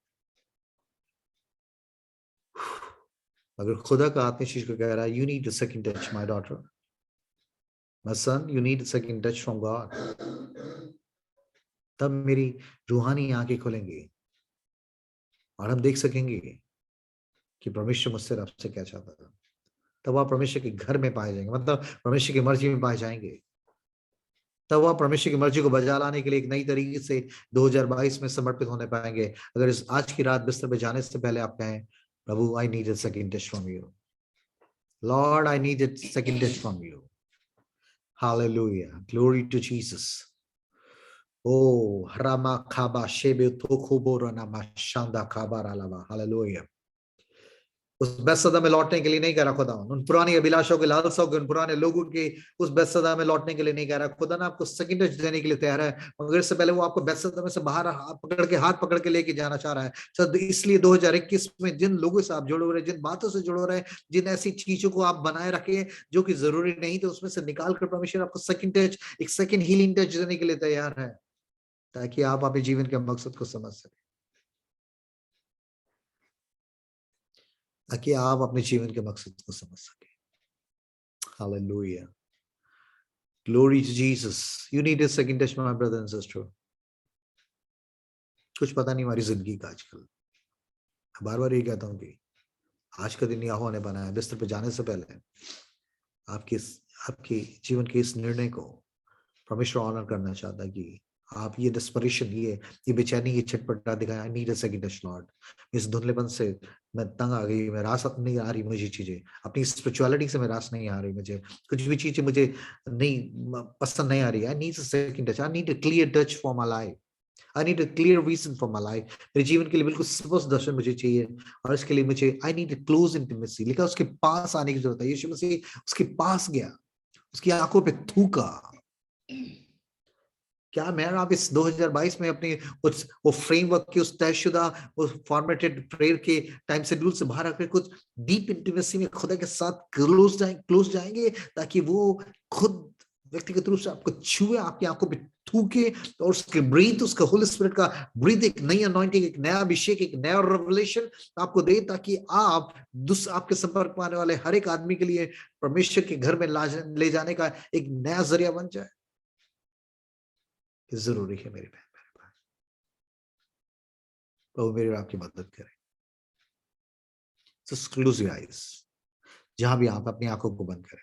अगर खुदा का आत्मा चीज को कह रहा है, you need a second touch my daughter, my son, you need a second touch from God, तब मेरी रूहानी आंखें खुलेंगी और हम देख सकेंगे कि परमेश्वर मुझसे रब से क्या चाहता था। तब आप परमेश्वर के घर में पाए जाएंगे, मतलब परमेश्वर की मर्जी में पाए जाएंगे। तब आप परमेश्वर की मर्जी को बजा लाने के लिए एक नई तरीके से 2022 में समर्पित होने पाएंगे। अगर इस आज की रात बिस्तर पे जाने से पहले आप कहें, प्रभु, I need a second touch from you, Lord, I need a second touch from you. Hallelujah, glory to Jesus. Oh, Rama Kaba Shebe Tokuborana Mashanda Kabaralava. Hallelujah. उस बेसदा में लौटने के लिए नहीं कह रहा खुदा, उन पुरानी अभिलाषाओं के, लालसाओं के, उन पुराने लोगों के उस बेसदा में लौटने के लिए नहीं कह रहा खुदा। ना आपको सेकंड टच देने के लिए तैयार है, मगर इससे पहले वो आपको बेसदा में से बाहर हाथ पकड़ के लेके जाना चाह रहा है। तो इसलिए 2021 में जिन लोगों से आप जुड़े हो रहे, जिन बातों से जुड़े हो रहे, जिन ऐसी चीजों को आप बनाए रखे जो कि जरूरी नहीं थे, उसमें से निकाल कर परमेश्वर आपको सेकंड टच, एक सेकंड हीलिंग टच देने के लिए तैयार है, ताकि आप अपने जीवन के मकसद को समझ सकें, ताकि आप अपने जीवन के मकसद को समझ सकें। Hallelujah. Glory to Jesus. You need a second touch, my brother and sister. कुछ पता नहीं हमारी जिंदगी का आजकल। बार बार ये कहता हूँ कि आज का दिन यहोवा ने बनाया, बिस्तर पे जाने से पहले आपके जीवन के इस निर्णय को परमेश्वर ऑनर करना चाहता है कि आप ये डेस्परेशन, ये बेचैनी, ये छटपटा दिखाएं। आई need a second touch Lord. इस धुंधलेपन से मैं तंग आ गई, मैं रास नहीं आ रही मुझे चीजें, अपनी स्पिरिचुअलिटी से मैं रास नहीं आ रही, मुझे कुछ भी चीजें मुझे नहीं पसंद नहीं आ रही। आई need a second touch, I need a clear touch for my life, I need a clear vision for my life. मेरे जीवन के लिए बिल्कुल स्पष्ट दर्शन मुझे चाहिए, और इसके लिए मुझे आई नीड अ क्लोज इंटीमेसी। लिखा उसके पास आने की जरूरत है। यीशु मसीह उसके पास गया, उसकी आंखों पे थूका। क्या मैं आप इस 2022 में अपनी वो फ्रेमवर्क की, उस तयशुदा, उस फॉर्मेटेड प्रेयर के टाइम शेड्यूल से बाहर आकर कुछ डीप इंटीमेसी में खुदा के साथ क्लोज जाएंगे, ताकि वो खुद व्यक्तिगत रूप से आपको छुए, आपकी आंखों पे थूके, और उसके ब्रीथ, उसका होली स्पिरिट का ब्रीथ, एक नई अनॉइंटिंग, एक नया अभिषेक, एक नया रेवलेशन आपको दे, ताकि आप आपके संपर्क में आने वाले हर एक आदमी के लिए परमेश्वर के घर में ले जाने का एक नया जरिया बन जाए। जरूरी है मेरे बहन, मेरे भाई, प्रभु मेरी और आपकी मदद करें। So close your eyes, जहां भी आप अपनी आंखों को बंद करें।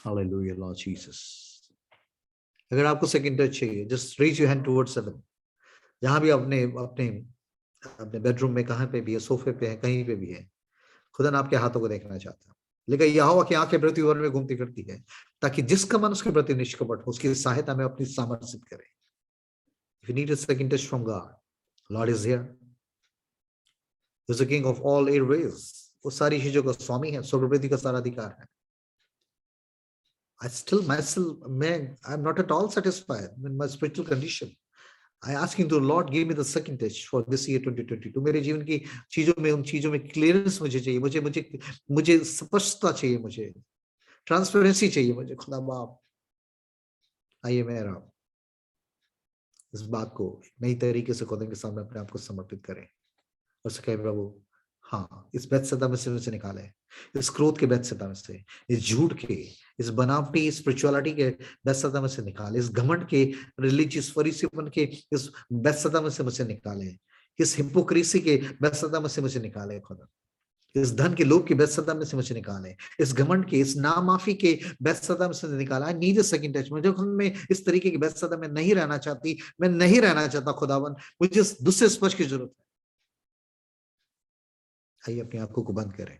Hallelujah, Lord Jesus. अगर आपको सेकंड टच चाहिए, just raise your hand towards heaven. जहां भी अपने अपने अपने बेडरूम में, कहां पे भी है, सोफे पे है, कहीं पे भी है, खुदा ने आपके हाथों को देखना चाहता है। लेकिन यहोवा की आंखें पृथ्वी भर में घूमती फिरती है, ताकि जिसका मन उसके प्रति निष्कपट हो, उसकी सहायता में अपनी सामर्थ्य सिद्ध करे। If you need a second touch from God, Lord is here. He's the King of all airways. वो सारी चीजों का स्वामी है, स्वर्ग पृथ्वी का सारा अधिकार है। I still myself, I'm not at all satisfied with my spiritual condition. I asking to the Lord, give me the second touch for this year 2022. मेरे जीवन की चीजों में, उन चीजों में क्लियरेंस मुझे चाहिए, मुझे स्पष्टता चाहिए, मुझे ट्रांसपेरेंसी चाहिए, मुझे खुदा बाप। आइए मेरा इस बात को नई तरीके से खुदा के सामने अपने आप को समर्पित करें और कहे, प्रभु हाँ, इस बेतसदा में से मुझे निकाले, इस क्रोध के बेतसदा में से, इस झूठ के, इस बनावटी स्पिरिचुअलिटी के बेतसदा में से निकाले, इस घमंड के, रिलीजियस फरीसीपन के इस बेतसदा में से मुझे निकाले, इस हिपोक्रेसी के बेतसदा में से मुझे निकाले खुदा, इस धन के लोभ के बेतसदा में से मुझे निकाले, इस घमंड के, इस नामाफी के बेतसदा में से निकाला। आई नीड अ सेकंड टच। मुझे खुद में इस तरीके के बेतसदा में नहीं रहना चाहती, मैं नहीं रहना चाहता खुदावन, मुझे दूसरे स्पर्श की जरूरत है। आइए अपनी आंखों को बंद करें,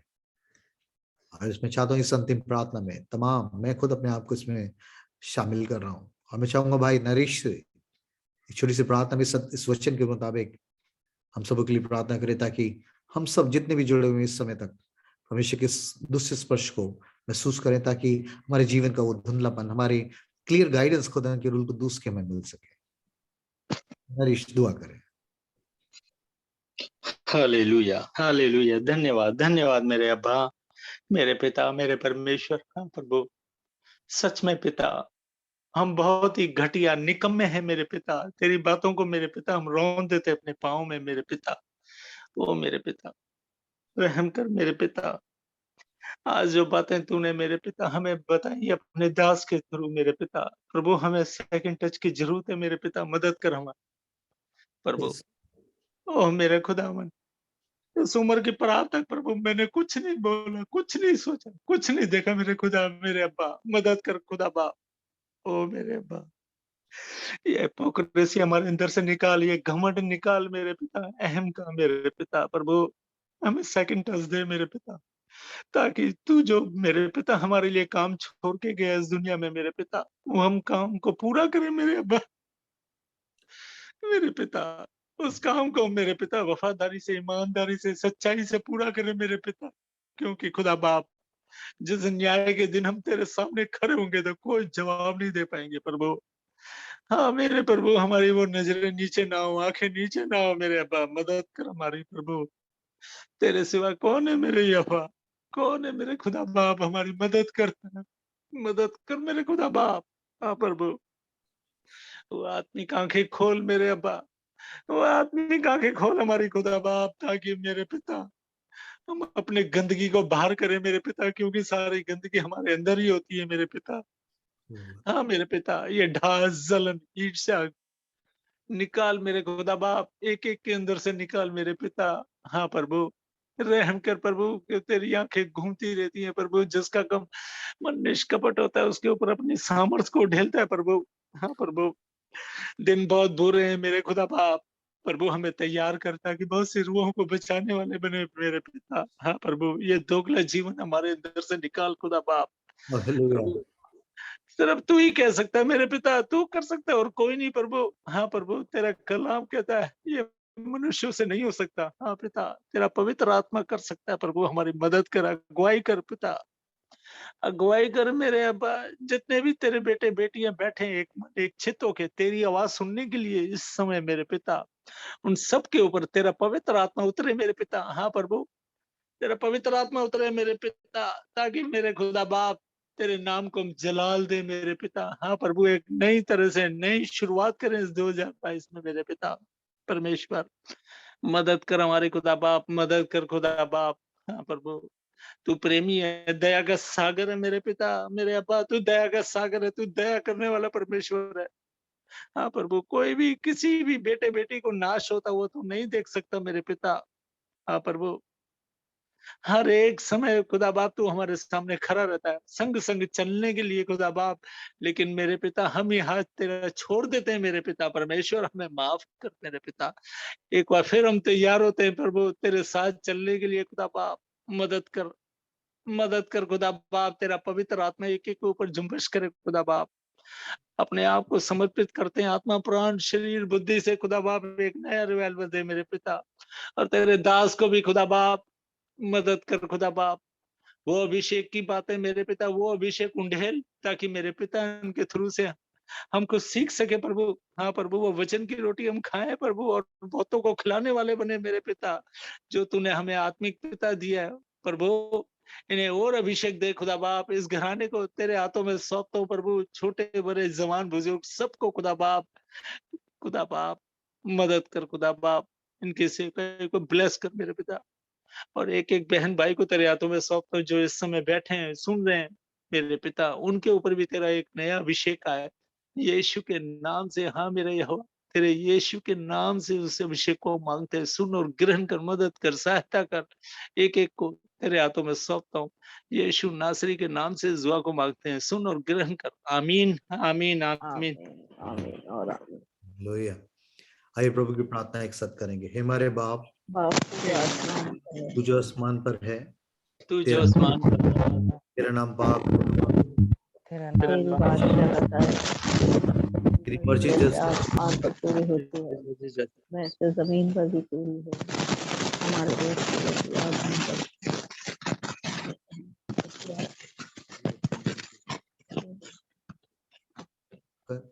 और इसमें चाहता हूँ इस अंतिम प्रार्थना में तमाम, मैं खुद अपने आप को इसमें शामिल कर रहा हूँ, और मैं चाहूंगा भाई नरेश से एक छोटी सी प्रार्थना भी इस वचन के मुताबिक हम सबों के लिए प्रार्थना करें, ताकि हम सब जितने भी जुड़े हुए इस समय तक परमेश्वर के दूसरे स्पर्श को महसूस करें, ताकि हमारे जीवन का वो धुंधलापन, हमारी क्लियर गाइडेंस खुदा के रूल को दूस के में मिल सके। नरिश दुआ करें। Hallelujah, hallelujah. धन्यवाद, धन्यवाद मेरे अब्बा, मेरे पिता, मेरे परमेश्वर। हाँ प्रभु, सच में पिता, हम बहुत ही घटिया निकम्मे हैं मेरे पिता। तेरी बातों को मेरे पिता हम रौंद देते अपने पाँव में मेरे पिता। ओ मेरे पिता, रहम कर मेरे पिता। आज जो बातें तूने मेरे पिता हमें बताई अपने दास के थ्रू मेरे पिता, प्रभु हमें सेकंड टच की जरूरत है मेरे पिता, मदद कर हमारी प्रभु। ओह मेरे खुदावन, इस उम्र की पड़ाव तक प्रभु मैंने कुछ नहीं बोला, कुछ नहीं सोचा, कुछ नहीं देखा मेरे खुदा, मेरे अब्बा मदद कर खुदा बाप। ओ मेरे अब्बा, ये हिपोक्रेसी हमारे अंदर से निकाल, ये घमंड निकाल मेरे पिता, अहम का मेरे पिता। प्रभु हमें सेकंड टच दे मेरे पिता, ताकि तू जो मेरे पिता हमारे लिए काम छोड़ के गया इस दुनिया में मेरे पिता, वो हम काम को पूरा करें मेरे अब्बा, मेरे पिता। उस काम को मेरे पिता वफादारी से, ईमानदारी से, सच्चाई से पूरा करें मेरे पिता, क्योंकि खुदा बाप जिस न्याय के दिन हम तेरे सामने खड़े होंगे तो कोई जवाब नहीं दे पाएंगे प्रभु। हाँ मेरे प्रभु, हमारी वो नजरें नीचे ना हो, आंखें नीचे ना हो मेरे अब्बा, मदद कर हमारी प्रभु। तेरे सिवा कौन है मेरे यहोवा, कौन है मेरे खुदा बाप, हमारी मदद करता है, मदद कर मेरे खुदा बाप। हाँ प्रभु, वो आत्मिक आंखें खोल मेरे अब्बा, वो आत्मिक आंखें खोल हमारी खुदा बाप, ताकि मेरे पिता हम अपने गंदगी को बाहर करें मेरे पिता, क्योंकि सारी गंदगी हमारे अंदर ही होती है मेरे पिता। हाँ मेरे पिता, ये ढास, जलन, ईर्ष्या निकाल मेरे खुदा बाप, एक एक के अंदर से निकाल मेरे पिता। हाँ प्रभु, रहम कर प्रभु, कि तेरी आंखें घूमती रहती हैं प्रभु, जिसका कम मन निष्कपट होता है उसके ऊपर अपनी सामर्थ को ढेलता है प्रभु। हाँ प्रभु, दिन बहुत बुरे हैं मेरे खुदा बाप, प्रभु हमें तैयार करता कि बहुत सी रूहों को बचाने वाले बने मेरे पिता। हाँ प्रभु, ये दोगला जीवन हमारे अंदर से निकाल खुदा बाप। हालेलुया। प्रभु सिर्फ तू ही कह सकता है मेरे पिता, तू कर सकता है और कोई नहीं प्रभु। हाँ प्रभु, तेरा कलाम कहता है ये मनुष्यों से नहीं हो सकता। हाँ पिता, तेरा पवित्र आत्मा कर सकता है प्रभु, हमारी मदद कर, अगुवाई कर पिता, अगुवाई कर मेरे अब्बा। जितने भी तेरे बेटे बेटियां बैठे हैं एक मन एक चित्त होके तेरी आवाज सुनने के लिए इस समय मेरे पिता, उन सब के ऊपर तेरा पवित्र आत्मा उतरे मेरे पिता। हाँ प्रभु, तेरा पवित्र आत्मा उतरे मेरे पिता, ताकि मेरे खुदा बाप तेरे नाम को हम जलाल दे मेरे पिता। हाँ प्रभु, एक नई तरह से नई शुरुआत करें इस 2022 में मेरे पिता परमेश्वर। मदद कर हमारे खुदा बाप, मदद कर खुदा बाप। हाँ प्रभु, तू प्रेमी है, दया का सागर है मेरे पिता, मेरे अब्बा तू दया का सागर है, तू दया करने वाला परमेश्वर है। हाँ प्रभु, कोई भी किसी भी बेटे बेटी को नाश होता वो तू नहीं देख सकता मेरे पिता। हाँ प्रभु, हर एक समय खुदा बाप तू हमारे सामने खड़ा रहता है, संग संग चलने के लिए खुदा बाप। लेकिन मेरे पिता, हम ही हाथ तेरा छोड़ देते हैं मेरे पिता परमेश्वर, हमें माफ कर मेरे पिता। एक बार फिर हम तैयार होते हैं प्रभु तेरे साथ चलने के लिए खुदा बाप। मदद कर, मदद कर खुदा बाप, तेरा पवित्र आत्मा एक एक के ऊपर जुम्बश करे खुदा बाप। अपने आप को समर्पित करते हैं, आत्मा प्राण शरीर बुद्धि से खुदा बाप, एक नया रिवाइवल दे मेरे पिता। और तेरे दास को भी खुदा बाप मदद कर खुदा बाप, वो अभिषेक की बातें मेरे पिता, वो अभिषेक उंडेल, ताकि मेरे पिता उनके थ्रू से हम कुछ सीख सके प्रभु। हाँ प्रभु, वो वचन की रोटी हम खाएं प्रभु, और बहुतों को खिलाने वाले बने मेरे पिता, जो तूने हमें आत्मिक पिता दिया है प्रभु। इन्हें और अभिषेक दे खुदा बाप, इस घराने को तेरे हाथों में सौंपता हूं प्रभु, छोटे बड़े जवान बुजुर्ग सबको खुदा बाप, खुदा बाप मदद कर खुदा बाप, इनके सेवकों को ब्लेस कर मेरे पिता। और एक एक बहन भाई को तेरे हाथों में सौंपता हूं, जो इस समय बैठे हैं सुन रहे हैं मेरे पिता, उनके ऊपर भी तेरा एक नया अभिषेक आया यीशु के नाम से। हाँ मेरे यहोवा, तेरे यीशु के नाम से उस अभिषेक को मांगते हैं, सुन और ग्रहण कर, मदद कर, सहायता कर। एक एक को तेरे हाथों में सौंपता हूँ, यीशु नासरी के नाम से दुआ को मांगते हैं, सुन और ग्रहण कर। आमीन आमीन आमीन। आमीन आमीन और आमीन। हालेलुया। आइए प्रभु की प्रार्थना एक साथ करेंगे। हे हमारे बाप, बाप जो आसमान पर है, तू जो आसमान पर है, तू जो तेरा आसमान पर है, तेरा नाम पाक, तेरा तेरा तेरी नाम बादशाह होता है, तेरी मर्जी जैसे जैसे आसमान पर पूरी होती है वैसे जमीन पर भी पूरी हो। हमारे देश की रोटी आज हमको दे। कर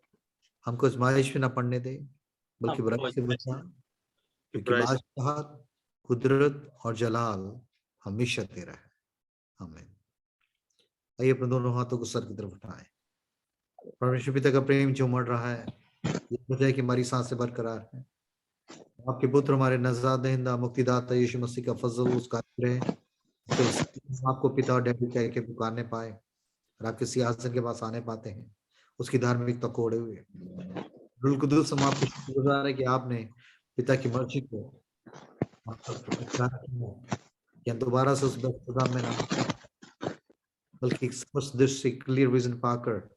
हमको आजमाइश में ना पड़ने दे, बल्कि बुराई से बचा, क्योंकि बादशाह, कुदरत और जलाल हमेशा तेरा है। आमीन। आइए अपने दोनों हाथों को सर की तरफ उठाएं। परमेश्वर पिता का प्रेम जो उमड़ रहा है, ये वजह है कि हमारी सांसें बरकरार है। आपके पुत्र हमारे नजात दहिंदा मुक्तिदाता यीशु मसीह का फजल, उसका अनुग्रह, आपको पिता और डैडी कह के पुकारने पाए और आपके सिंहासन के पास आने पाते हैं, उसकी धार्मिकता को ओढ़े हुए। रुल कुदुस हम आपको शुक्रगुजार है कि आपने पिता की मर्जी को या दोबारा से उस बदखुदा में ना, बल्कि स्पष्ट दृष्टि, क्लियर विजन पाकर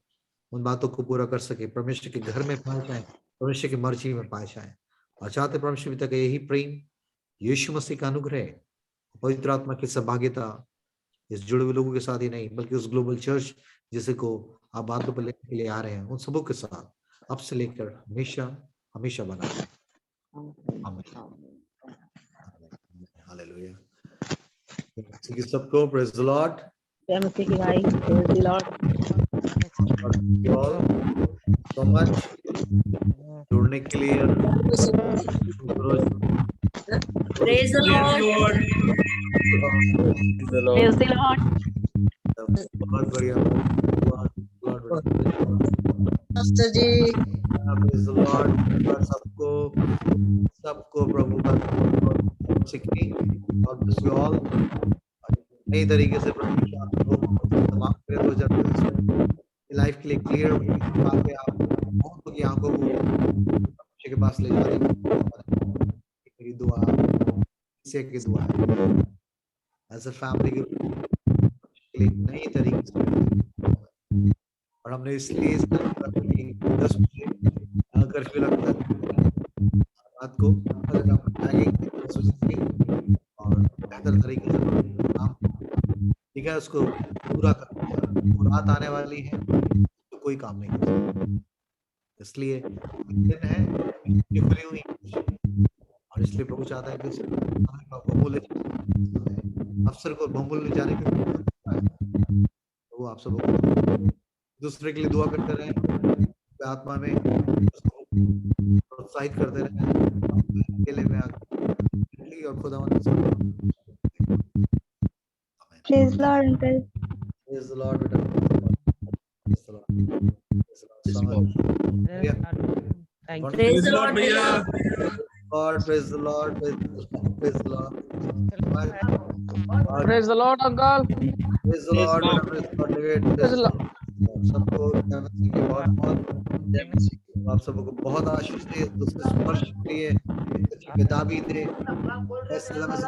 उन बातों को पूरा कर सके, परमेश्वर के घर में पाए जाए, परमेश्वर की मर्जी में पाए जाए। और चाहते परमेश्वर पिता का यही प्रेम, यीशु मसीह का अनुग्रह, पवित्र आत्मा की सहभागिता इस जुड़े हुए लोगों के साथ ही नहीं, बल्कि उस ग्लोबल चर्च जिसे को आप बातों पर लेने के लिए आ रहे हैं, उन सबों के साथ अब से लेकर हमेशा हमेशा बना रहे। हालेलुया। सबको प्रेज द लॉर्ड। जय मसीह की भाई, praise the Lord. So much जुड़ने के लिए। Praise the Lord. Praise the Lord. बहुत बढ़िया। Pastor ji, praise the Lord. सबको प्रभु का सीखी और नई तरीके से तमाम करे तो जब लाइफ के लिए क्लियर आके आप बहुत की आंखों को के पास ले जा रहे हैं। मेरी दुआ से की दुआ है एज अ फैमिली के लिए नई तरीके से, और हमने इसलिए 10 बजे कर्फ्यू लगता है रात को, अगर हम आगे 10 बजे और बेहतर तरीके से काम ठीक है उसको पूरा कर, रात आने वाली है तो कोई काम नहीं कर सकता, इसलिए दिन है खुली हुई, और इसलिए प्रभु चाहता है कि बहुमूल्य अफसर को बहुमूल्य जाने के वो आप सब दूसरे के लिए दुआ करते रहे, आत्मा में प्रोत्साहित करते रहे, अकेले में और खुदा praise Lord uncle. Praise the Lord, बेटा। Praise the Lord. Praise the Lord. Thank you. Praise the Lord भैया। God, praise the Lord, praise the Lord. Praise the Lord uncle. Praise the Lord, बेटा, praise the Lord, David, praise the Lord. सबको बहुत आप सबको बहुत आशीष दे, उसके स्पर्श के लिए किताबी दे, ऐसे लम्हे से